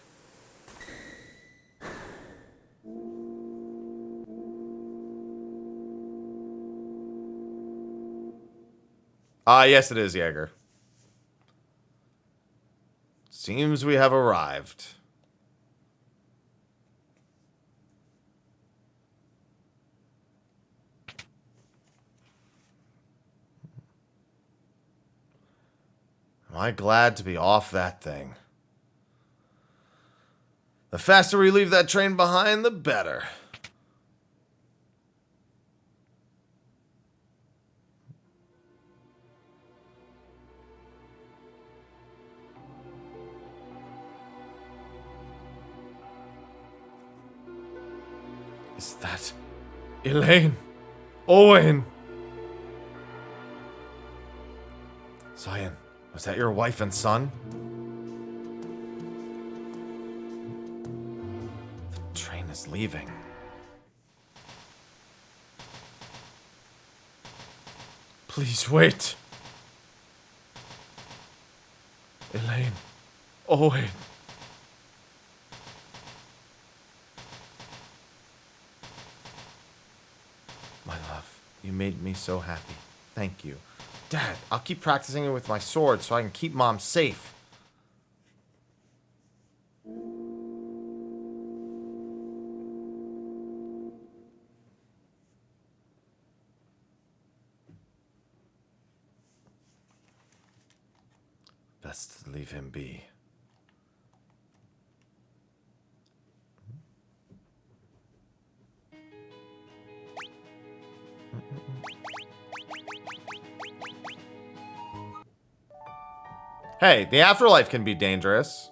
Yes it is, Jaeger. Seems we have arrived. Am I glad to be off that thing? The faster we leave that train behind, the better. Is that Elaine? Owen? Cyan, was that your wife and son? The train is leaving. Please wait. Elaine. Owen. My love, you made me so happy. Thank you. Dad, I'll keep practicing it with my sword so I can keep Mom safe. Best to leave him be. Hey, the afterlife can be dangerous.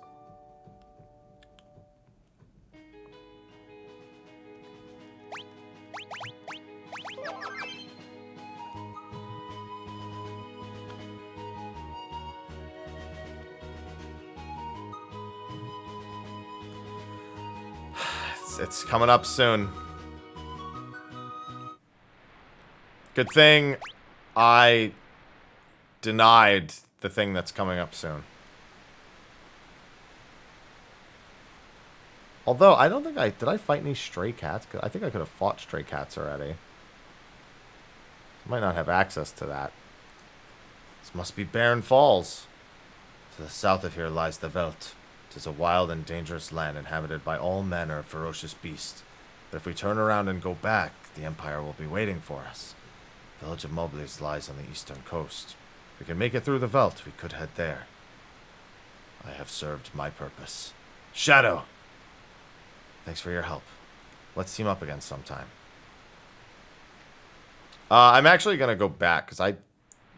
It's coming up soon. Good thing I denied the thing that's coming up soon. Although, I don't think did I fight any stray cats? 'Cause I think I could have fought stray cats already. I might not have access to that. This must be Barren Falls. To the south of here lies the Veldt. 'Tis a wild and dangerous land inhabited by all manner of ferocious beasts. But if we turn around and go back, the Empire will be waiting for us. The village of Moblis lies on the eastern coast. If we can make it through the Veldt, we could head there. I have served my purpose. Shadow! Thanks for your help. Let's team up again sometime. I'm actually going to go back, because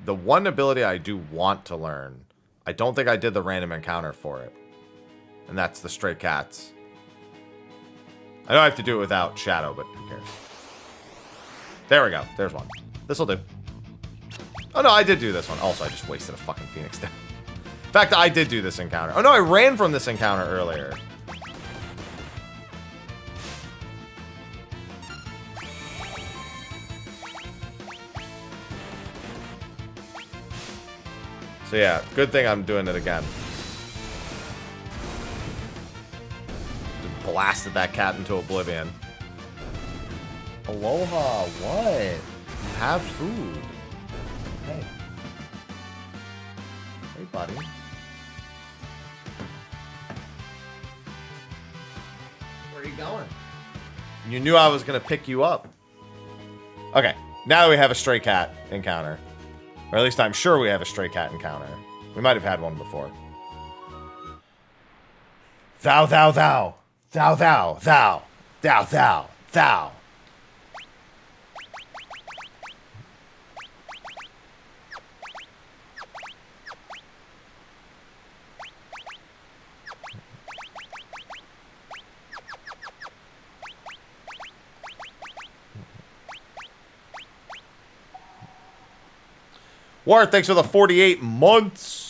the one ability I do want to learn, I don't think I did the random encounter for it. And that's the stray cats. I know I have to do it without Shadow, but who cares? There we go. There's one. This'll do. Oh, no, I did do this one. Also, I just wasted a fucking Phoenix down. In fact, I did do this encounter. Oh, no, I ran from this encounter earlier. So, yeah, good thing I'm doing it again. Just blasted that cat into oblivion. Aloha, what? You have food. Hey. Hey, buddy. Where are you going? You knew I was going to pick you up. Okay, now we have a stray cat encounter. Or at least I'm sure we have a stray cat encounter. We might have had one before. Thou, thou, thou. Thou, thou, thou. Thou, thou, thou. War, thanks for the 48 months.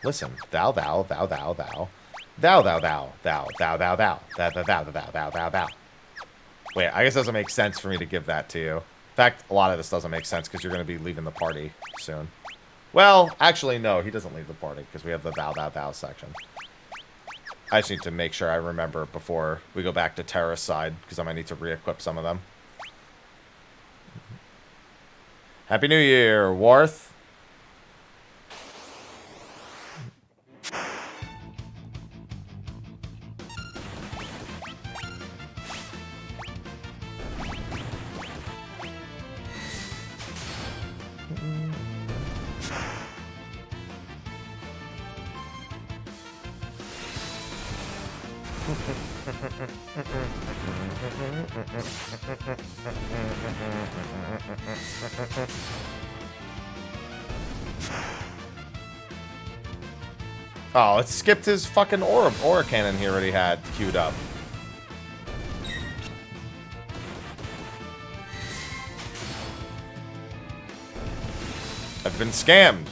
Listen, thou, thou, thou, thou, thou. Thou, thou, thou, thou, thou, thou, thou, thou, thou, thou, thou, thou, thou, thou. Wait, I guess it doesn't make sense for me to give that to you. In fact, a lot of this doesn't make sense because you're going to be leaving the party soon. Well, actually, no, he doesn't leave the party because we have the thou, thou, thou section. I just need to make sure I remember before we go back to Terra's side because I might need to re-equip some of them. Happy New Year, Warth. Oh, it skipped his fucking aura cannon he already had queued up. I've been scammed.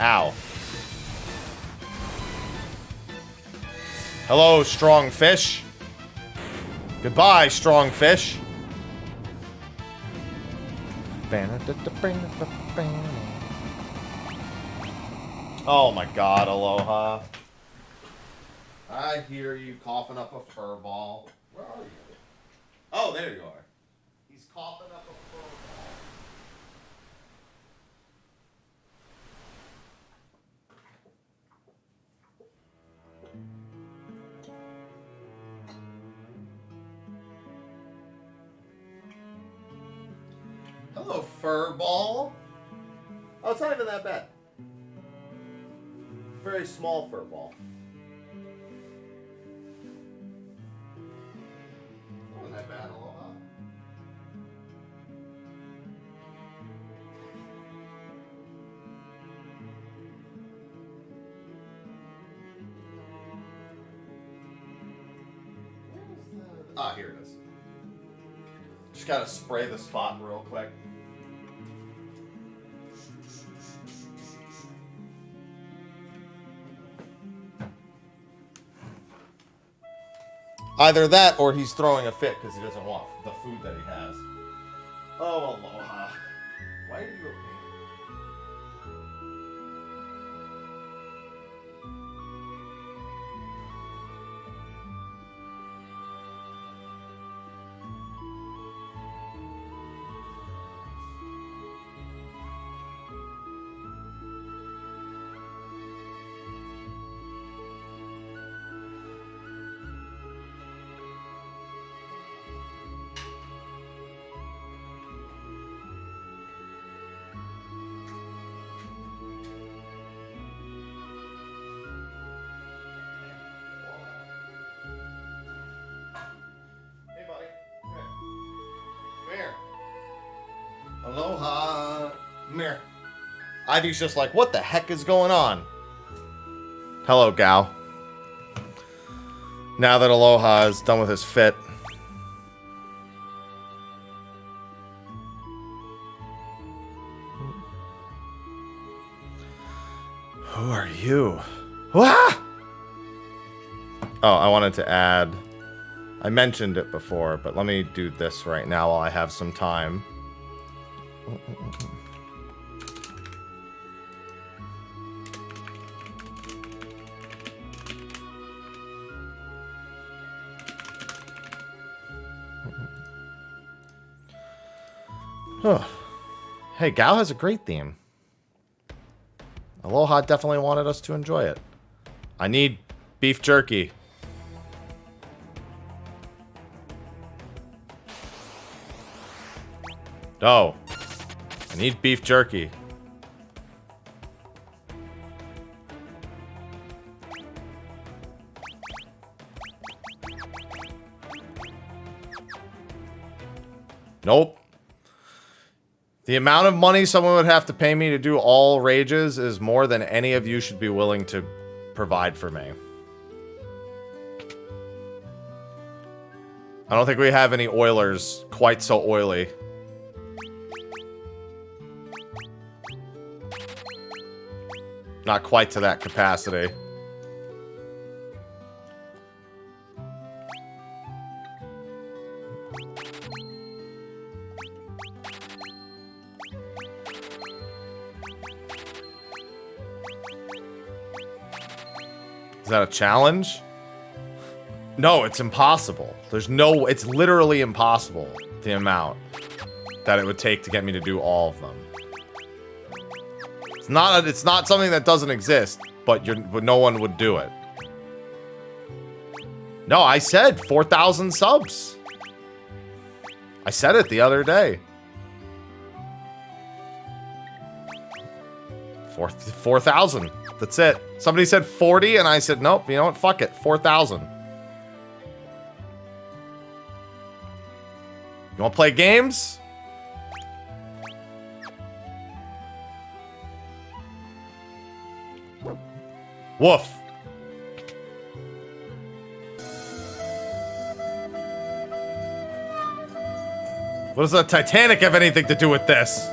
Ow. Hello, strong fish. Goodbye, strong fish. Oh my god, Aloha. I hear you coughing up a fur ball. Where are you? Oh, there you are. He's coughing up a fur ball. Hello, fur ball. Oh, it's not even that bad. Very small fur ball. Wasn't that bad, Aloha. Ah, here it is. Just gotta spray the spot real quick. Either that or he's throwing a fit because he doesn't want the food that he has. Oh, Aloha. Why are you a pain? Hey, buddy. Come here. Come here. Aloha. Come here. Ivy's just like, what the heck is going on? Hello, gal. Now that Aloha is done with his fit. Who are you? Ah! Oh, I wanted to add... I mentioned it before, but let me do this right now while I have some time. Oh. Hey, Gal has a great theme. Aloha definitely wanted us to enjoy it. I need beef jerky. Oh. I need beef jerky. Nope. The amount of money someone would have to pay me to do all rages is more than any of you should be willing to provide for me. I don't think we have any Oilers quite so oily. Not quite to that capacity. Is that a challenge? No, it's impossible. There's no... It's literally impossible, the amount that it would take to get me to do all of them. It's not something that doesn't exist, but no one would do it. No, I said 4,000 subs. I said it the other day. 4,000. That's it. Somebody said 40, and I said, nope, you know what? Fuck it. 4,000. You want to play games? Woof. What does the Titanic have anything to do with this?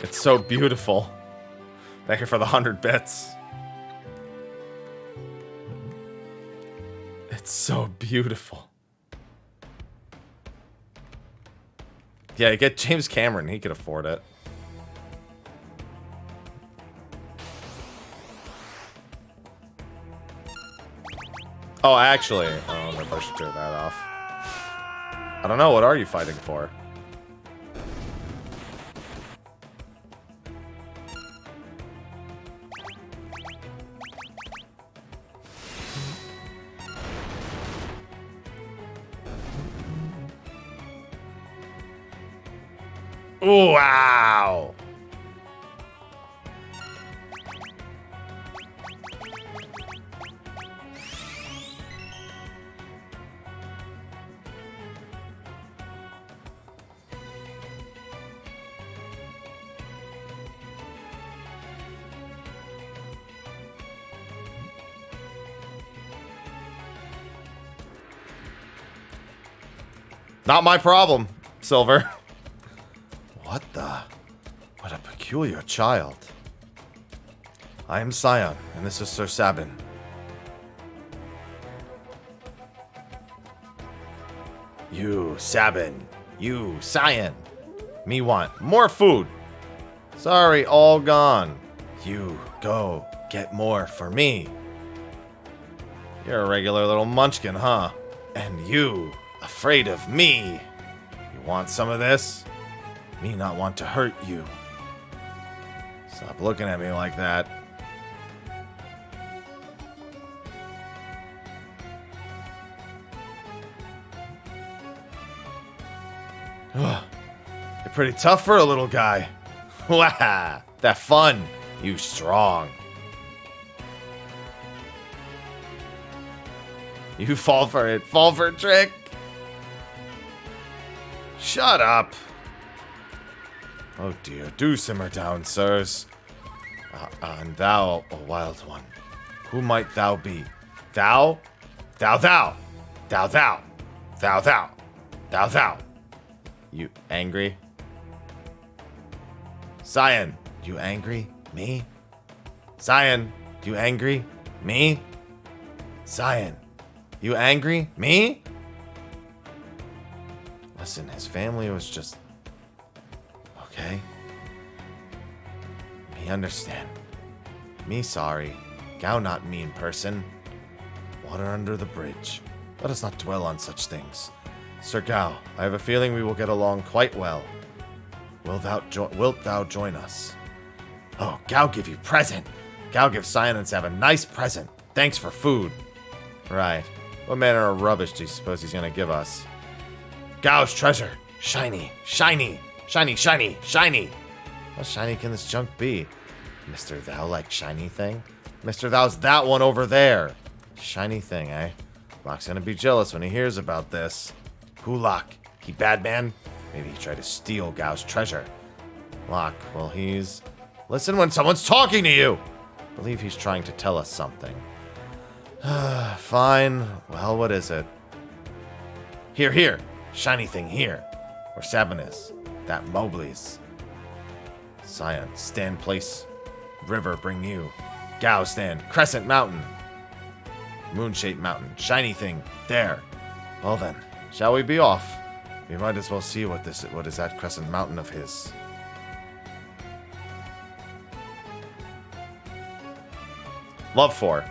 It's so beautiful. Thank you for the 100 bits. It's so beautiful. Yeah, get James Cameron. He could afford it. Oh, actually, I don't know if I should turn that off. I don't know. What are you fighting for? Ooh, wow. Not my problem, Silver. What the? What a peculiar child. I am Scion, and this is Sir Sabin. You, Sabin. You, Scion. Me want more food. Sorry, all gone. You, go, get more for me. You're a regular little munchkin, huh? And you, afraid of me. You want some of this? Me not want to hurt you. Stop looking at me like that. You're pretty tough for a little guy. Wah! That fun. You strong. You fall for it. Fall for a trick. Shut up. Oh dear, do simmer down, sirs. And thou, a wild one, who might thou be? Thou? Thou, thou. Thou, thou. Thou, thou. Thou, thou. You angry? Scion, you angry? Me? Scion, you angry? Me? Scion, you angry? Me? Listen, his family was just... Okay. Me understand. Me sorry. Gao not mean person. Water under the bridge. Let us not dwell on such things. Sir Gao, I have a feeling we will get along quite well. Wilt thou join us? Oh, Gao give you present. Gao give Silence have a nice present. Thanks for food. Right. What manner of rubbish do you suppose he's gonna give us? Gao's treasure. Shiny, shiny, shiny, shiny, shiny. How shiny can this junk be? Mr. Thou like shiny thing? Mr. Thou's that one over there. Shiny thing, eh? Locke's gonna be jealous when he hears about this. Who Locke? He bad man? Maybe he tried to steal Gao's treasure. Locke, well he's... Listen when someone's talking to you! I believe he's trying to tell us something. Fine. Well, what is it? Here, here. Shiny thing here. Where Sabin is. That Mowgli's. Cyan, stand place. River bring you. Gao stand. Crescent mountain. Moon-shaped mountain. Shiny thing. There. Well then, shall we be off? We might as well see what is that crescent mountain of his. Love 4.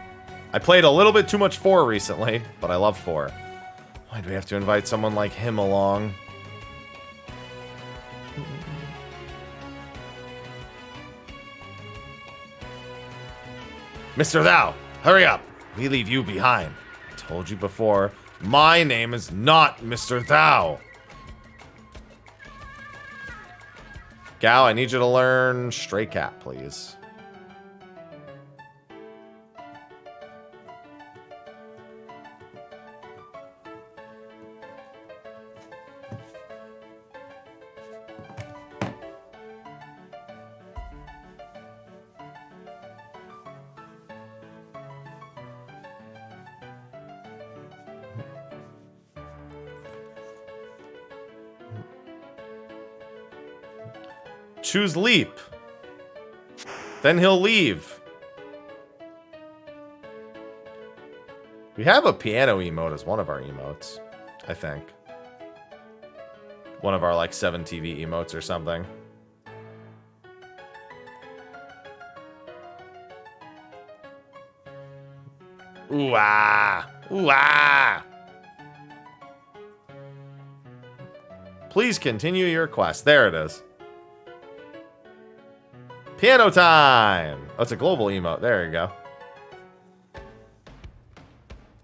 I played a little bit too much 4 recently, but I love 4. Why do we have to invite someone like him along? Mr. Thou, hurry up. We leave you behind. I told you before, my name is not Mr. Thou. Gao, I need you to learn Stray Cat, please. Choose leap. Then he'll leave. We have a piano emote as one of our emotes, I think. One of our like 7 TV emotes or something. Ooh ah. Ooh ah. Please continue your quest. There it is. Piano time! Oh, it's a global emote. There you go.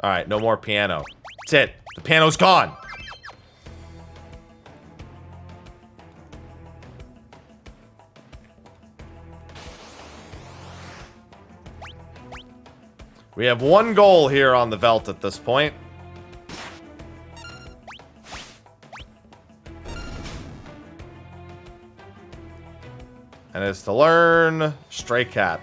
Alright, no more piano. That's it. The piano's gone! We have one goal here on the Veldt at this point. And it's to learn Stray Cat.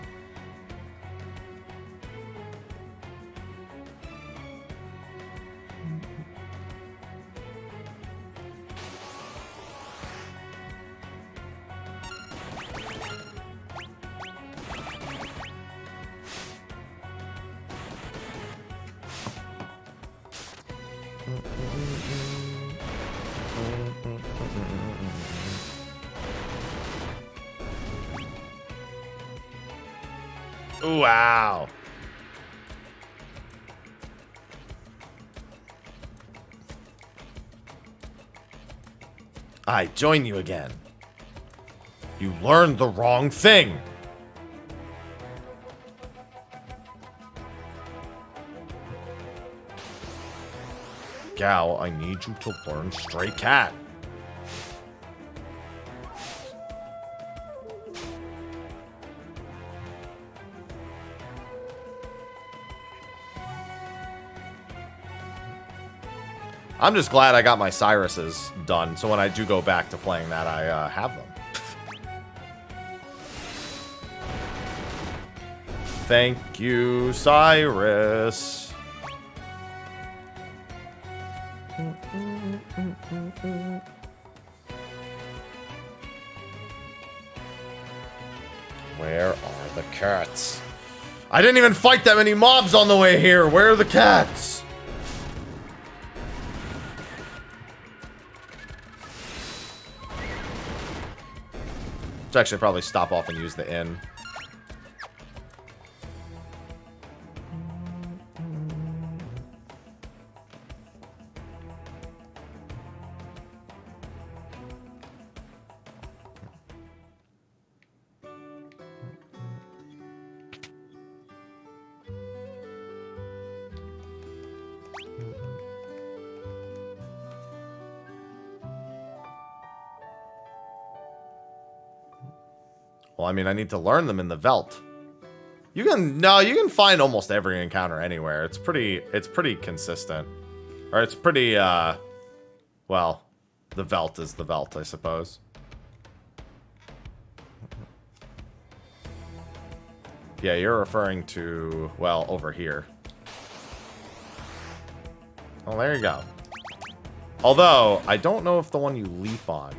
Ooh, wow. I join you again. You learned the wrong thing. Gao, I need you to learn Stray Cat. I'm just glad I got my Cyruses done, so when I do go back to playing that, I have them. Thank you, Cyrus. Where are the cats? I didn't even fight that many mobs on the way here. Where are the cats? Let's actually probably stop off and use the inn. Well, I mean, I need to learn them in the Veld. You can find almost every encounter anywhere. It's pretty consistent. Or it's pretty, well, the Veld is the Veld, I suppose. Yeah, you're referring to, well, over here. Oh, there you go. Although, I don't know if the one you leap on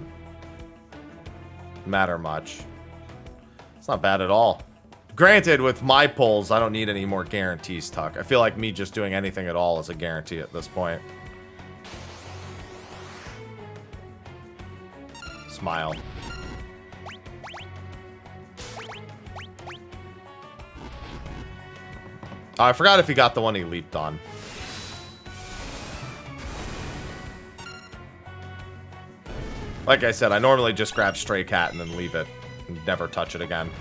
matter much. It's not bad at all. Granted, with my pulls, I don't need any more guarantees, Tuck. I feel like me just doing anything at all is a guarantee at this point. Smile. Oh, I forgot if he got the one he leaped on. Like I said, I normally just grab Stray Cat and then leave it. And never touch it again.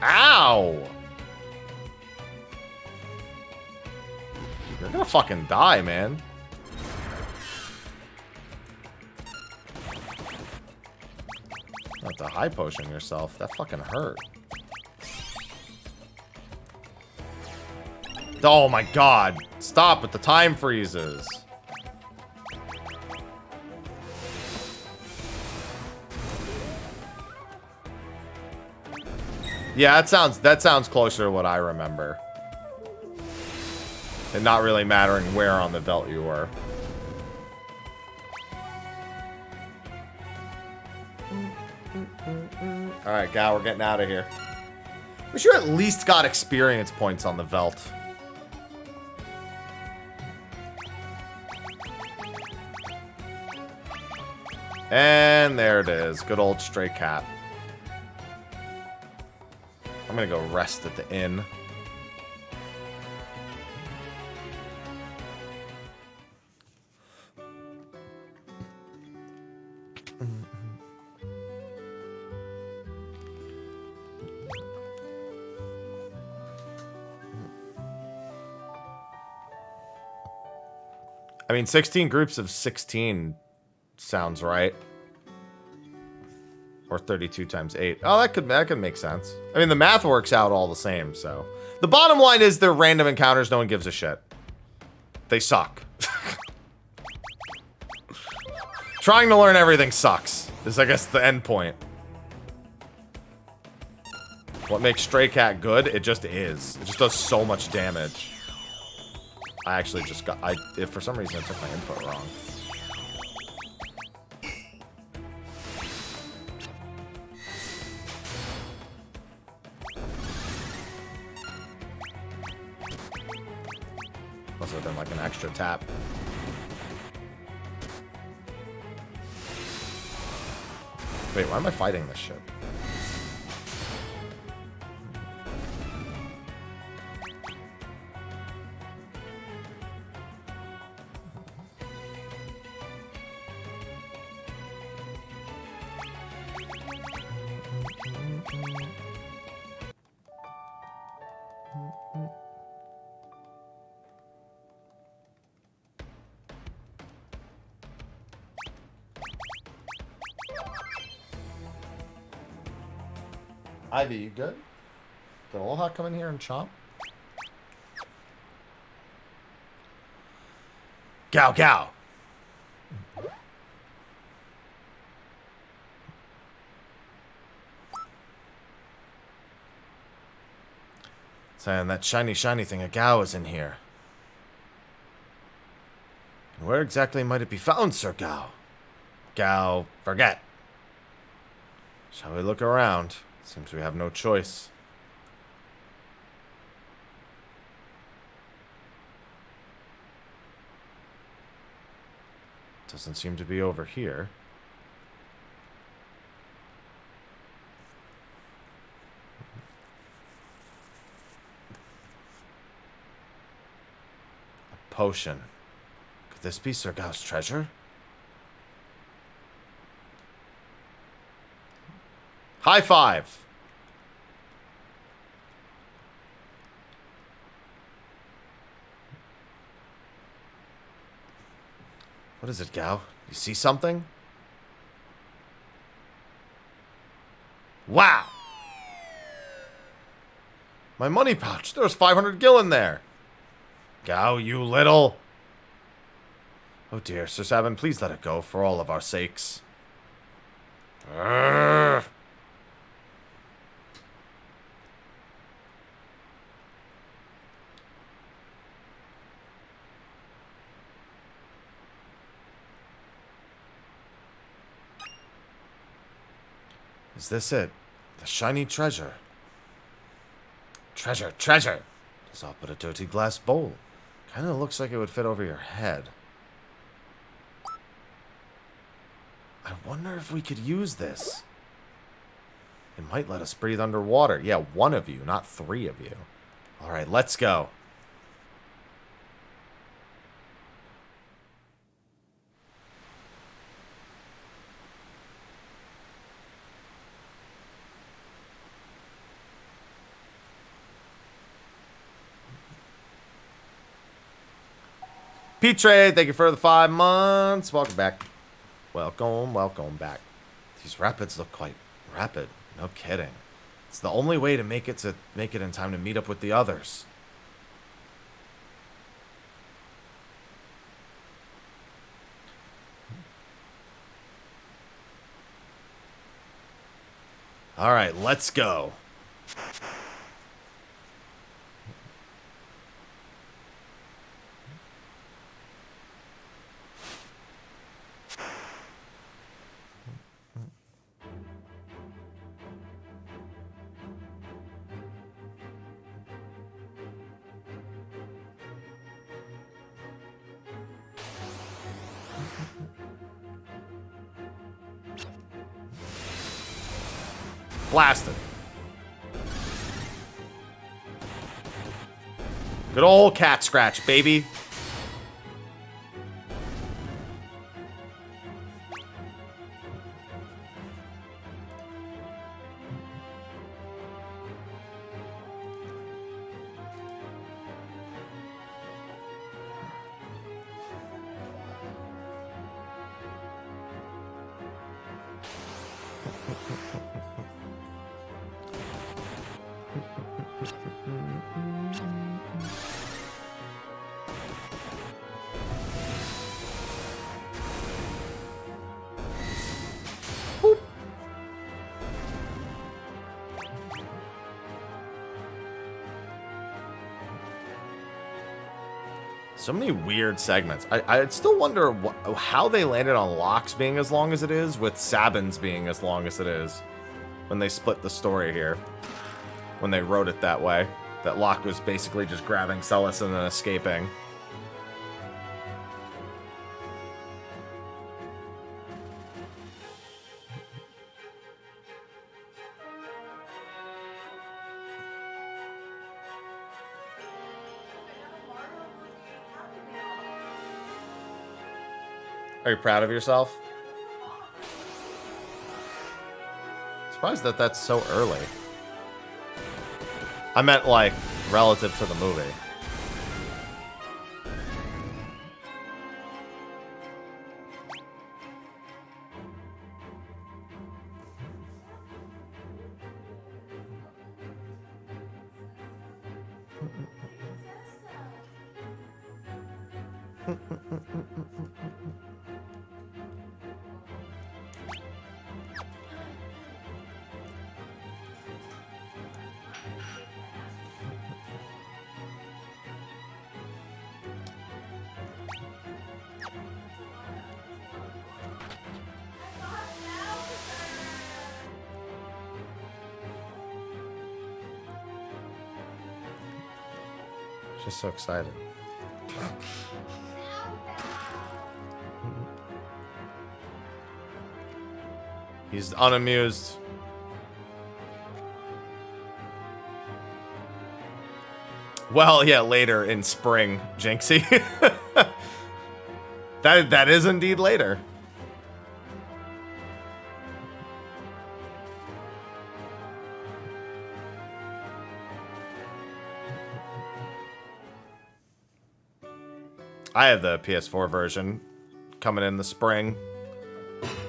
Ow! You're gonna fucking die, man. You have to high potion yourself. That fucking hurt. Oh my god. Stop with the time freezes. Yeah, that sounds closer to what I remember. And not really mattering where on the belt you were. Alright, Gal, we're getting out of here. We sure at least got experience points on the Velt. And there it is. Good old Stray Cat. I'm gonna go rest at the inn. I mean, 16 groups of 16 sounds right. Or 32 times 8. Oh, that could make sense. I mean, the math works out all the same, so. The bottom line is they're random encounters. No one gives a shit. They suck. Trying to learn everything sucks. Is, I guess, the end point. What makes Stray Cat good? It just is. It just does so much damage. I actually just got... if for some reason I took my input wrong. Must have been like an extra tap. Wait, why am I fighting this shit? Ivy, you good? Did Aloha come in here and chomp? Gow, gow. Saying that shiny thing, a Gao is in here. Where exactly might it be found, Sir Gao? Gao, forget. Shall we look around? Seems we have no choice. Doesn't seem to be over here. A potion. Could this be Sir Gao's treasure? High five! What is it, Gao? You see something? My money pouch. There was 500 gil in there. Go, you little... Oh dear, Sir Sabin, please let it go for all of our sakes. Urgh. Is this it? The shiny treasure. Treasure, treasure! It's all but a dirty glass bowl. Kinda looks like it would fit over your head. I wonder if we could use this. It might let us breathe underwater. Yeah, one of you, not three of you. Alright, let's go. P-Trade, thank you for the 5 months. Welcome back. Welcome, welcome back. These rapids look quite rapid. No kidding. It's the only way to make it in time to meet up with the others. All right, let's go. Blasted. Good old cat scratch, baby. So many weird segments. I still wonder how they landed on Locke's being as long as it is, with Sabin's being as long as it is, when they split the story here. When they wrote it that way. That Locke was basically just grabbing Celis and then escaping. Are you proud of yourself? Surprised that that's so early. I meant, like, relative to the movie. Just so excited. He's unamused. Well, yeah, later in spring, Jinxie. That is indeed later. I have the PS4 version coming in the spring.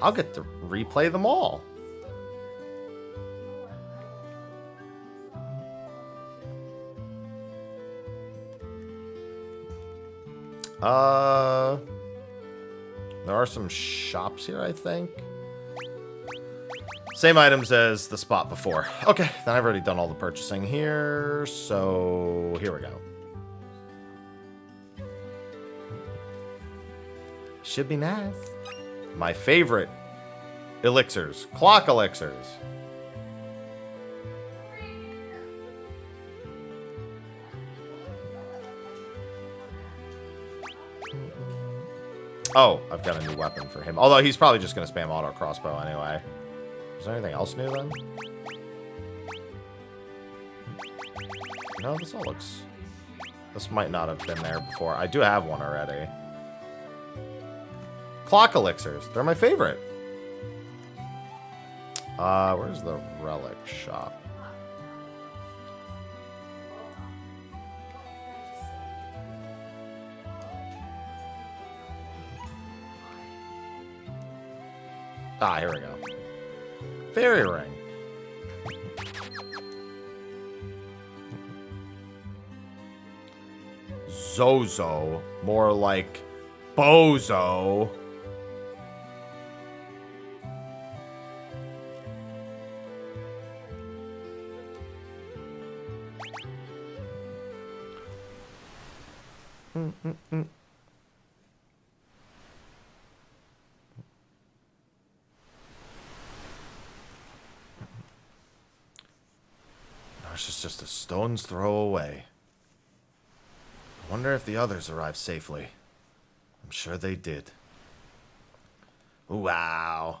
I'll get to replay them all. There are some shops here, I think. Same items as the spot before. Okay, then I've already done all the purchasing here, so here we go. Should be nice. My favorite elixirs. Clock elixirs. Oh, I've got a new weapon for him. Although he's probably just going to spam auto crossbow anyway. Is there anything else new then? No, this all looks... This might not have been there before. I do have one already. Clock elixirs. They're my favorite. Where's the relic shop? Ah, here we go. Fairy ring. Zozo. More like bozo. Ours is just a stone's throw away. I wonder if the others arrived safely. I'm sure they did. Wow.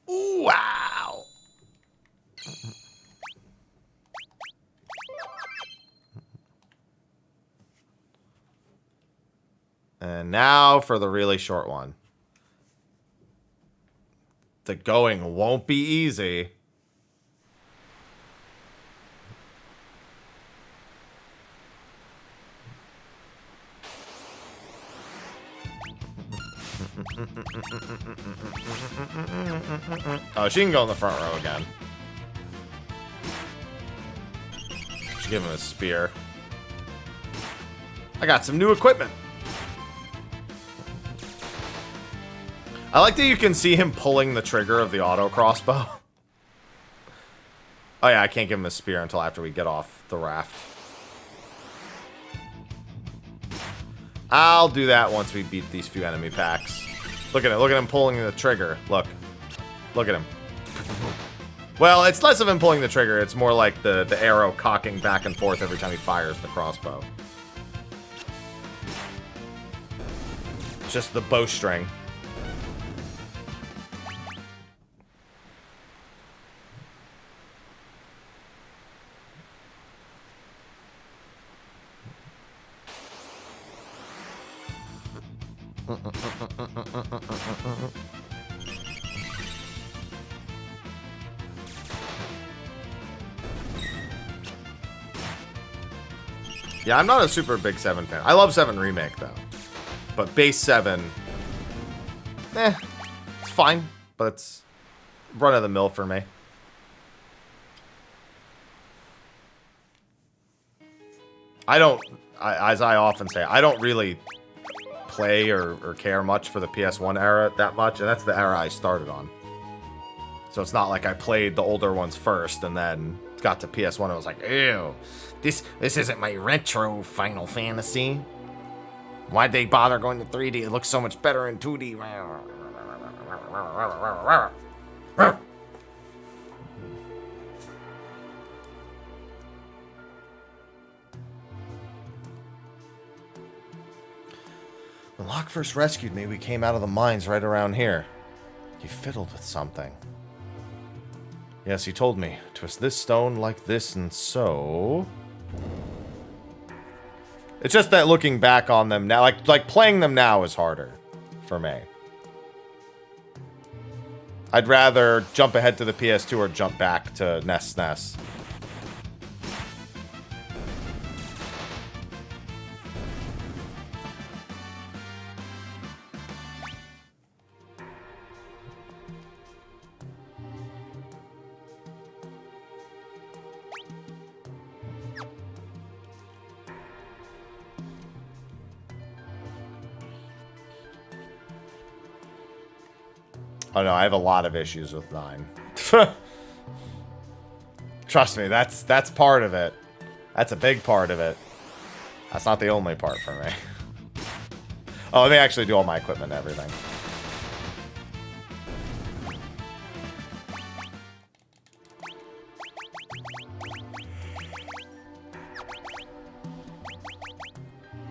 Wow. And now for the really short one. The going won't be easy. Oh, she can go in the front row again. Should give him a spear. I got some new equipment. I like that you can see him pulling the trigger of the auto crossbow. Oh yeah, I can't give him a spear until after we get off the raft. I'll do that once we beat these few enemy packs. Look at it. Look at him pulling the trigger. Look. Look at him. Well, it's less of him pulling the trigger. It's more like the arrow cocking back and forth every time he fires the crossbow. Just the bowstring. Yeah, I'm not a super big 7 fan. I love 7 Remake, though. But base 7... it's fine. But it's run-of-the-mill for me. I don't... as I often say, I don't really play or care much for the PS1 era that much. And that's the era I started on. So it's not like I played the older ones first and then got to PS1 and was like, ew. This isn't my retro Final Fantasy. Why'd they bother going to 3D? It looks so much better in 2D. When Locke first rescued me, we came out of the mines right around here. He fiddled with something. Yes, he told me. Twist this stone like this and so... It's just that looking back on them now, like playing them now is harder for me. I'd rather jump ahead to the PS2 or jump back to NES SNES. Oh no, I have a lot of issues with 9. Trust me, that's part of it. That's a big part of it. That's not the only part for me. Oh, let me actually do all my equipment and everything.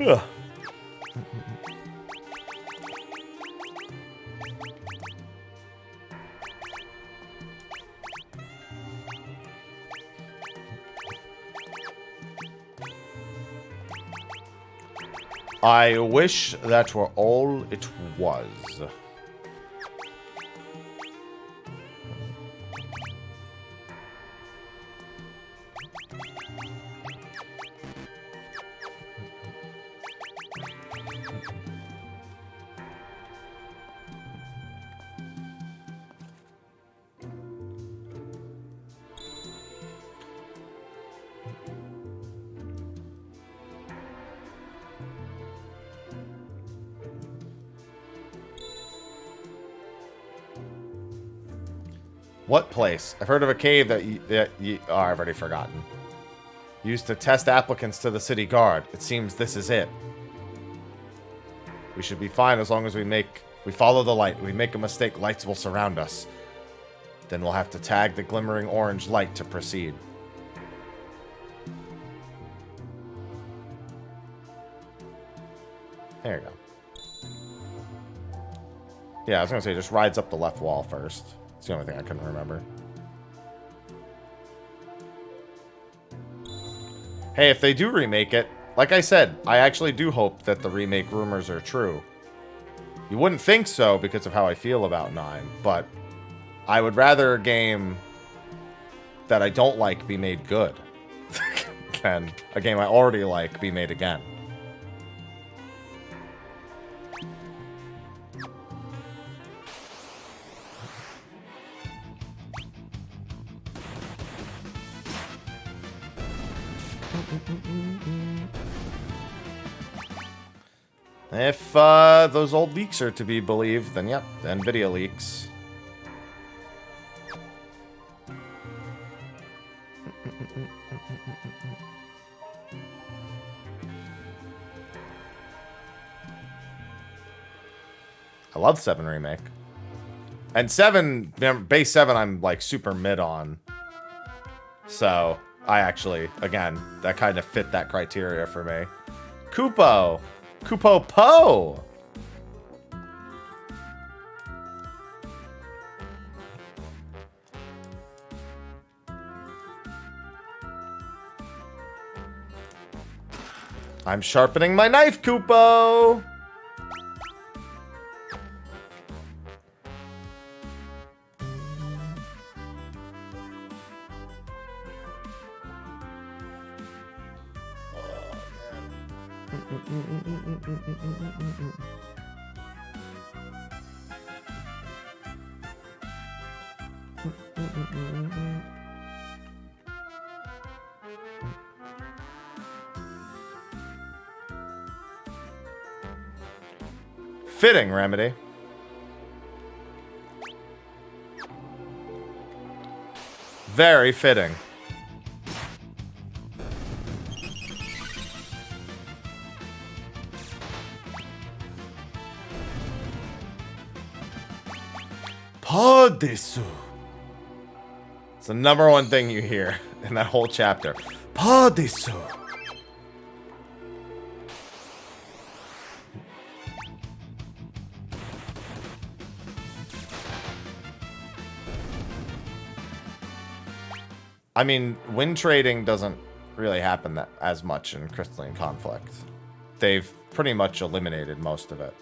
Ugh. I wish that were all it was. What place? I've heard of a cave that you oh, I've already forgotten. Used to test applicants to the city guard. It seems this is it. We should be fine as long as we follow the light. We make a mistake, lights will surround us. Then we'll have to tag the glimmering orange light to proceed. There you go. Yeah, I was gonna say, just rides up the left wall first. It's the only thing I couldn't remember. Hey, if they do remake it, like I said, I actually do hope that the remake rumors are true. You wouldn't think so because of how I feel about 9, but I would rather a game that I don't like be made good than a game I already like be made again. If those old leaks are to be believed, then yep, the NVIDIA leaks. I love 7 Remake. And 7, base 7 I'm like super mid on. So, I actually, again, that kind of fit that criteria for me. Kupo! Kupo Po! I'm sharpening my knife, Kupo! Fitting, Remedy. Very fitting. Padesu. It's the #1 thing you hear in that whole chapter. Padesu. I mean, win trading doesn't really happen as much in Crystalline Conflict. They've pretty much eliminated most of it.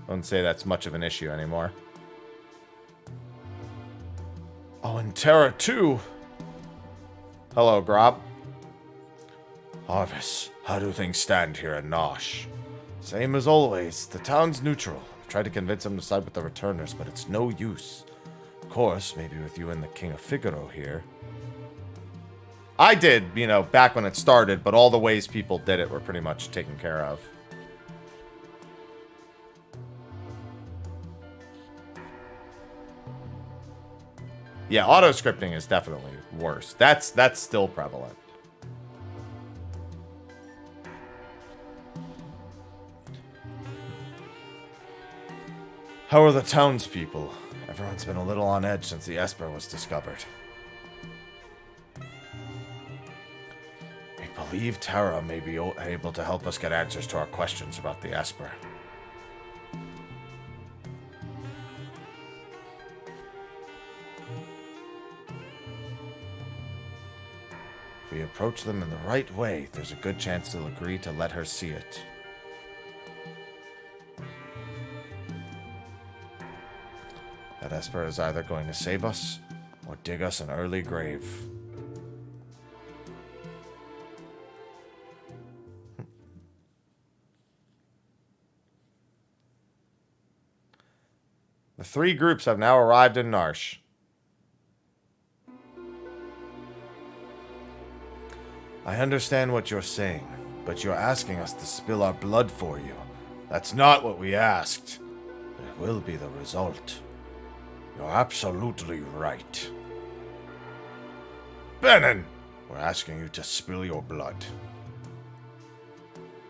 I wouldn't say that's much of an issue anymore. Oh, and Terra 2. Hello, Grob. Harvest, how do things stand here in Nosh? Same as always. The town's neutral. I've tried to convince them to side with the returners, but it's no use. Of course, maybe with you and the King of Figaro here. I did, you know, back when it started, but all the ways people did it were pretty much taken care of. Yeah, auto-scripting is definitely worse. That's still prevalent. How are the townspeople? Everyone's been a little on edge since the Esper was discovered. We believe Terra may be able to help us get answers to our questions about the Esper. If we approach them in the right way, there's a good chance they'll agree to let her see it. That Esper is either going to save us, or dig us an early grave. The 3 groups have now arrived in Narsh. I understand what you're saying, but you're asking us to spill our blood for you. That's not what we asked. It will be the result. You're absolutely right. Benin! We're asking you to spill your blood.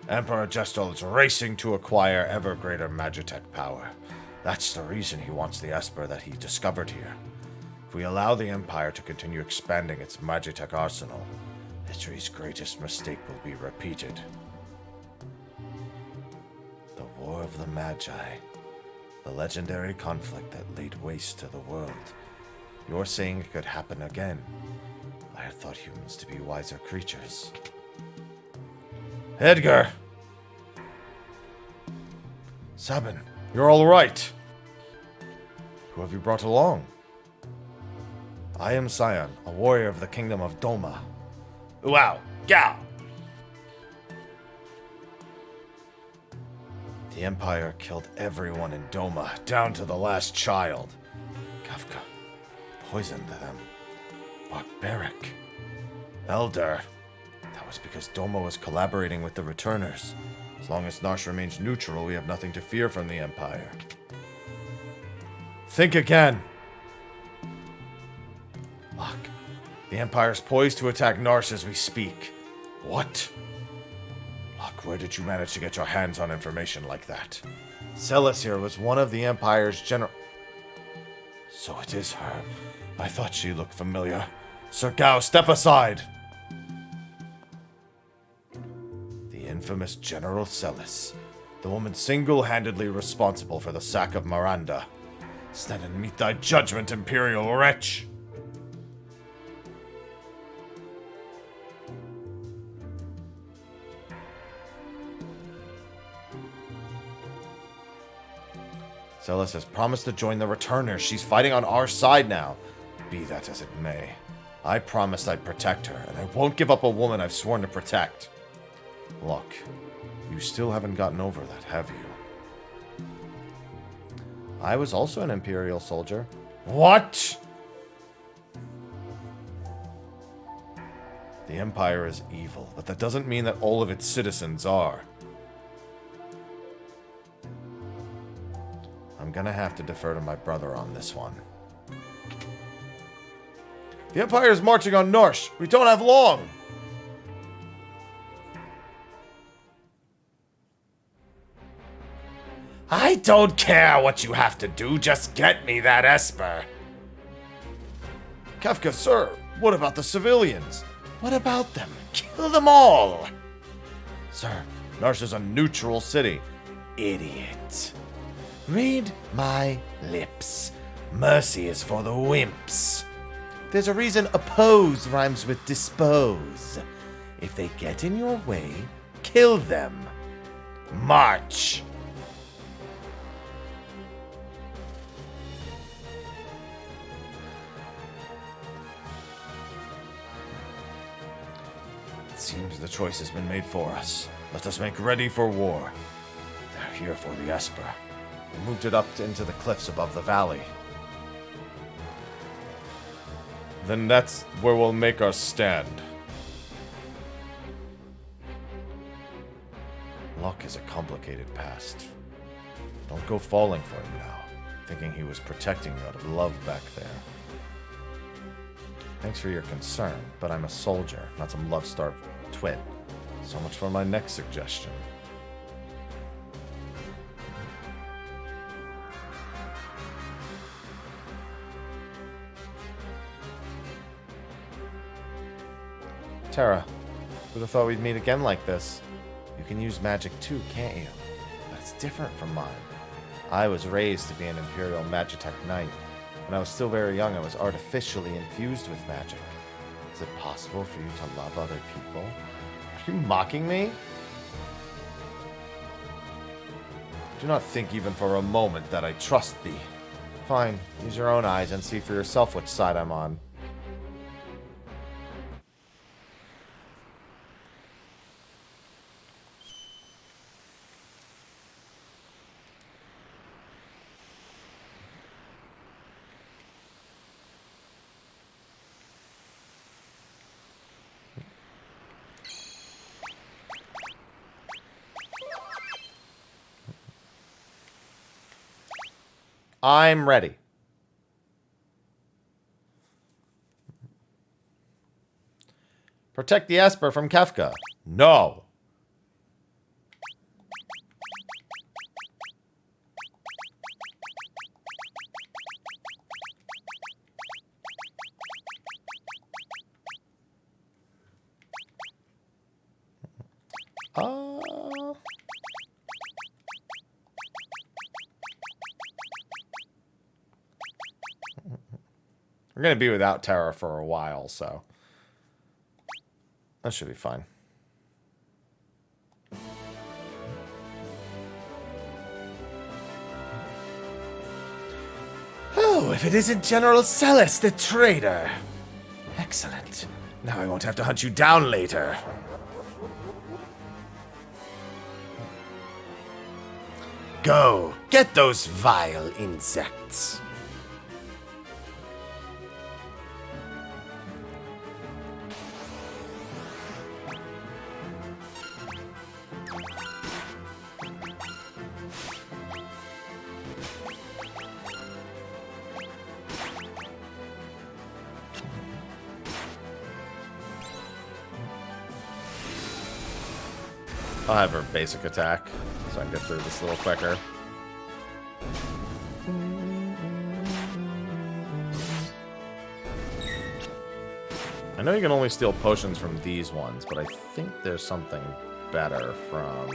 Emperor Gestal is racing to acquire ever greater Magitech power. That's the reason he wants the Esper that he discovered here. If we allow the Empire to continue expanding its Magitech arsenal, history's greatest mistake will be repeated. The War of the Magi. The legendary conflict that laid waste to the world. You're saying it could happen again. I had thought humans to be wiser creatures. Edgar! Sabin, you're all right. Who have you brought along? I am Sion, a warrior of the kingdom of Doma. Wow, Gao! The Empire killed everyone in Doma, down to the last child. Kafka poisoned them. Barbaric. Elder. That was because Doma was collaborating with the Returners. As long as Narsh remains neutral, we have nothing to fear from the Empire. Think again. Look, the Empire's poised to attack Narsh as we speak. What? Look, where did you manage to get your hands on information like that? Celis here was one of the Empire's general... So it is her. I thought she looked familiar. Sir Gao, step aside! The infamous General Celis. The woman single-handedly responsible for the sack of Miranda. Stand and meet thy judgment, Imperial wretch! Celis has promised to join the Returners. She's fighting on our side now. Be that as it may. I promised I'd protect her, and I won't give up a woman I've sworn to protect. Look, you still haven't gotten over that, have you? I was also an Imperial soldier. What? The Empire is evil, but that doesn't mean that all of its citizens are. I'm gonna have to defer to my brother on this one. The Empire is marching on Narsh. We don't have long. I don't care what you have to do. Just get me that Esper. Kefka, sir, what about the civilians? What about them? Kill them all. Sir, Narsh is a neutral city. Idiot. Read my lips. Mercy is for the wimps. There's a reason oppose rhymes with dispose. If they get in your way, kill them. March. It seems the choice has been made for us. Let us make ready for war. They're here for the Esper. We moved it up into the cliffs above the valley. Then that's where we'll make our stand. Luck is a complicated past. Don't go falling for him now, thinking he was protecting you out of love back there. Thanks for your concern, but I'm a soldier, not some love-starved twit. So much for my next suggestion. Terra, who'd have thought we'd meet again like this? You can use magic too, can't you? But it's different from mine. I was raised to be an Imperial Magitech Knight. When I was still very young, I was artificially infused with magic. Is it possible for you to love other people? Are you mocking me? Do not think even for a moment that I trust thee. Fine, use your own eyes and see for yourself which side I'm on. I'm ready. Protect the Esper from Kefka. No. We're going to be without Terra for a while, so that should be fine. Oh, if it isn't General Celis, the traitor. Excellent. Now I won't have to hunt you down later. Go, get those vile insects. I'll have her basic attack, so I can get through this a little quicker. I know you can only steal potions from these ones, but I think there's something better from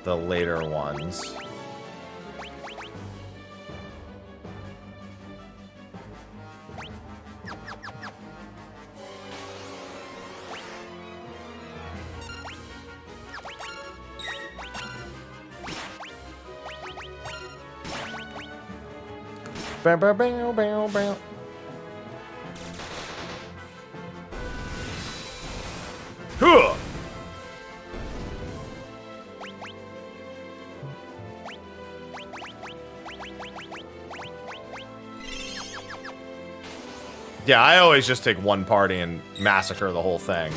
the later ones. Bow, bow, bow, bow, bow. Huh. Yeah, I always just take one party and massacre the whole thing.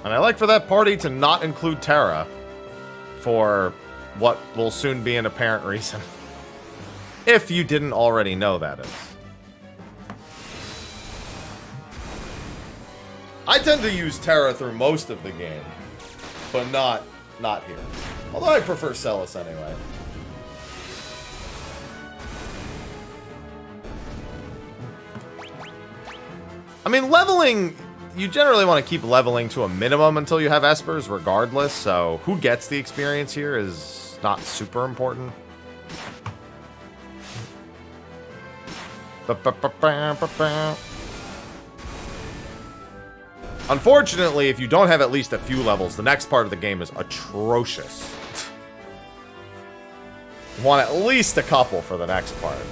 And I like for that party to not include Terra for what will soon be an apparent reason. If you didn't already know that is. I tend to use Terra through most of the game, but not here. Although I prefer Celis anyway. I mean, leveling... You generally want to keep leveling to a minimum until you have Espers regardless, so who gets the experience here is not super important. Unfortunately, if you don't have at least a few levels, the next part of the game is atrocious. You want at least a couple for the next part.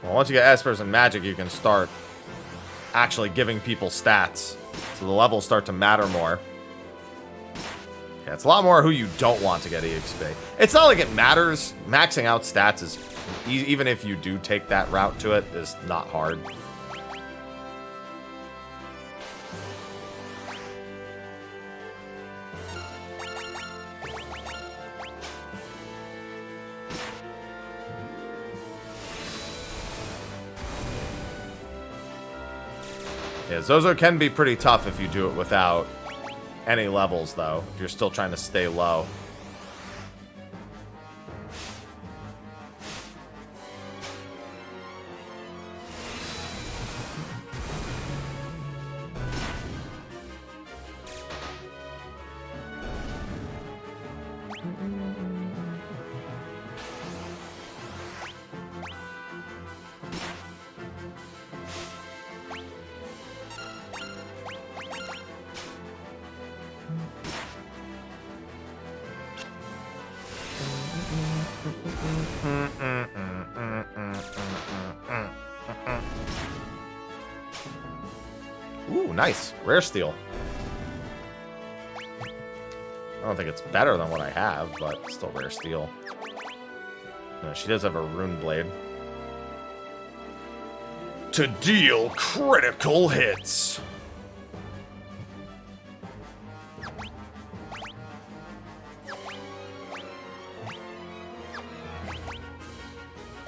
Well, once you get espers and magic, you can start actually giving people stats. So the levels start to matter more. Yeah, it's a lot more who you don't want to get EXP. It's not like it matters. Maxing out stats is, even if you do take that route to it, is not hard. Yeah, Zozo can be pretty tough if you do it without any levels, though, if you're still trying to stay low. Ooh, nice. Rare steel. I don't think it's better than what I have, but still rare steel. No, she does have a rune blade. To deal critical hits.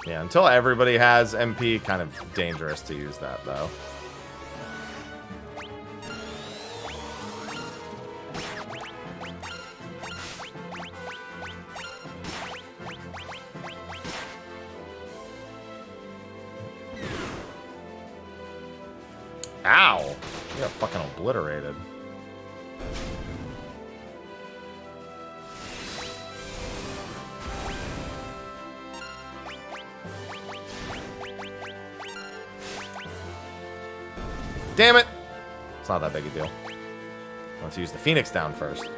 Yeah, until everybody has MP, kind of dangerous to use that, though. Ow! She got fucking obliterated. Damn it! It's not that big a deal. Let's use the Phoenix down first.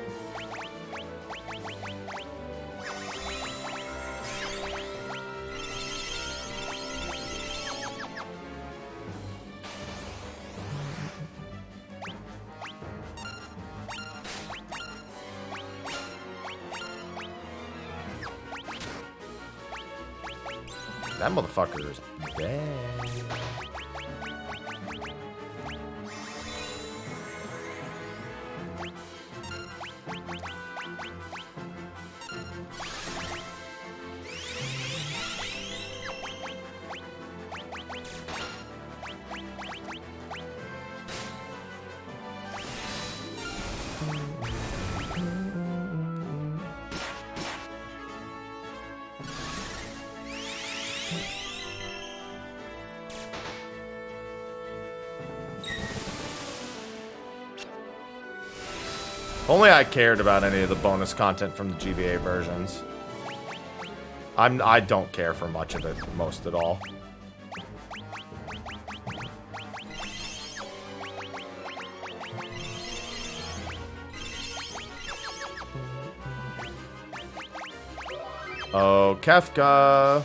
That motherfucker is dead. Only I cared about any of the bonus content from the GBA versions. I don't care for much of it, most at all. Oh, Kefka.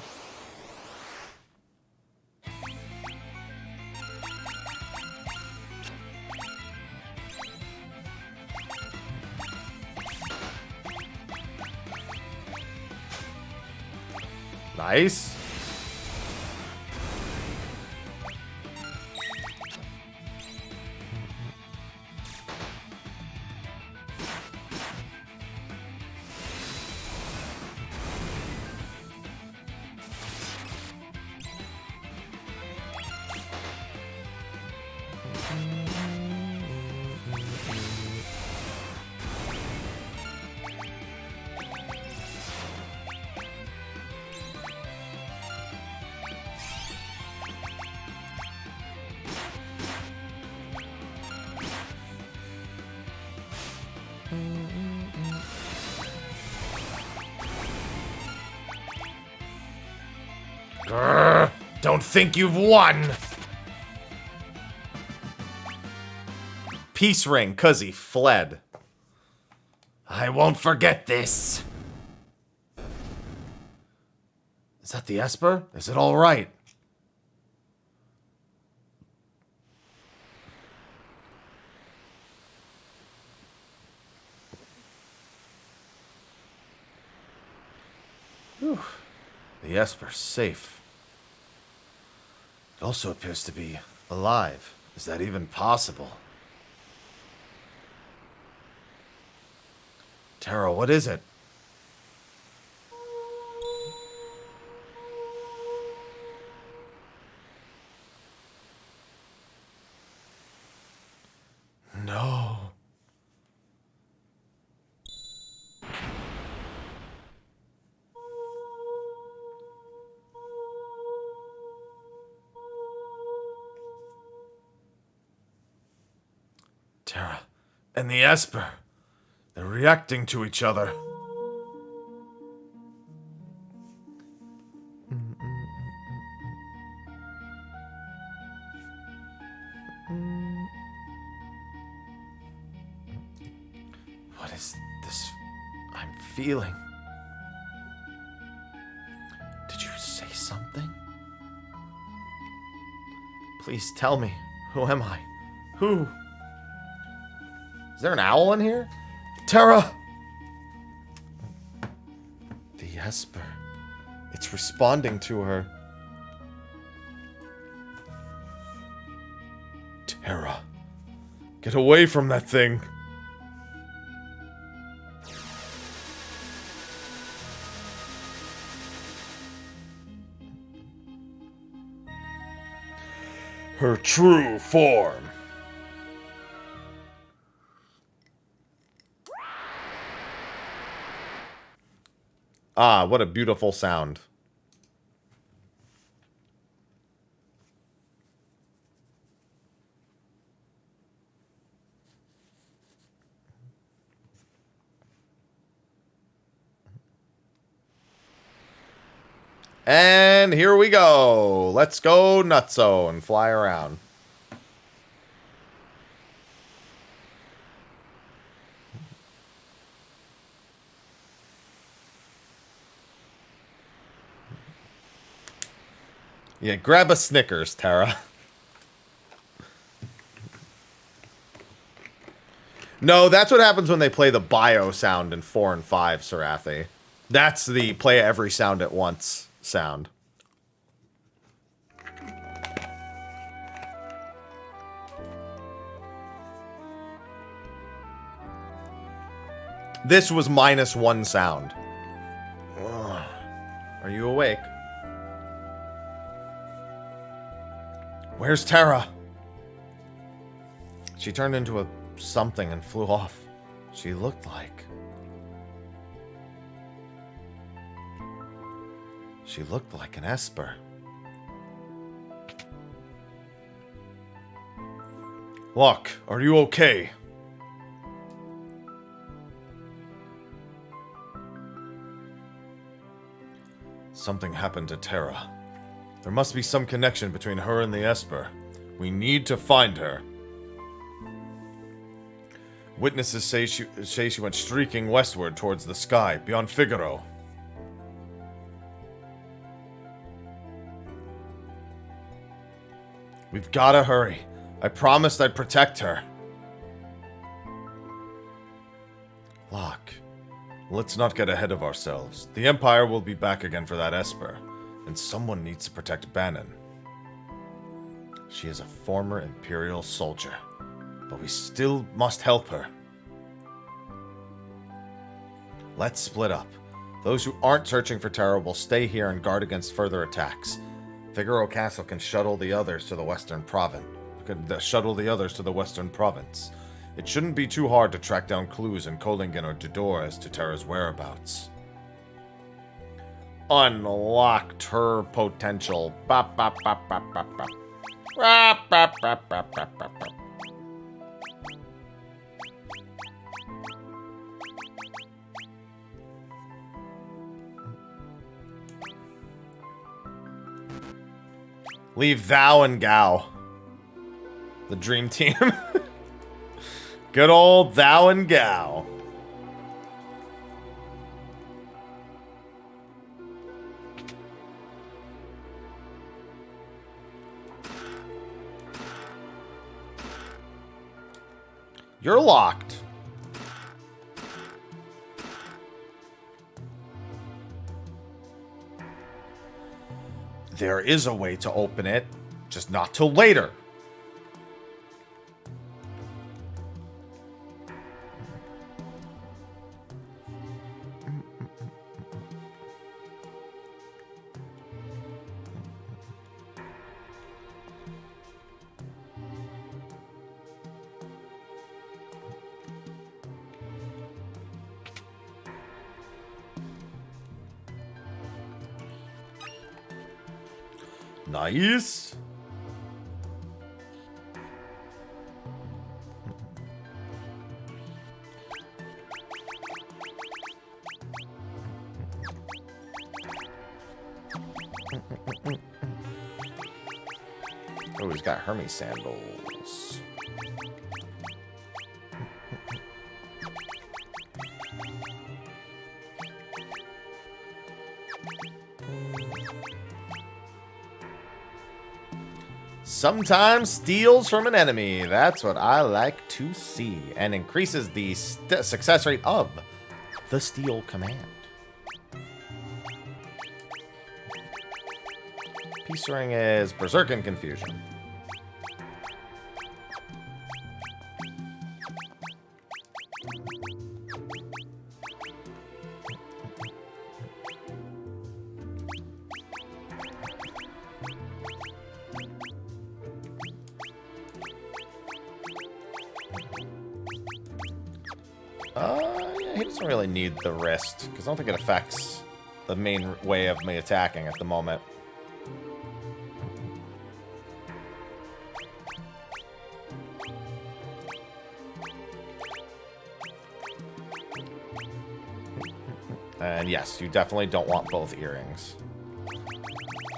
Nice. Grr, don't think you've won. peace ring, cause he fled. I won't forget this. Is that the Esper? Is it all right? Whew. The Esper's safe. It also appears to be alive. Is that even possible? Tara, what is it? No. Tara and the Esper. They're reacting to each other. What is this I'm feeling? Did you say something? Please tell me. Who am I? Who? Is there an owl in here? Tara! The Esper. It's responding to her. Tara. Get away from that thing. Her true form. Ah, what a beautiful sound. And here we go. Let's go nutso and fly around. Yeah, grab a Snickers, Tara. No, that's what happens when they play the bio sound in 4 and 5, Sarathi. That's the play every sound at once sound. This was -1 sound. Ugh. Are you awake? Where's Tara? She turned into a something and flew off. She looked like... She looked like an Esper. Locke, are you okay? Something happened to Tara. There must be some connection between her and the Esper. We need to find her. Witnesses say she went streaking westward towards the sky, beyond Figaro. We've gotta hurry. I promised I'd protect her. Locke, let's not get ahead of ourselves. The Empire will be back again for that Esper, and someone needs to protect Bannon. She is a former Imperial soldier, but we still must help her. Let's split up. Those who aren't searching for Tara will stay here and guard against further attacks. Figaro Castle can shuttle the others to the Western Province. It shouldn't be too hard to track down clues in Kolingen or Dodor as to Tara's whereabouts. Unlocked her potential. Bop, bop, bop, bop, bop, bop. Bop, bop, bop, bop, bop, bop, bop. Leave thou and Gao. The dream team. Good old Thou and Gao. You're locked. There is a way to open it, just not till later. Nice. Oh, he's got Hermes sandals. Sometimes steals from an enemy. That's what I like to see. And increases the success rate of the steal command. Peace ring is Berserk and Confusion. Yeah, he doesn't really need the wrist, because I don't think it affects the main way of me attacking at the moment. And yes, you definitely don't want both earrings.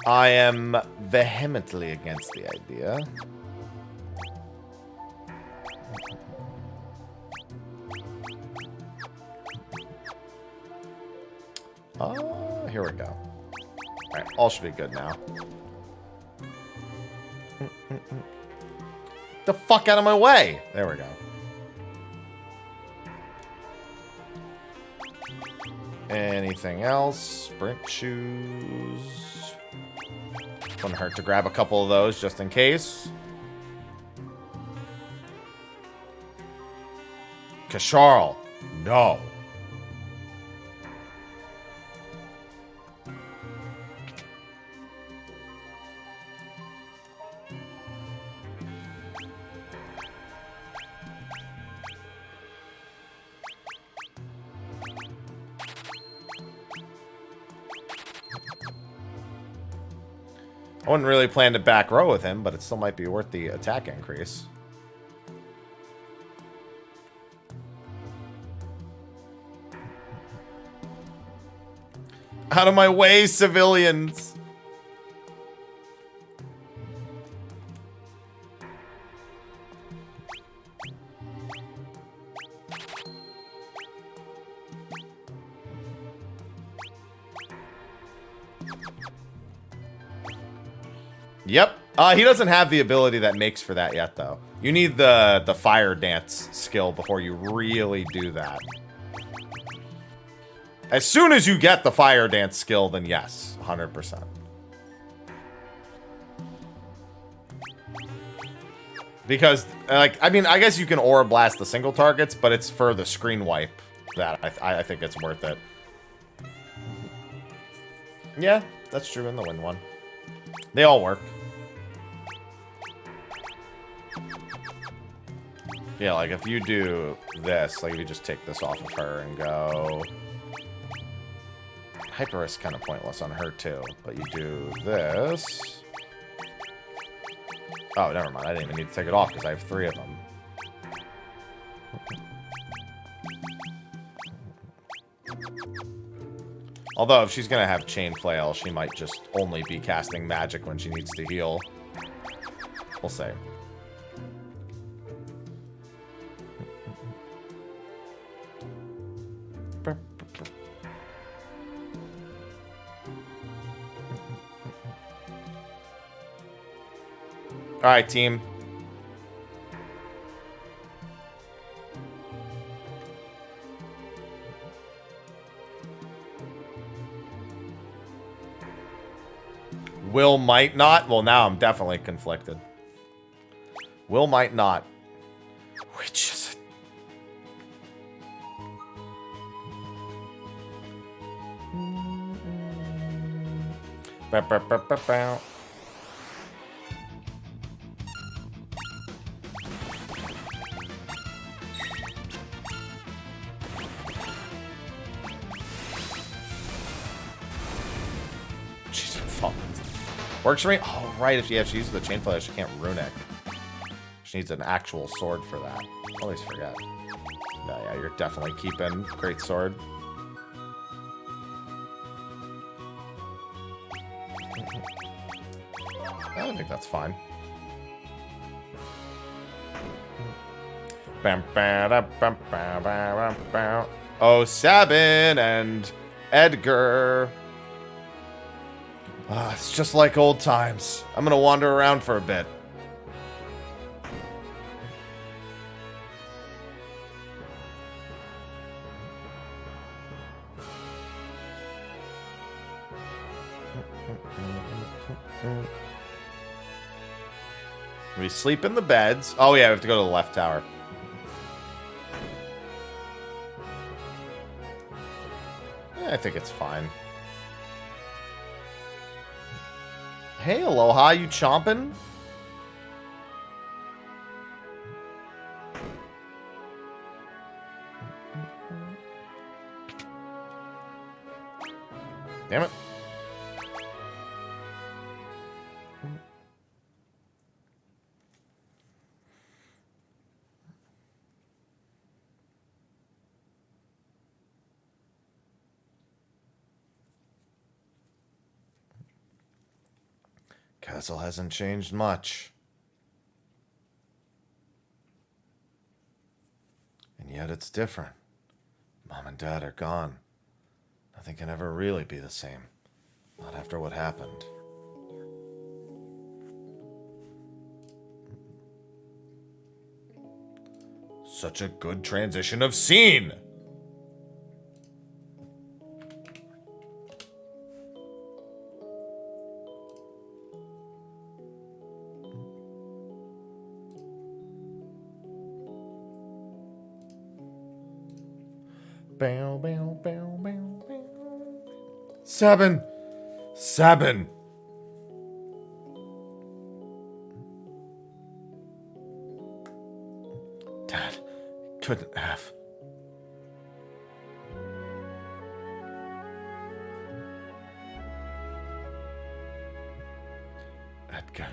I am vehemently against the idea. Here we go. Alright, all should be good now. The fuck out of my way! There we go. Anything else? Sprint shoes. Wouldn't hurt to grab a couple of those just in case. Kasharl, no. I wouldn't really plan to back row with him, but it still might be worth the attack increase. Out of my way, civilians! Yep. He doesn't have the ability that makes for that yet, though. You need the fire dance skill before you really do that. As soon as you get the fire dance skill, then yes, 100%. Because, like, I mean, I guess you can aura blast the single targets, but it's for the screen wipe that I think it's worth it. Yeah, that's true in the wind one. They all work. Yeah, like if you do this, like if you just take this off of her and go... Hyper is kind of pointless on her too, but you do this... Oh, never mind. I didn't even need to take it off because I have 3 of them. Although, if she's going to have Chain Flail, she might just only be casting magic when she needs to heal. We'll see. Alright, team. Will might not. Well, now I'm definitely conflicted. Will might not. Which is it? Bow, bow, bow, bow, bow. She's fun. Works for me? Oh, right. If she uses the chain flash, she can't runic. She needs an actual sword for that. I always forget. No, yeah, you're definitely keeping great sword. I think that's fine. Oh, Sabin and Edgar. It's just like old times. I'm gonna wander around for a bit. We sleep in the beds. Oh yeah, we have to go to the left tower. Yeah, I think it's fine. Hey, Aloha, you chomping? Damn it. Castle hasn't changed much. And yet it's different. Mom and Dad are gone. Nothing can ever really be the same. Not after what happened. Such a good transition of scene! Bow, bow, bow, bow, bow. Sabin! Sabin! Dad couldn't have. Edgar.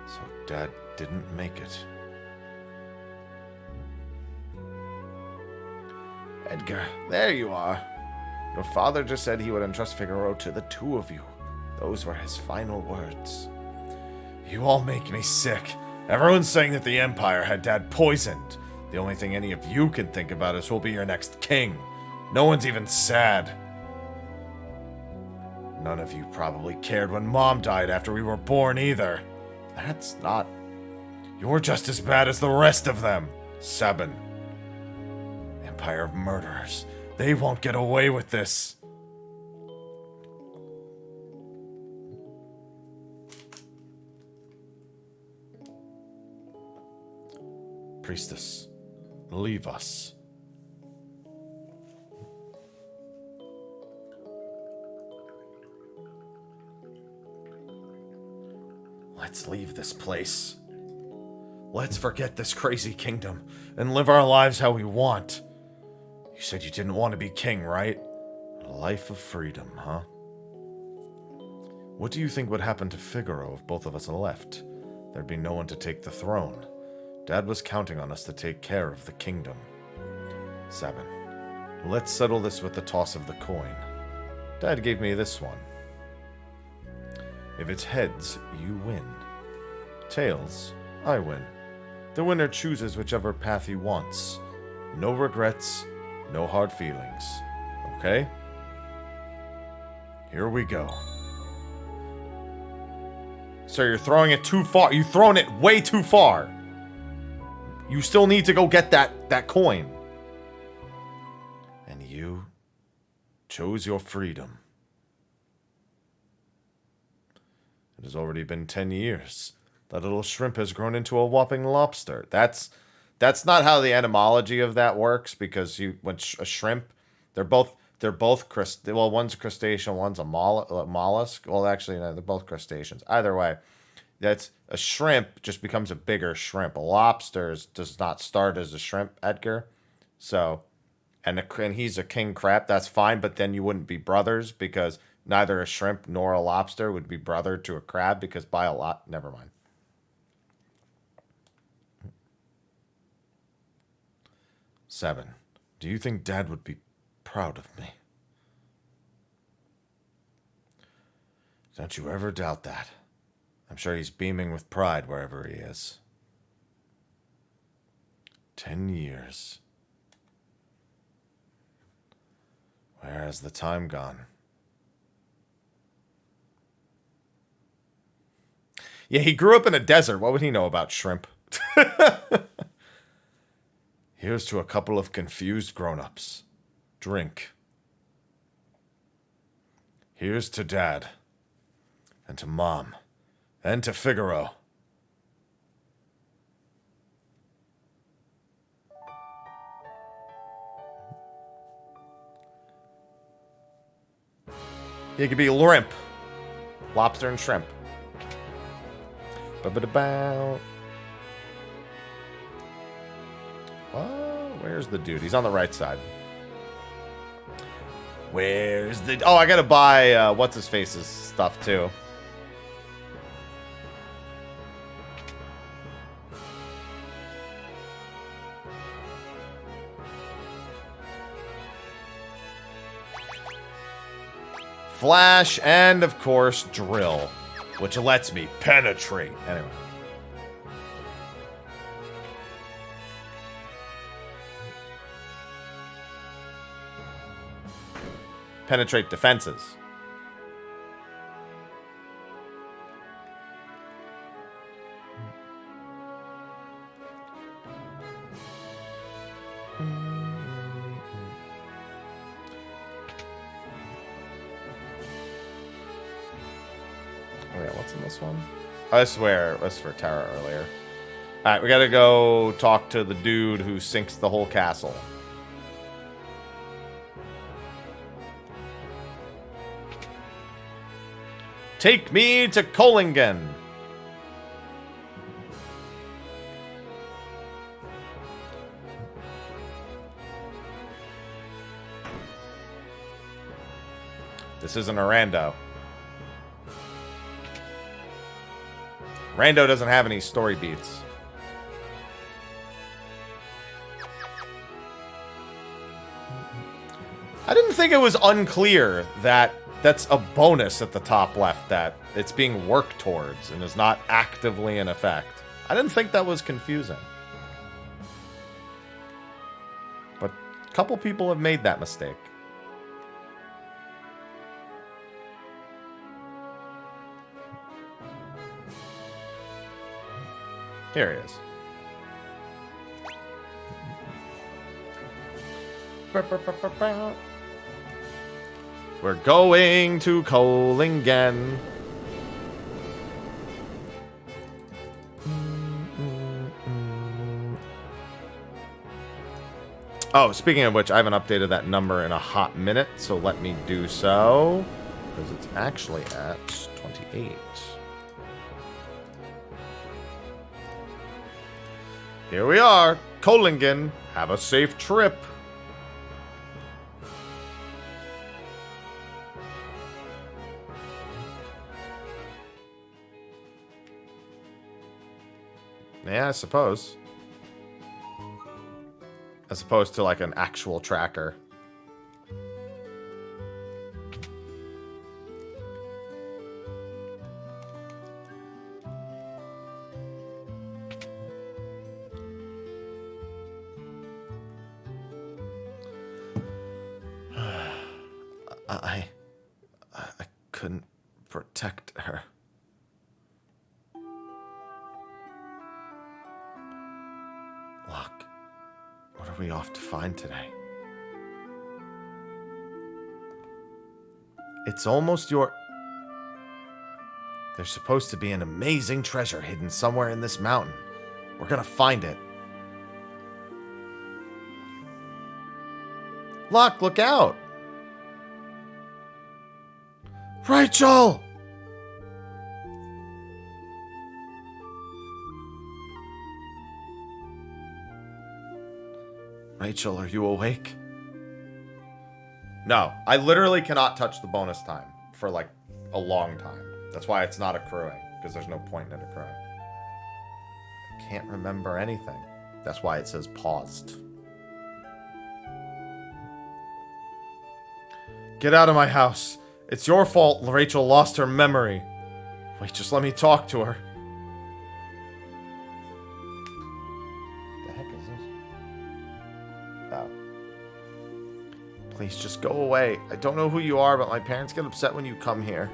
So Dad didn't make it. Edgar, there you are. Your father just said he would entrust Figaro to the two of you. Those were his final words. You all make me sick. Everyone's saying that the Empire had Dad poisoned. The only thing any of you can think about is who'll be your next king. No one's even sad. None of you probably cared when Mom died after we were born either. That's not... You're just as bad as the rest of them, Sabin. Empire of murderers. They won't get away with this. Priestess, leave us. Let's leave this place. Let's forget this crazy kingdom and live our lives how we want. You said you didn't want to be king, right? A life of freedom, huh? What do you think would happen to Figaro if both of us left? There'd be no one to take the throne. Dad was counting on us to take care of the kingdom. Sabin, let's settle this with the toss of the coin. Dad gave me this one. If it's heads, you win. Tails, I win. The winner chooses whichever path he wants. No regrets, no hard feelings. Okay? Here we go. Sir, you're throwing it too far. You've thrown it way too far. You still need to go get that coin. And you chose your freedom. It has already been 10 years. That little shrimp has grown into a whopping lobster. That's not how the etymology of that works, because when a shrimp, they're both well, one's a crustacean, one's a mollusk. Well, actually, no, they're both crustaceans. Either way, that's a shrimp just becomes a bigger shrimp. A lobster does not start as a shrimp, Edgar. So, and he's a king crab. That's fine, but then you wouldn't be brothers, because neither a shrimp nor a lobster would be brother to a crab, because by a lot. Never mind. Seven. Do you think Dad would be proud of me? Don't you ever doubt that. I'm sure he's beaming with pride wherever he is. 10 years. Where has the time gone? Yeah, he grew up in a desert. What would he know about shrimp? Here's to a couple of confused grown-ups. Drink. Here's to Dad. And to Mom. And to Figaro. He could be Limp. Lobster and shrimp. Ba-ba-da-bow. Oh, where's the dude? He's on the right side. Where's the... Oh, I gotta buy, what's-his-face's stuff, too. Flash, and, of course, Drill, which lets me penetrate. Anyway. Penetrate defenses. Oh yeah, what's in this one? I swear, that's for Terra earlier. Alright, we gotta go talk to the dude who sinks the whole castle. Take me to Kohlingen. This isn't a rando. Rando doesn't have any story beats. I didn't think it was unclear that that's a bonus at the top left, that it's being worked towards and is not actively in effect. I didn't think that was confusing. But a couple people have made that mistake. Here he is. We're going to Kohlingen. Oh, speaking of which, I haven't updated that number in a hot minute, so let me do so. Because it's actually at 28. Here we are, Kohlingen. Have a safe trip. Yeah, I suppose. As opposed to like an actual tracker. I couldn't protect her. Locke, what are we off to find today? It's almost your... There's supposed to be an amazing treasure hidden somewhere in this mountain. We're gonna find it. Locke, look out! Rachel! Rachel, are you awake? No, I literally cannot touch the bonus time for like a long time. That's why it's not accruing, because there's no point in it accruing. I can't remember anything. That's why it says paused. Get out of my house. It's your fault Rachel lost her memory. Wait, just let me talk to her. The heck is this? Oh. Please, just go away. I don't know who you are, but my parents get upset when you come here.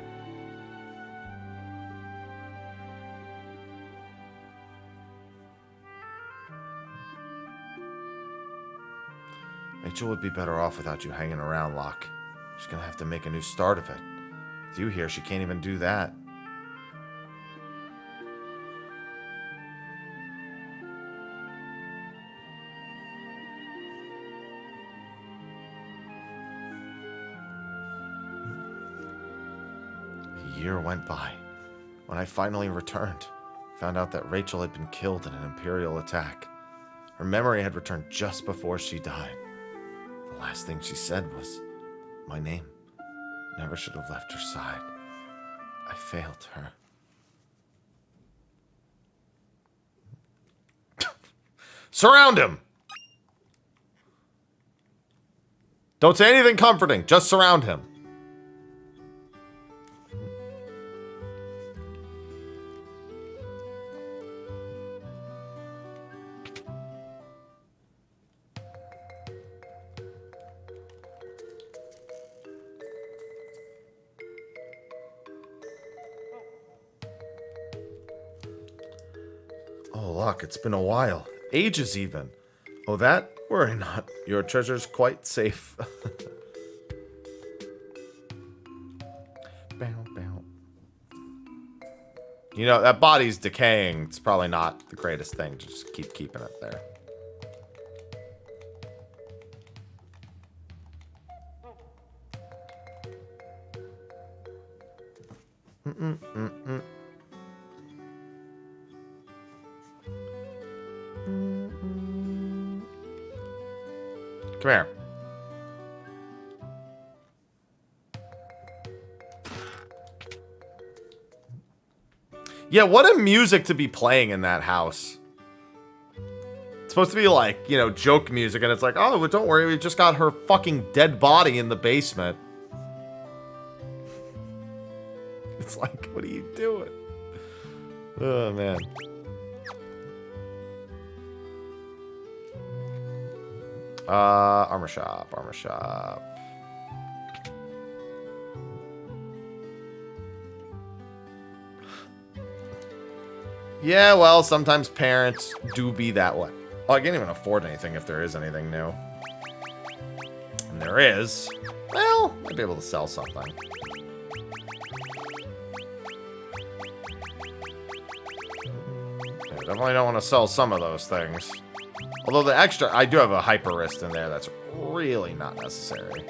Rachel would be better off without you hanging around, Locke. She's gonna have to make a new start of it. With you here, she can't even do that. A year went by. When I finally returned, I found out that Rachel had been killed in an Imperial attack. Her memory had returned just before she died. The last thing she said was, my name. Never should have left her side. I failed her. Surround him! Don't say anything comforting, just surround him. Oh, Locke, it's been a while. Ages, even. Oh, that? Worry not. Your treasure's quite safe. Bow, bow. You know, that body's decaying. It's probably not the greatest thing to just keep keeping it there. Come here. Yeah, what a music to be playing in that house. It's supposed to be like, you know, joke music, and it's like, oh, but don't worry, we just got her fucking dead body in the basement. It's like, what are you doing? Oh, man. Armor shop, armor shop. Yeah, well, sometimes parents do be that way. Oh, I can't even afford anything if there is anything new. And there is. Well, I'd be able to sell something. I definitely don't want to sell some of those things. Although the extra, I do have a hyper wrist in there that's really not necessary.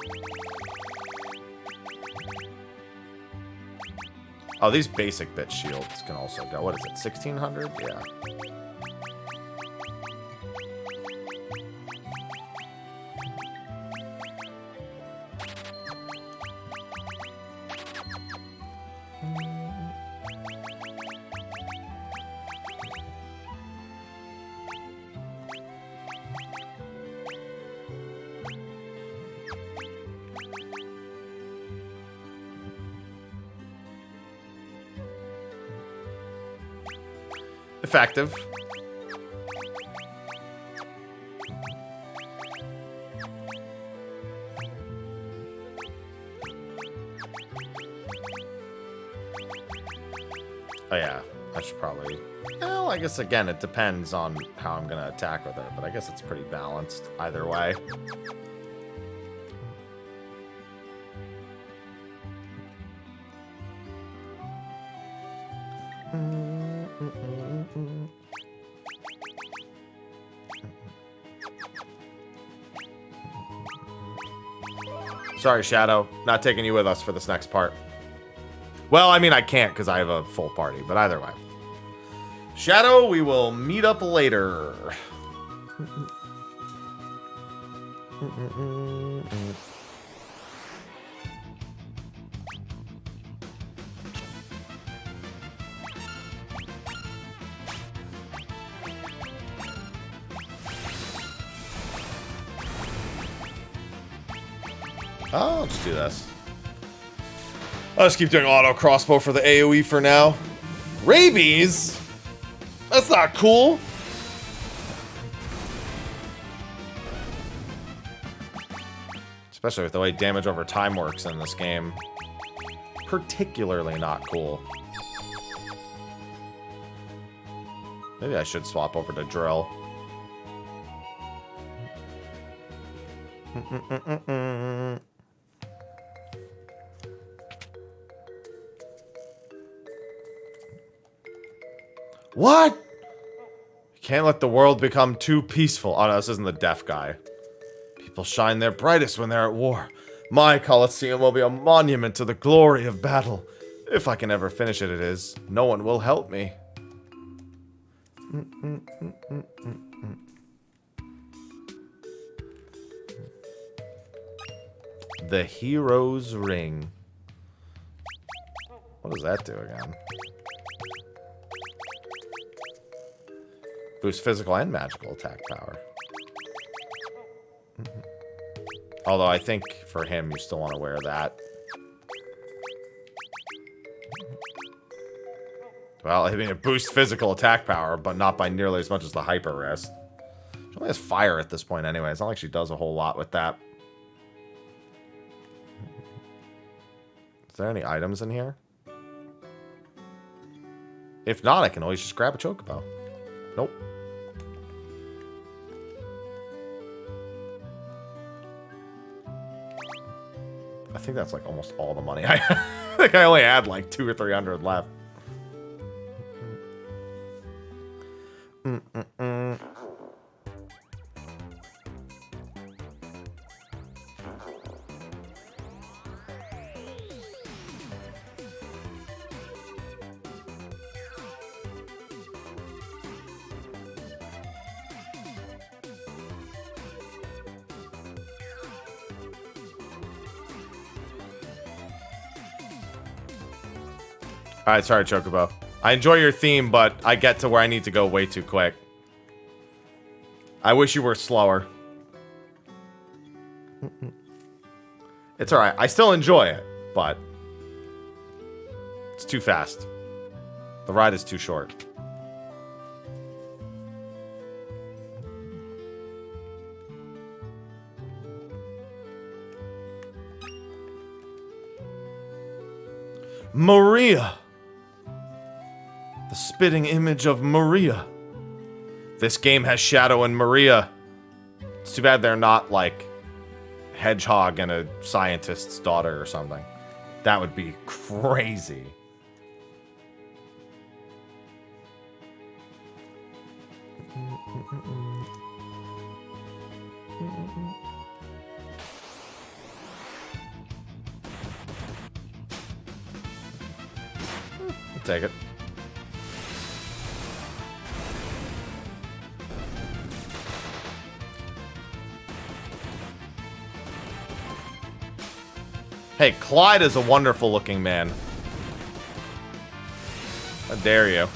Oh, these basic bit shields can also go. What is it, 1600? Yeah. Effective. Oh yeah, I should probably... Well, I guess, again, it depends on how I'm going to attack with it, but I guess it's pretty balanced either way. Sorry, Shadow. Not taking you with us for this next part. Well, I mean, I can't because I have a full party, but either way. Shadow, we will meet up later. Oh, I'll just do this. I'll just keep doing auto crossbow for the AoE for now. Rabies? That's not cool. Especially with the way damage over time works in this game. Particularly not cool. Maybe I should swap over to drill. What? You can't let the world become too peaceful. Oh no, this isn't the deaf guy. People shine their brightest when they're at war. My Colosseum will be a monument to the glory of battle. If I can ever finish it, it is. No one will help me. The Hero's Ring. What does that do again? Boost physical and magical attack power. Although I think for him, you still want to wear that. Well, I mean, it boosts physical attack power, but not by nearly as much as the Hyper Wrist. She only has fire at this point anyway. It's not like she does a whole lot with that. Is there any items in here? If not, I can always just grab a chocobo. Nope. I think that's like almost all the money I have. I think I only had like 200 or 300 left. Alright, sorry, Chocobo. I enjoy your theme, but I get to where I need to go way too quick. I wish you were slower. It's alright. I still enjoy it, but it's too fast. The ride is too short. Maria! The spitting image of Maria. This game has Shadow and Maria. It's too bad they're not like Hedgehog and a scientist's daughter or something. That would be crazy. I'll take it. Hey, Clyde is a wonderful looking man. How dare you.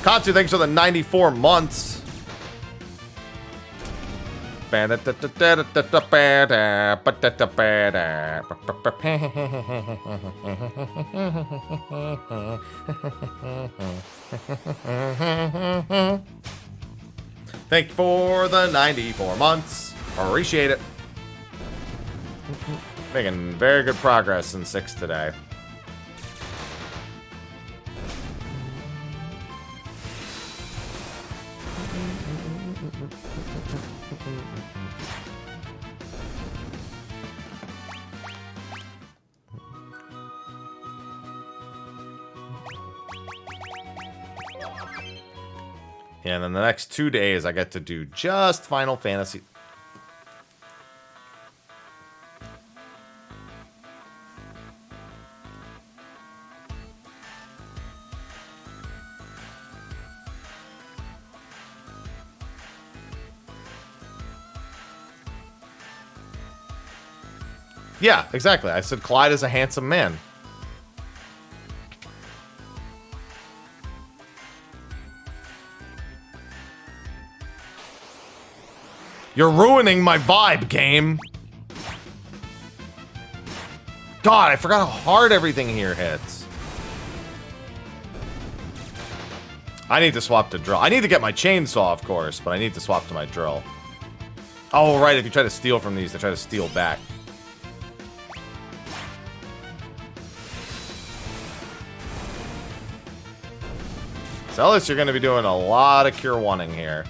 Katsu, thanks for the 94 months. Thank you for the 94 months. Appreciate it. Making very good progress in 6 today. Yeah, and then the next 2 days I get to do just Final Fantasy. Yeah, exactly. I said Clyde is a handsome man. You're ruining my vibe, game. God, I forgot how hard everything here hits. I need to swap to drill. I need to get my chainsaw, of course, but I need to swap to my drill. Oh, right. If you try to steal from these, they try to steal back. Celis, you're going to be doing a lot of Cure 1-ing here.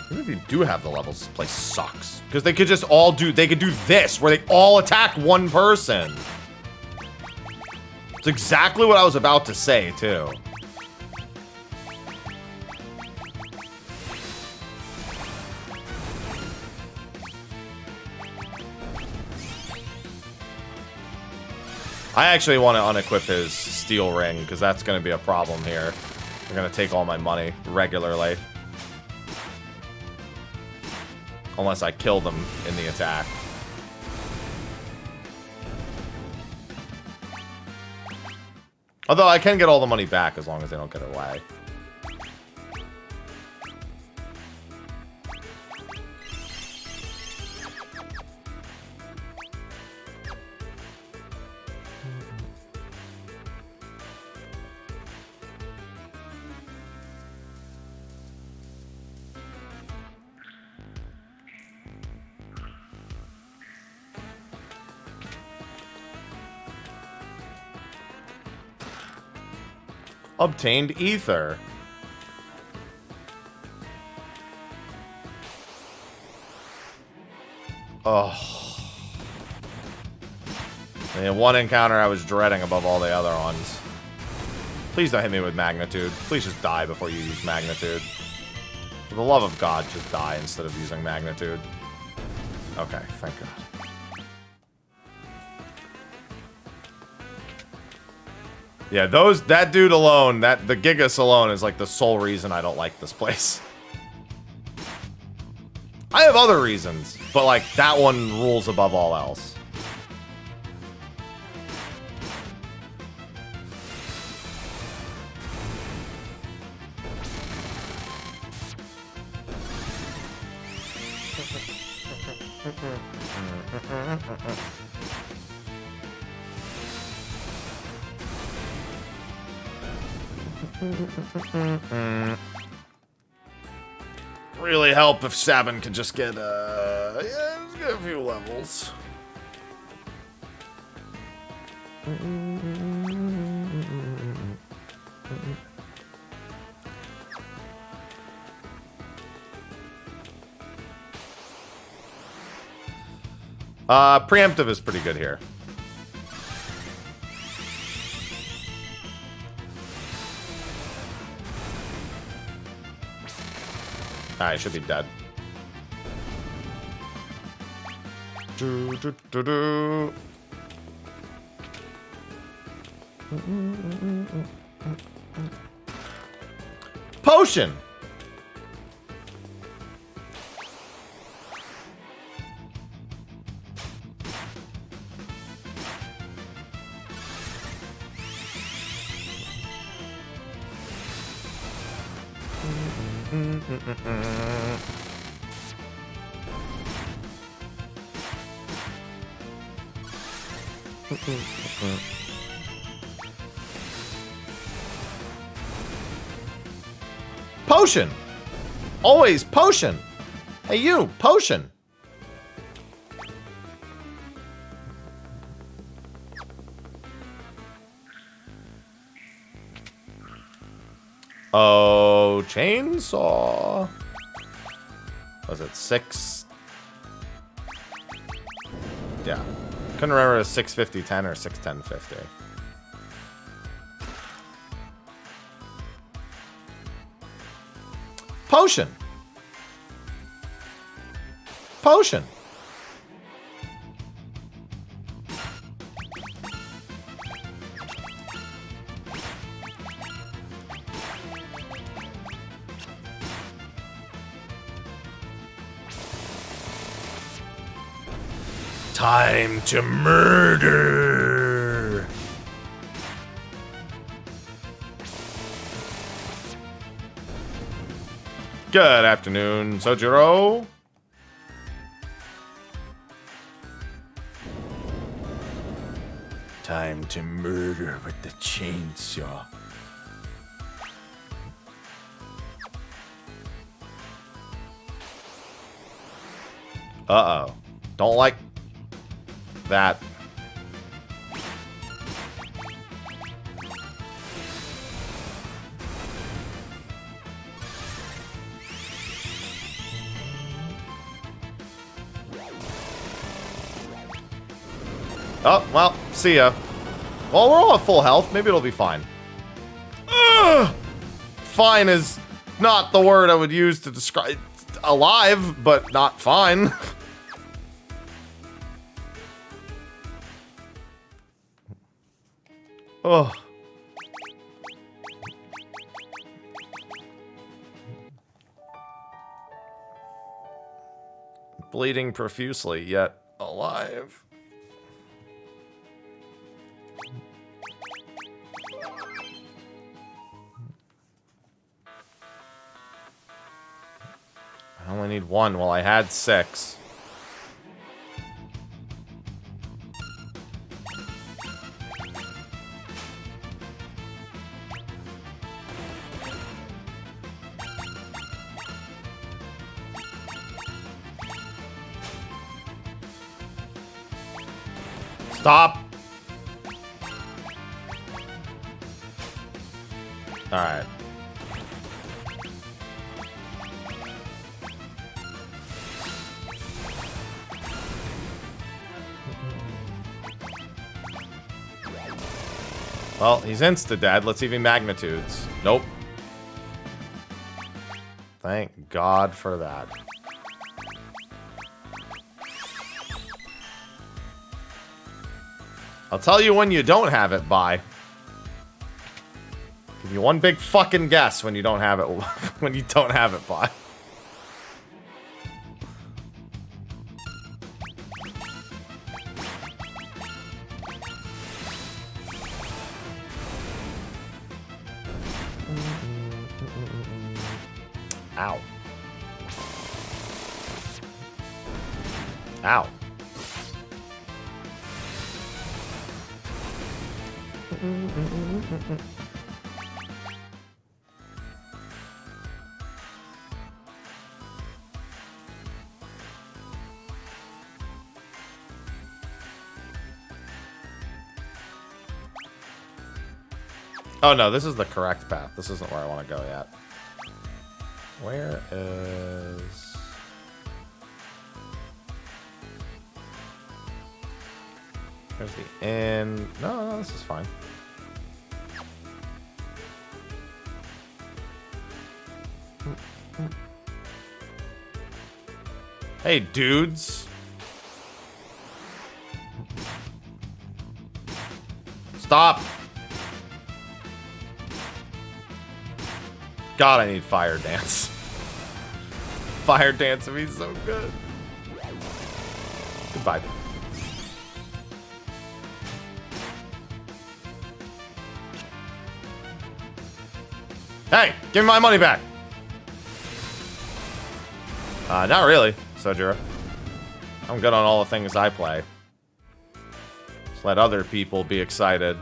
Even if you do have the levels, this place sucks. Because they could just all do, they could do this, where they all attack one person. It's exactly what I was about to say, too. I actually want to unequip his steel ring, because that's going to be a problem here. They're going to take all my money regularly. Unless I kill them in the attack. Although I can get all the money back as long as they don't get it away. Obtained ether. Oh. The one encounter I was dreading above all the other ones. Please don't hit me with magnitude. Please just die before you use magnitude. For the love of God, just die instead of using magnitude. Okay, thank God. Yeah, that dude alone, the Gigas alone is like the sole reason I don't like this place. I have other reasons, but like that one rules above all else. Really help if Sabin could just get yeah, just get a few levels. Preemptive is pretty good here. Alright, should be dead. Potion! Potion! Always potion! Hey you, potion! Oh, chainsaw. Was it 6? Yeah. Couldn't remember if it was 650-10 or 610-50. Potion. Potion. Time to murder. Good afternoon, Sojiro. Time to murder with the chainsaw. Uh-oh. Don't like that. Oh, well, see ya. Well, we're all at full health. Maybe it'll be fine. Ugh! Fine is not the word I would use to describe alive, but not fine. Oh. Bleeding profusely, yet alive. I only need 1. Well, I had 6. Stop! Alright. Well, he's insta-dead. Let's see if he magnitudes. Nope. Thank God for that. I'll tell you when you don't have it by. Give you one big fucking guess when you don't have it when you don't have it by. Ow. Ow. Oh no, this is the correct path. This isn't where I want to go yet. Where is... There's the inn. No, no, this is fine. Hey, dudes. Stop. God, I need fire dance. Fire dance would be so good. Goodbye. Hey, give me my money back. Not really, Sojiro. I'm good on all the things I play. Just let other people be excited.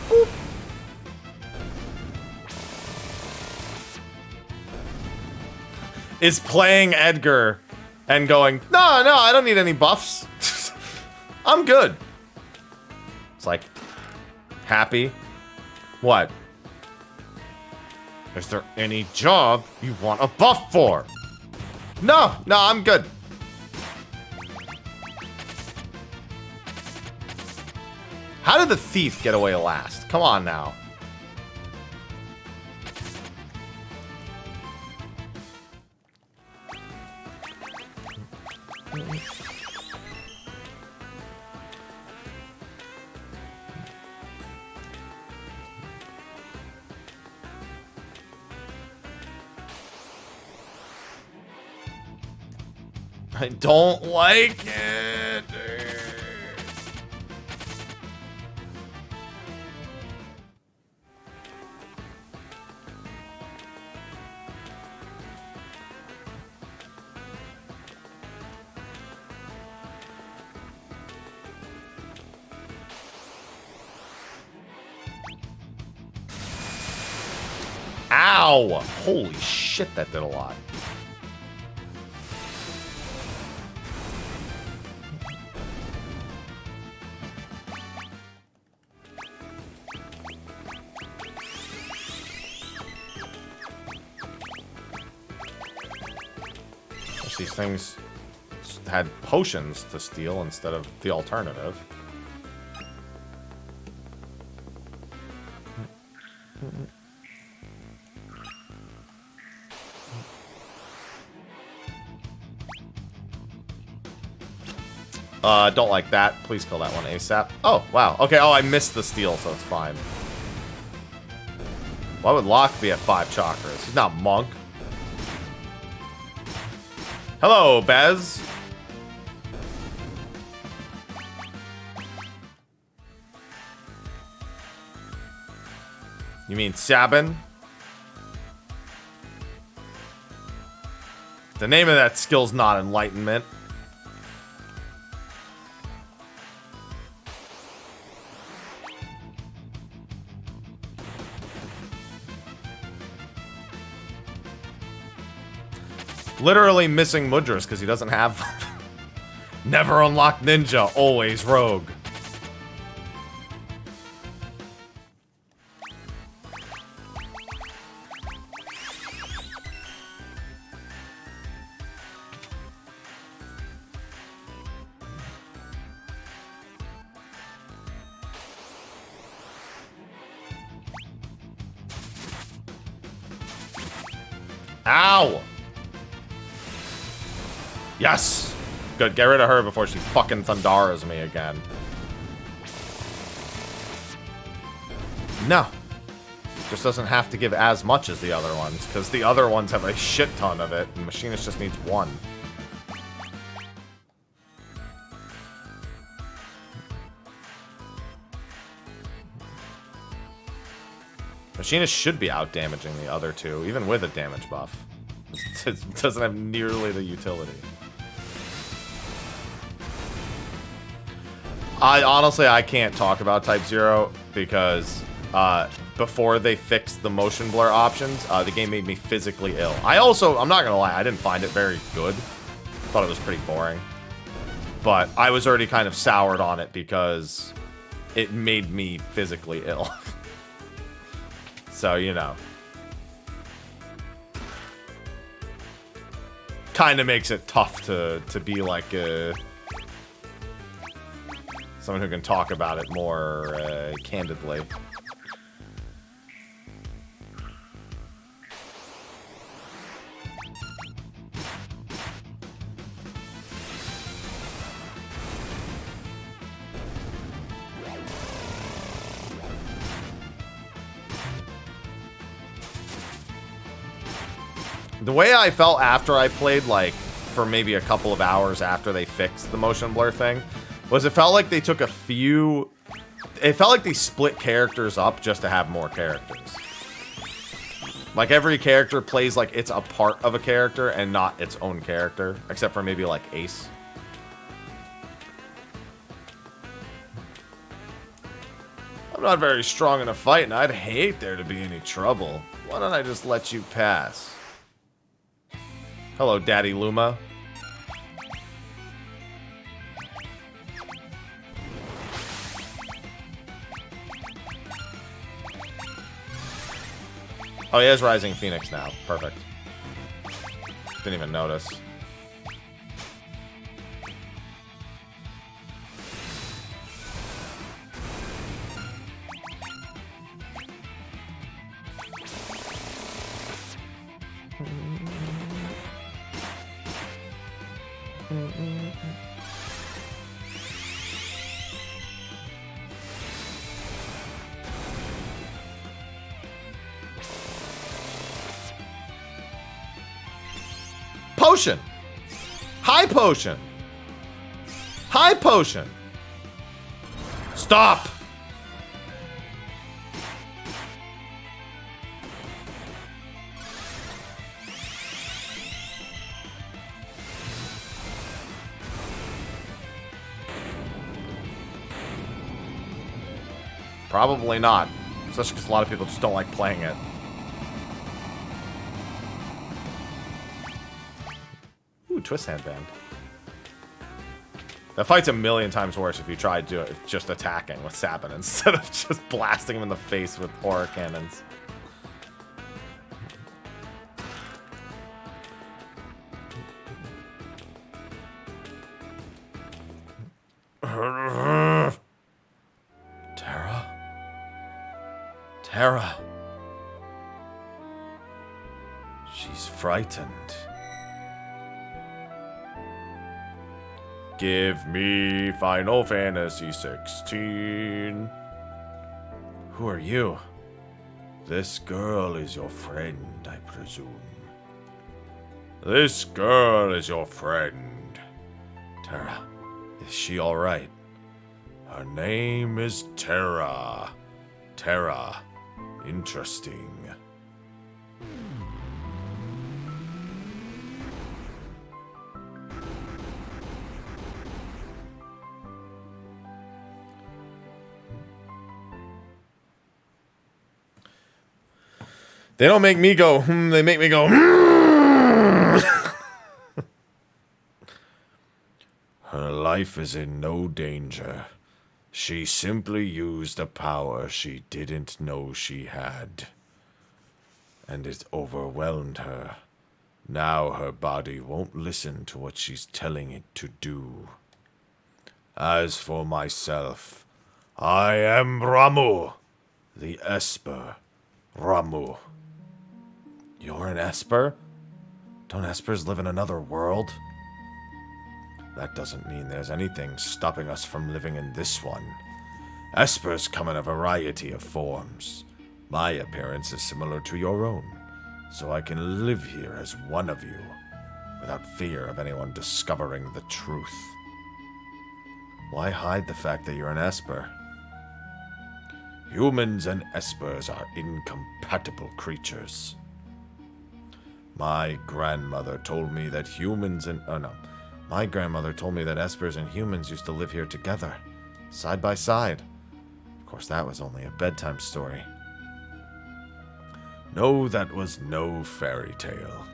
Boop. Is playing Edgar and going, no, I don't need any buffs. I'm good. It's like, happy? What? Is there any job you want a buff for? No, I'm good. How did the thief get away last? Come on now. I don't like it. Ow! Holy shit, that did a lot. These things had potions to steal instead of the alternative. Don't like that. Please kill that one ASAP. Oh, wow. Okay, oh, I missed the steal, so it's fine. Why would Locke be at 5 chakras? He's not Monk. Hello, Bez. You mean Sabin? The name of that skill's not Enlightenment. Literally missing Mudras because he doesn't have them. Never unlock ninja, always rogue. Ow! Yes! Good, get rid of her before she fucking Thundaras me again. No. Just doesn't have to give as much as the other ones, because the other ones have a shit ton of it, and Machinist just needs 1. Machinist should be out-damaging the other 2, even with a damage buff. It doesn't have nearly the utility. Honestly, I can't talk about Type 0 because before they fixed the motion blur options, the game made me physically ill. I'm not gonna lie, I didn't find it very good. Thought it was pretty boring. But I was already kind of soured on it because it made me physically ill. So, you know. Kind of makes it tough to be like someone who can talk about it more candidly. The way I felt after I played, like, for maybe a couple of hours after they fixed the motion blur thing, was it felt like they took a few... It felt like they split characters up just to have more characters. Like, every character plays like it's a part of a character and not its own character, except for maybe, like, Ace. I'm not very strong in a fight, and I'd hate there to be any trouble. Why don't I just let you pass? Hello, Daddy Luma. Oh, he has Rising Phoenix now. Perfect. Didn't even notice. Potion! High potion! High potion! Stop! Probably not. Especially because a lot of people just don't like playing it. Ooh, twist handband. That fight's a million times worse if you try to do it just attacking with Sabin instead of just blasting him in the face with horror cannons. Terra. She's frightened. Give me Final Fantasy 16. Who are you? This girl is your friend, I presume. This girl is your friend. Terra, is she alright? Her name is Terra. Terra. Interesting. They don't make me go, they make me go, Her life is in no danger. She simply used a power she didn't know she had. And it overwhelmed her. Now her body won't listen to what she's telling it to do. As for myself, I am Ramu, the Esper. Ramu. You're an Esper? Don't Espers live in another world? That doesn't mean there's anything stopping us from living in this one. Espers come in a variety of forms. My appearance is similar to your own, so I can live here as one of you, without fear of anyone discovering the truth. Why hide the fact that you're an Esper? Humans and Espers are incompatible creatures. My grandmother told me that My grandmother told me that Espers and humans used to live here together, side by side. Of course, that was only a bedtime story. No, that was no fairy tale.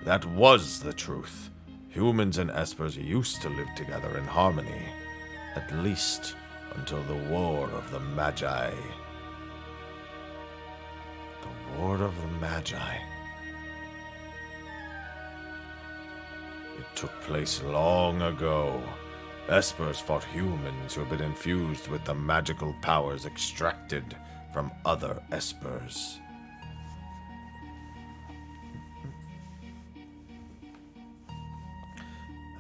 That was the truth. Humans and Espers used to live together in harmony, at least until the War of the Magi. The War of the Magi. It took place long ago. Espers fought humans who had been infused with the magical powers extracted from other Espers.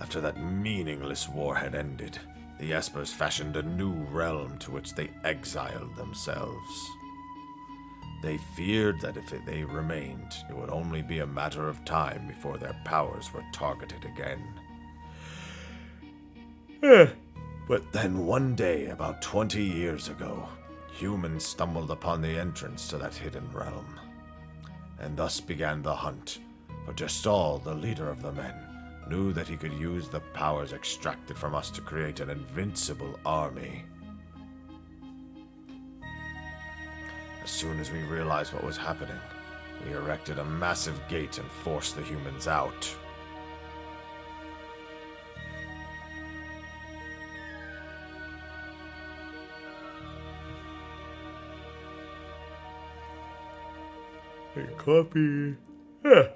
After that meaningless war had ended, the Espers fashioned a new realm to which they exiled themselves. They feared that if they remained, it would only be a matter of time before their powers were targeted again. But then one day, about 20 years ago, humans stumbled upon the entrance to that hidden realm. And thus began the hunt, for Gestal, the leader of the men, knew that he could use the powers extracted from us to create an invincible army. As soon as we realized what was happening, we erected a massive gate and forced the humans out. Hey, coffee. Yeah.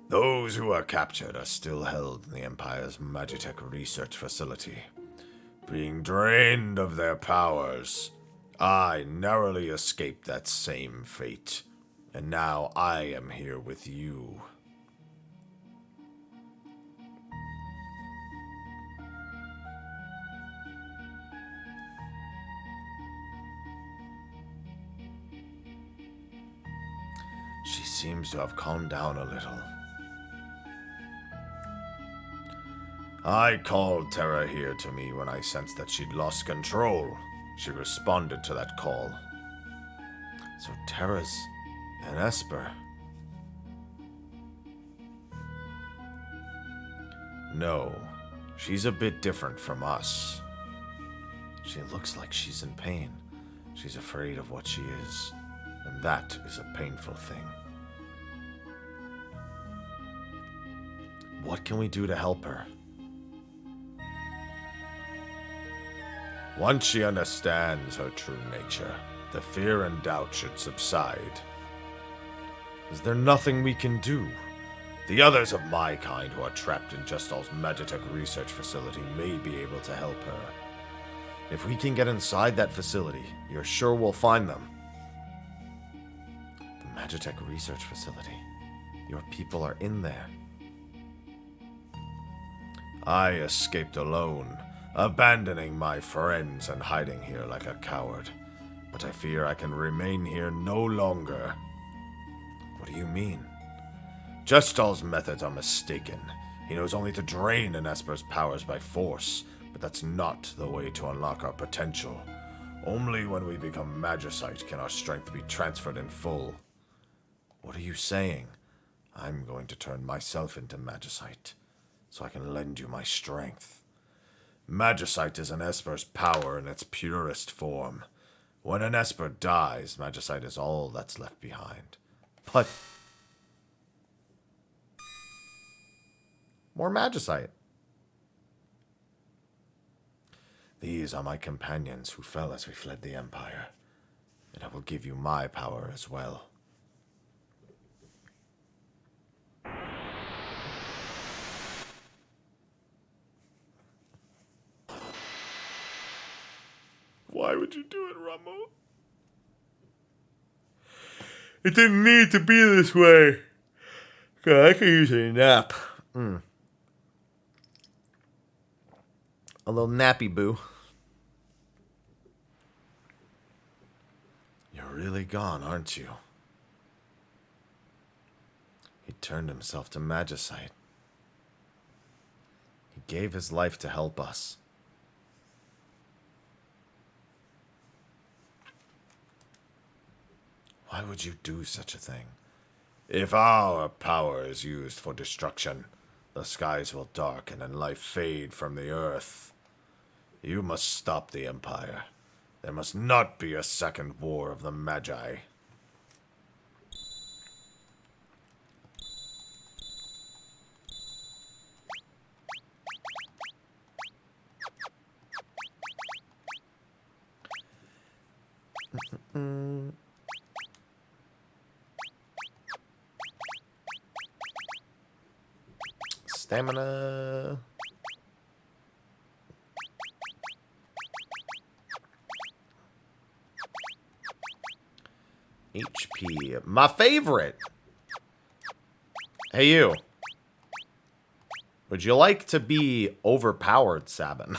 Those who are captured are still held in the Empire's Magitech research facility, being drained of their powers. I narrowly escaped that same fate, and now I am here with you. She seems to have calmed down a little. I called Terra here to me when I sensed that she'd lost control. She responded to that call. So Terra's an Esper. No, she's a bit different from us. She looks like she's in pain. She's afraid of what she is, and that is a painful thing. What can we do to help her? Once she understands her true nature, the fear and doubt should subside. Is there nothing we can do? The others of my kind who are trapped in Gestal's Magitech research facility may be able to help her. If we can get inside that facility, you're sure we'll find them. The Magitech research facility. Your people are in there. I escaped alone, abandoning my friends and hiding here like a coward. But I fear I can remain here no longer. What do you mean? Gestal's methods are mistaken. He knows only to drain an Esper's powers by force, but that's not the way to unlock our potential. Only when we become Magicite can our strength be transferred in full. What are you saying? I'm going to turn myself into Magicite, so I can lend you my strength. Magicite is an Esper's power in its purest form. When an Esper dies, Magicite is all that's left behind. But more Magicite. These are my companions who fell as we fled the Empire, and I will give you my power as well. Why would you do it, Ramo? It didn't need to be this way. God, I could use a nap. A little nappy boo. You're really gone, aren't you? He turned himself to Magicite. He gave his life to help us. Why would you do such a thing? If our power is used for destruction, the skies will darken and life fade from the earth. You must stop the Empire. There must not be a second war of the Magi. Stamina. HP. My favorite. Hey, you. Would you like to be overpowered, Sabin?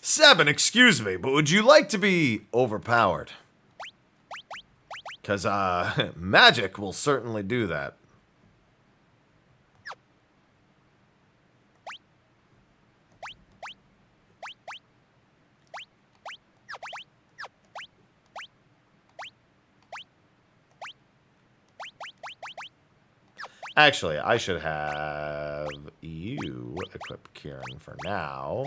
Sabin, excuse me, but would you like to be overpowered? Because, magic will certainly do that. Actually, I should have you equip Kieran for now.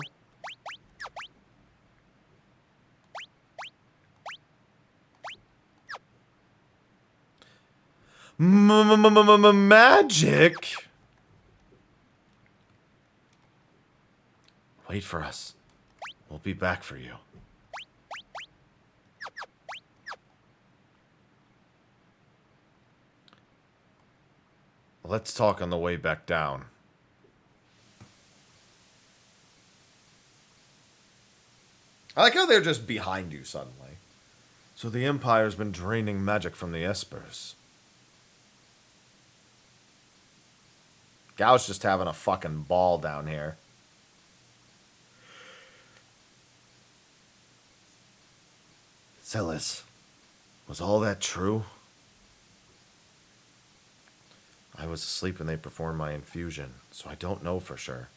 Magic? Wait for us. We'll be back for you. Let's talk on the way back down. I like how they're just behind you suddenly. So the Empire's been draining magic from the Espers. Gao's just having a fucking ball down here. Celis, was all that true? I was asleep when they performed my infusion, so I don't know for sure.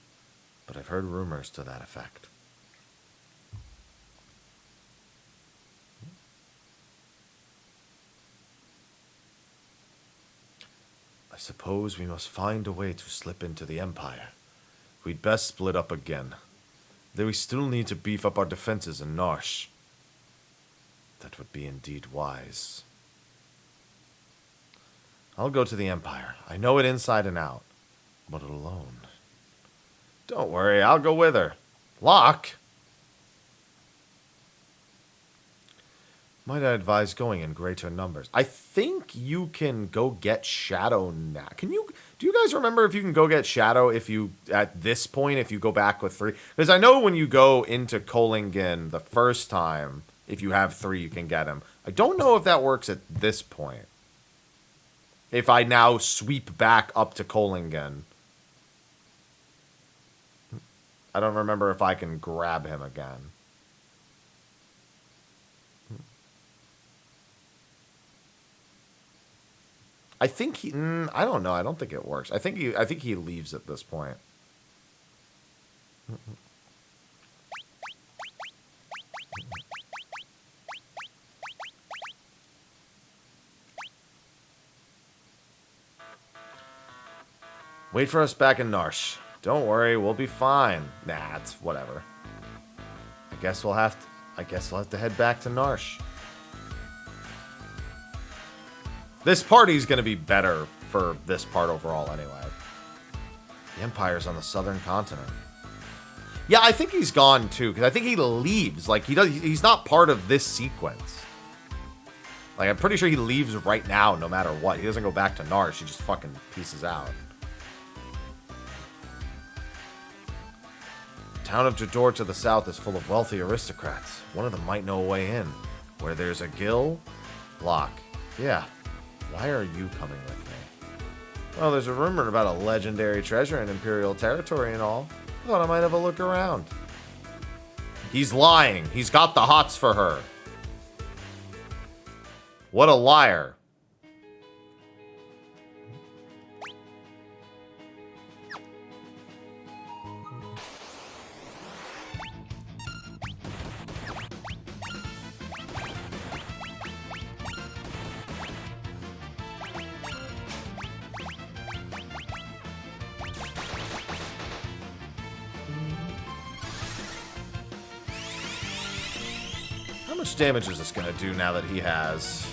But I've heard rumors to that effect. I suppose we must find a way to slip into the Empire. We'd best split up again. Though we still need to beef up our defenses in Narsh. That would be indeed wise. I'll go to the Empire. I know it inside and out. But alone. Don't worry, I'll go with her. Locke? Might I advise going in greater numbers? I think you can go get Shadow now. Do you guys remember if you can go get Shadow if you, at this point, if you go back with 3? Because I know when you go into Kolingen the first time, if you have 3, you can get him. I don't know if that works at this point. If I now sweep back up to Kolingen. I don't remember if I can grab him again. I think he. I don't know. I don't think it works. I think he leaves at this point. Wait for us back in Narsh. Don't worry, we'll be fine. Nah, it's whatever. I guess we'll have to head back to Narsh. This party's gonna be better for this part overall anyway. The Empire's on the southern continent. Yeah, I think he's gone too, because I think he leaves. Like, he's not part of this sequence. Like, I'm pretty sure he leaves right now, no matter what. He doesn't go back to Narsh, he just fucking pieces out. The town of Jador to the south is full of wealthy aristocrats. One of them might know a way in. Where there's a gill, Locke. Yeah. Why are you coming with me? Well, there's a rumor about a legendary treasure in Imperial territory and all. I thought I might have a look around. He's lying. He's got the hots for her. What a liar. How much damage is this going to do now that he has?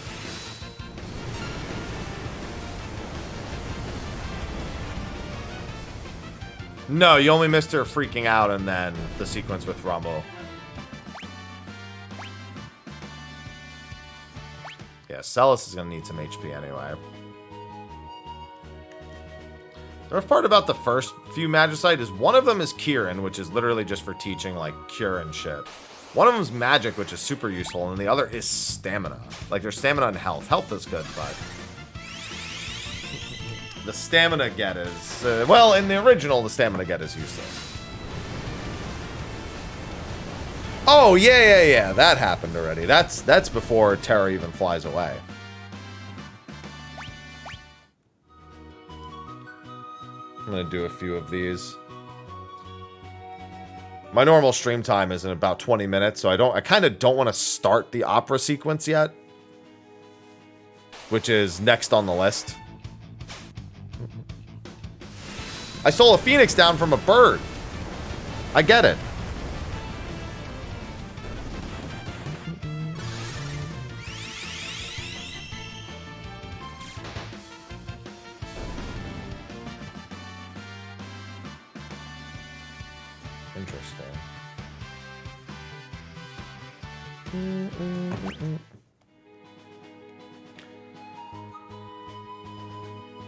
No, you only missed her freaking out and then the sequence with Rumble. Yeah, Celis is going to need some HP anyway. The rough part about the first few Magicite is one of them is Kieran, which is literally just for teaching, like, cure and shit. One of them's magic, which is super useful, and the other is stamina. Like, there's stamina and health. Health is good, but the stamina get is... well, in the original, the stamina get is useless. Oh, yeah. That happened already. That's before Terra even flies away. I'm going to do a few of these. My normal stream time is in about 20 minutes, so I kind of don't want to start the opera sequence yet. Which is next on the list. I stole a phoenix down from a bird. I get it. Interesting.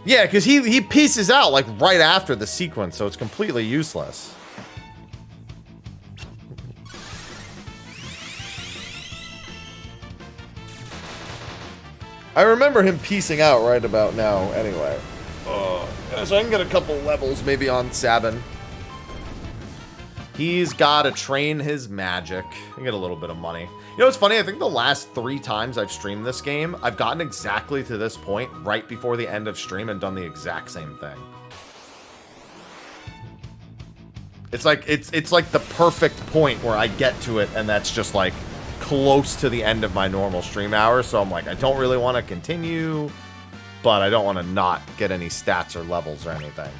Yeah, because he pieces out like right after the sequence, so it's completely useless. I remember him piecing out right about now anyway. So I can get a couple levels maybe on Sabin. He's got to train his magic and get a little bit of money. You know what's funny? I think the last 3 times I've streamed this game, I've gotten exactly to this point right before the end of stream and done the exact same thing. It's like it's like the perfect point where I get to it, and that's just like close to the end of my normal stream hours. So I'm like, I don't really want to continue, but I don't want to not get any stats or levels or anything.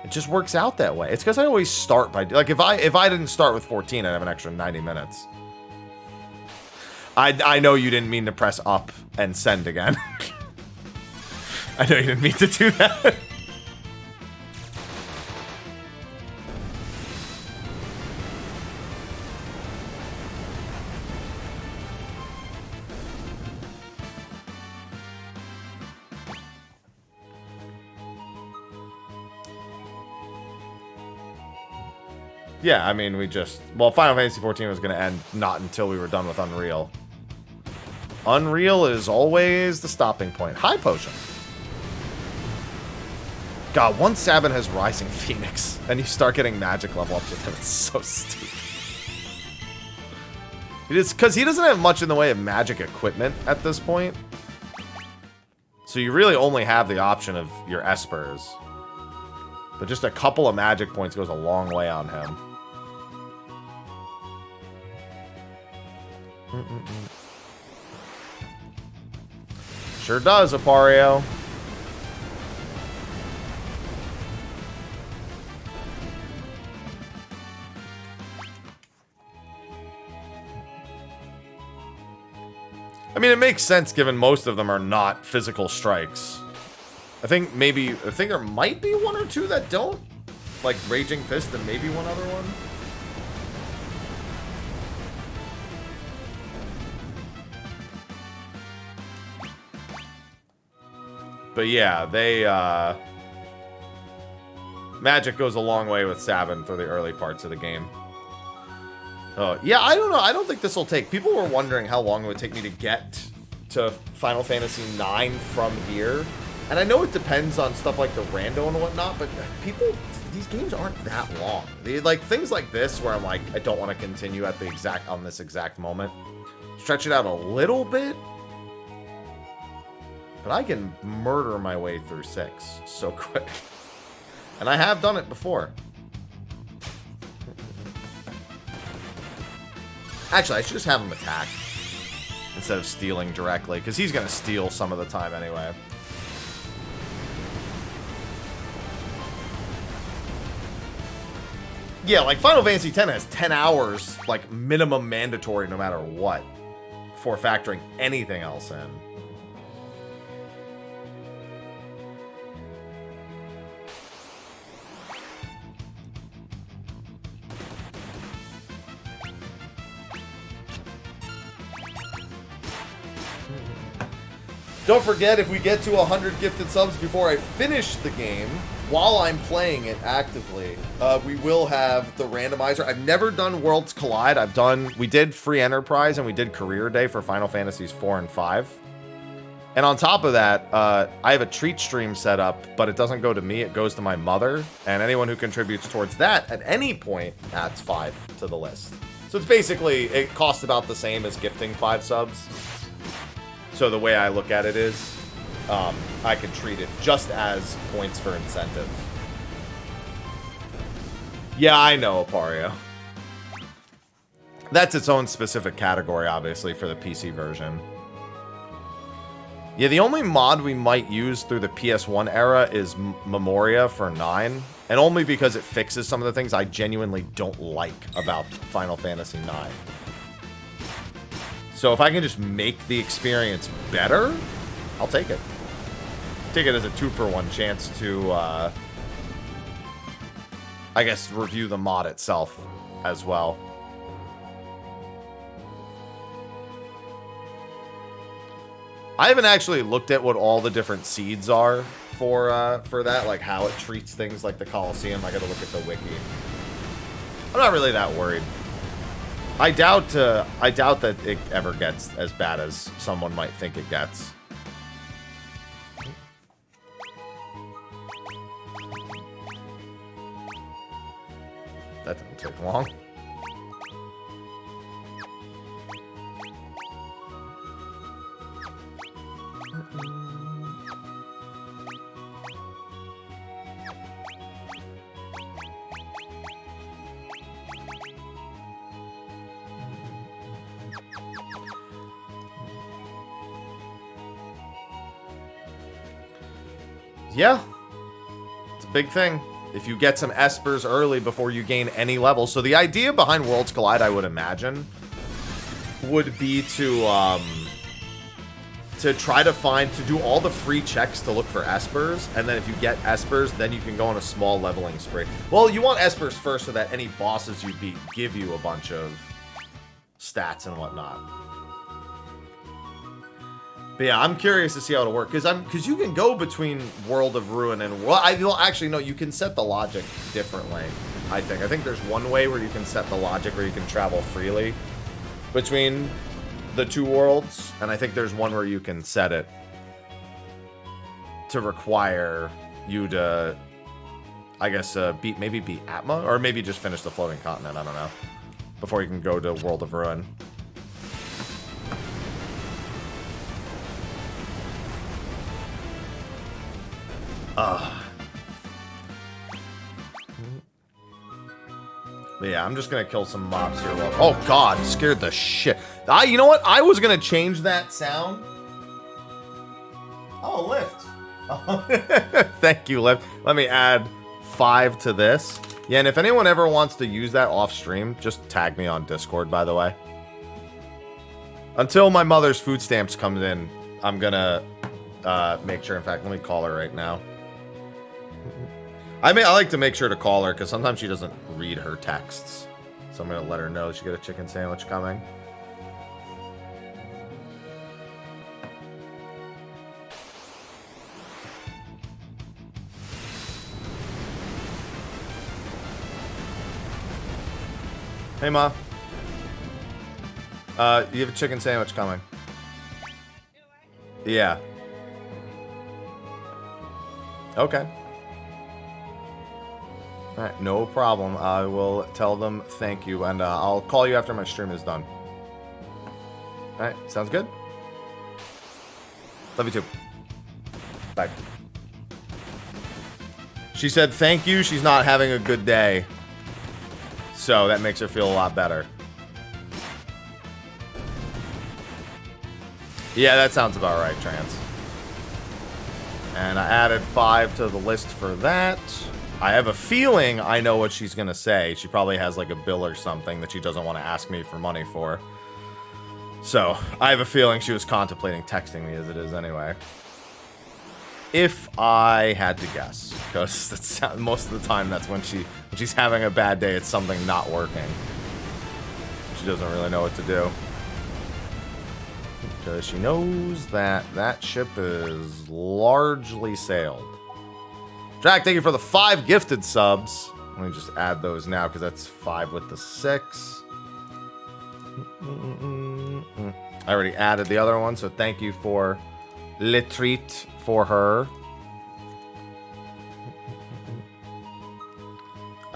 It just works out that way. It's because I always start by, like, if I didn't start with 14, I'd have an extra 90 minutes. I know you didn't mean to press up and send again. I know you didn't mean to do that. Yeah, I mean, well, Final Fantasy XIV was going to end not until we were done with Unreal. Unreal is always the stopping point. High potion. God, once Sabin has Rising Phoenix, and you start getting magic level ups with him, it's so stupid. It's because he doesn't have much in the way of magic equipment at this point. So you really only have the option of your Espers. But just a couple of magic points goes a long way on him. Sure does, Apario. I mean, it makes sense given most of them are not physical strikes. I think there might be 1 or 2 that don't. Like Raging Fist and maybe one other one. But yeah, magic goes a long way with Sabin for the early parts of the game. Oh, yeah, I don't know. I don't think this will take... People were wondering how long it would take me to get to Final Fantasy IX from here. And I know it depends on stuff like the rando and whatnot, but these games aren't that long. Like, things like this where I'm like, I don't want to continue on this exact moment. Stretch it out a little bit. But I can murder my way through 6 so quick. And I have done it before. Actually, I should just have him attack instead of stealing directly, because he's going to steal some of the time anyway. Yeah, like Final Fantasy X has 10 hours, like minimum mandatory no matter what, before factoring anything else in. Don't forget, if we get to 100 gifted subs before I finish the game, while I'm playing it actively, we will have the randomizer. I've never done Worlds Collide. We did Free Enterprise and we did Career Day for Final Fantasies 4 and 5. And on top of that, I have a treat stream set up, but it doesn't go to me, it goes to my mother. And anyone who contributes towards that at any point adds 5 to the list. So it's basically, it costs about the same as gifting 5 subs. So the way I look at it is, I can treat it just as points for incentive. Yeah, I know, Apario. That's its own specific category, obviously, for the PC version. Yeah, the only mod we might use through the PS1 era is Memoria for 9. And only because it fixes some of the things I genuinely don't like about Final Fantasy 9. So if I can just make the experience better, I'll take it. Take it as a 2-for-1 chance to I guess, review the mod itself as well. I haven't actually looked at what all the different seeds are for that, like how it treats things like the Colosseum. I gotta look at the wiki. I'm not really that worried. I doubt that it ever gets as bad as someone might think it gets. That didn't take long. Yeah, it's a big thing. If you get some espers early before you gain any level. So the idea behind Worlds Collide, I would imagine, would be to try to do all the free checks to look for espers, and then if you get espers, then you can go on a small leveling spree. Well, you want espers first so that any bosses you beat give you a bunch of stats and whatnot. But yeah, I'm curious to see how it'll work, because you can go between World of Ruin and well, actually no, you can set the logic differently. I think there's one way where you can set the logic where you can travel freely between the two worlds, and I think there's one where you can set it to require you to, I guess, beat Atma, or maybe just finish the floating continent. I don't know, before you can go to World of Ruin. But yeah, I'm just gonna kill some mobs here. Oh god, scared the shit. You know what? I was gonna change that sound. Oh, Lift. Thank you, Lift. Let me add 5 to this. Yeah, and if anyone ever wants to use that off stream, just tag me on Discord, by the way. Until my mother's food stamps comes in, I'm gonna make sure. In fact, let me call her right now. I like to make sure to call her because sometimes she doesn't read her texts. So I'm going to let her know she got a chicken sandwich coming. Hey, Ma. You have a chicken sandwich coming. Yeah. Okay. Alright, no problem. I will tell them thank you, and I'll call you after my stream is done. Alright, sounds good? Love you too. Bye. She said thank you, she's not having a good day. So that makes her feel a lot better. Yeah, that sounds about right, Trans. And I added 5 to the list for that. I have a feeling I know what she's gonna say. She probably has like a bill or something that she doesn't want to ask me for money for. So, I have a feeling she was contemplating texting me as it is anyway. If I had to guess. Because that's most of the time that's when she's having a bad day, it's something not working. She doesn't really know what to do. Because she knows that that ship is largely sailed. Jack, thank you for the 5 gifted subs. Let me just add those now because that's 5 with the 6. I already added the other one, so thank you for le treat for her.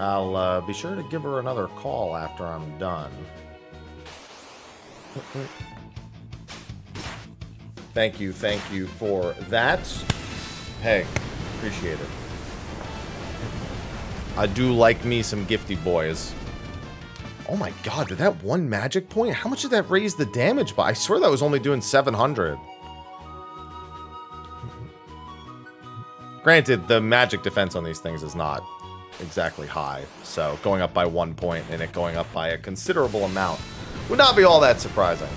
I'll be sure to give her another call after I'm done. Thank you for that. Hey, appreciate it. I do like me some gifty boys. Oh my god, did that one magic point? How much did that raise the damage by? I swear that was only doing 700. Granted, the magic defense on these things is not exactly high. So going up by 1 point and it going up by a considerable amount would not be all that surprising.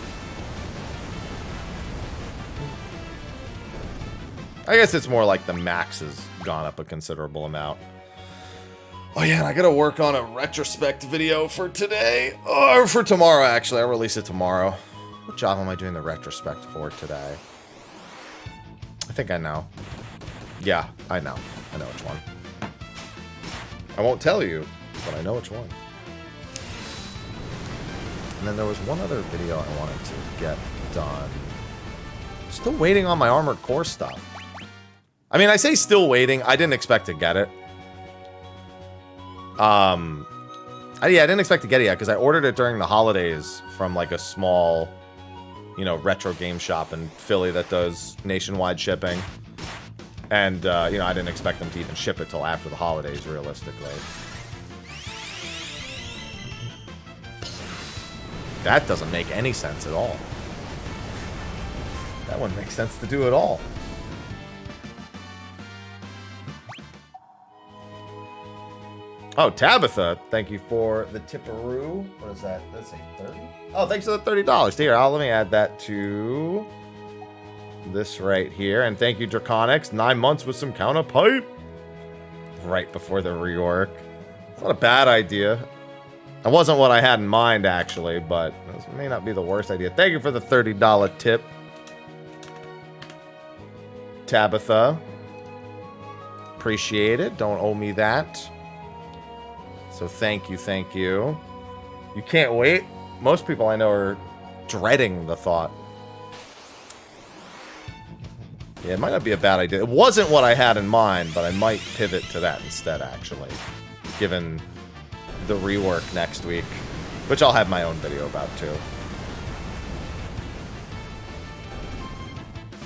I guess it's more like the max has gone up a considerable amount. Oh yeah, and I gotta work on a retrospect video for today. Or for tomorrow, actually. I'll release it tomorrow. What job am I doing the retrospect for today? I think I know. Yeah, I know. I know which one. I won't tell you, but I know which one. And then there was one other video I wanted to get done. Still waiting on my Armored Core stuff. I mean, I say still waiting. I didn't expect to get it. Yeah, I didn't expect to get it yet because I ordered it during the holidays from like a small, you know, retro game shop in Philly that does nationwide shipping. And, you know, I didn't expect them to even ship it till after the holidays, realistically. That doesn't make any sense at all. That wouldn't make sense to do at all. Oh, Tabitha, thank you for the tipperoo. What is that? Let's say 30? Oh, thanks for the $30. Here, let me add that to this right here. And thank you, Draconics. 9 months with some counterpipe. Right before the rework. It's not a bad idea. That wasn't what I had in mind, actually, but this may not be the worst idea. Thank you for the $30 tip, Tabitha. Appreciate it. Don't owe me that. So thank you, thank you. You can't wait? Most people I know are dreading the thought. Yeah, it might not be a bad idea. It wasn't what I had in mind, but I might pivot to that instead, actually. Given the rework next week. Which I'll have my own video about, too.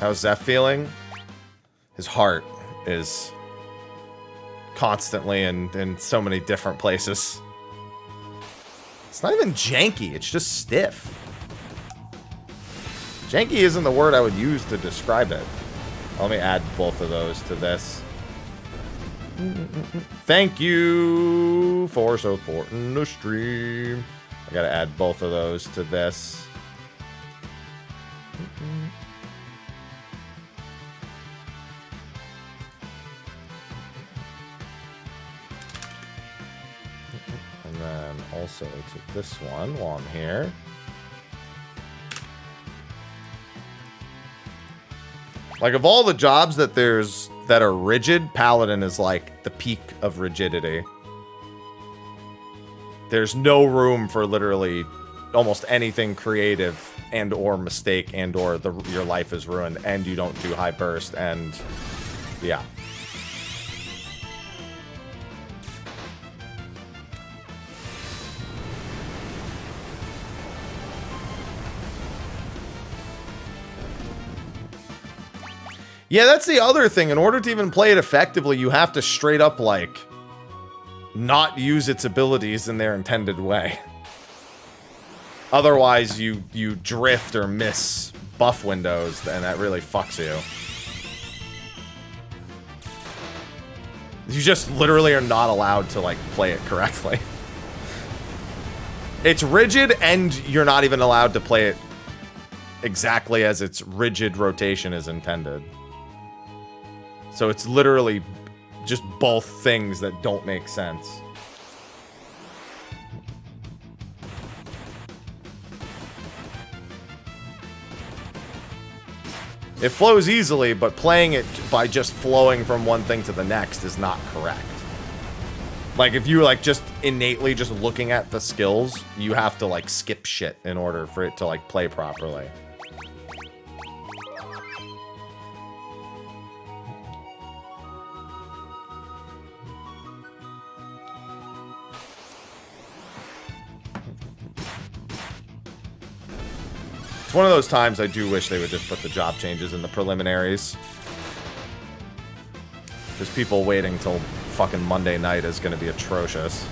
How's Zeph feeling? His heart is constantly in so many different places. It's not even janky, it's just stiff. Janky isn't the word I would use to describe it. Let me add both of those to this. Thank you for supporting the stream. I gotta add both of those to this. And then also to this one while I'm here. Like, of all the jobs that are rigid, Paladin is like the peak of rigidity. There's no room for literally almost anything creative and or mistake and or your life is ruined and you don't do high burst and yeah. Yeah, that's the other thing. In order to even play it effectively, you have to straight up, like, not use its abilities in their intended way. Otherwise, you drift or miss buff windows, and that really fucks you. You just literally are not allowed to, like, play it correctly. It's rigid, and you're not even allowed to play it exactly as its rigid rotation is intended. So it's literally just both things that don't make sense. It flows easily, but playing it by just flowing from one thing to the next is not correct. Like, if you like just innately just looking at the skills, you have to like skip shit in order for it to like play properly. It's one of those times I do wish they would just put the job changes in the preliminaries. Because people waiting till fucking Monday night is going to be atrocious.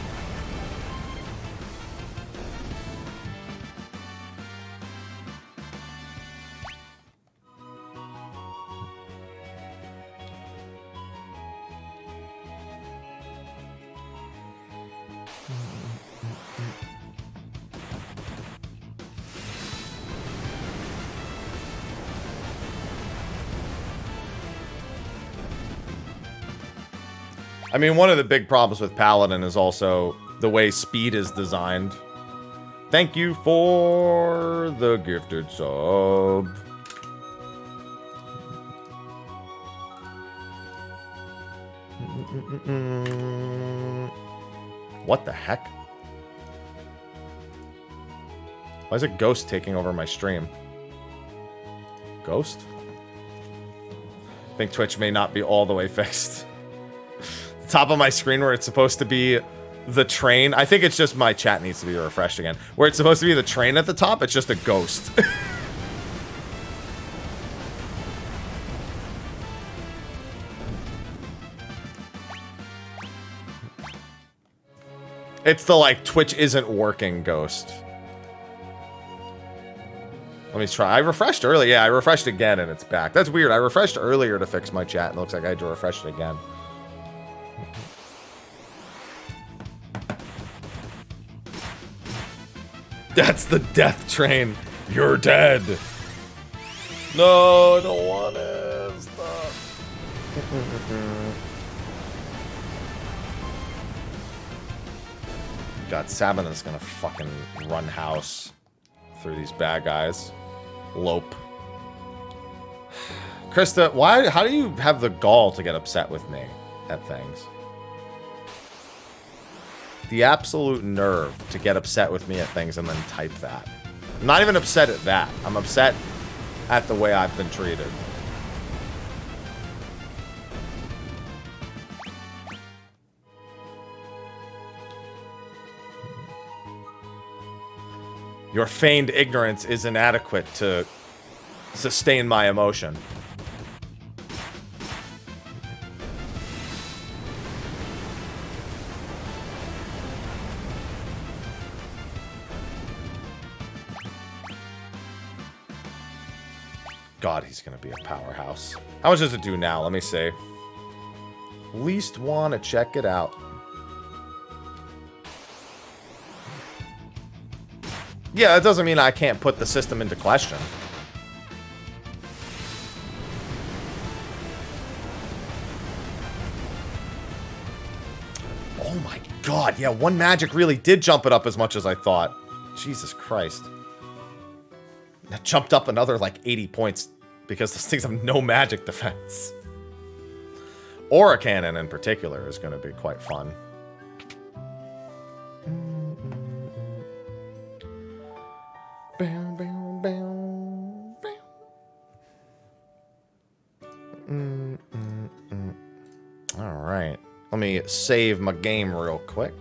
I mean, one of the big problems with Paladin is also the way speed is designed. Thank you for the gifted sub. What the heck? Why is a ghost taking over my stream? Ghost? I think Twitch may not be all the way fixed. The top of my screen where it's supposed to be the train. I think it's just my chat needs to be refreshed again. Where it's supposed to be the train at the top, it's just a ghost. It's the, like, Twitch isn't working ghost. Let me try. I refreshed earlier. Yeah, I refreshed again and it's back. That's weird. I refreshed earlier to fix my chat and it looks like I had to refresh it again. That's the death train. You're dead. No, I don't want it. Stop. God, Sabin is gonna fucking run house through these bad guys. Lope. Krista, how do you have the gall to get upset with me at things? The absolute nerve to get upset with me at things and then type that. I'm not even upset at that. I'm upset at the way I've been treated. Your feigned ignorance is inadequate to sustain my emotion. God, he's gonna be a powerhouse. How much does it do now? Let me see. Least wanna check it out. Yeah, that doesn't mean I can't put the system into question. Oh my god, yeah, one magic really did jump it up as much as I thought. Jesus Christ. That jumped up another, like, 80 points because those things have no magic defense. Aura Cannon, in particular, is going to be quite fun. Alright. Let me save my game real quick.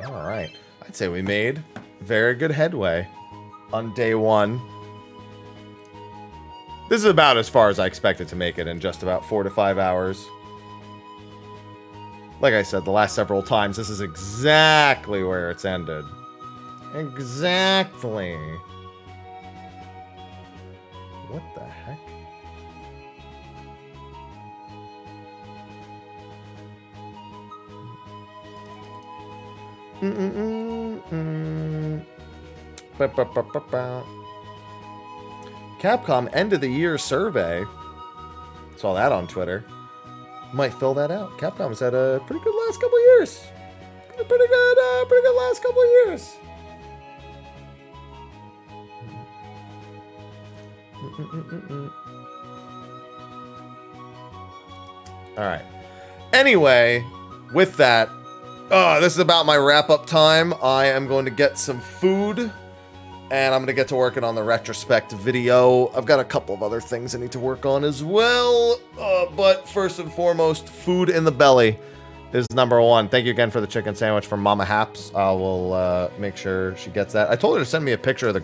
Alright. I'd say we made very good headway on day one. This is about as far as I expected to make it in just about 4 to 5 hours. Like I said, the last several times, this is exactly where it's ended. Exactly. What the heck? Capcom end of the year survey. Saw that on Twitter. Might fill that out. Capcom's had a pretty good last couple years. Pretty good last couple years. All right. Anyway, with that, this is about my wrap-up time. I am going to get some food, and I'm going to get to working on the retrospect video. I've got a couple of other things I need to work on as well, but first and foremost, food in the belly is number one. Thank you again for the chicken sandwich from Mama Haps. I will make sure she gets that. I told her to send me a picture of the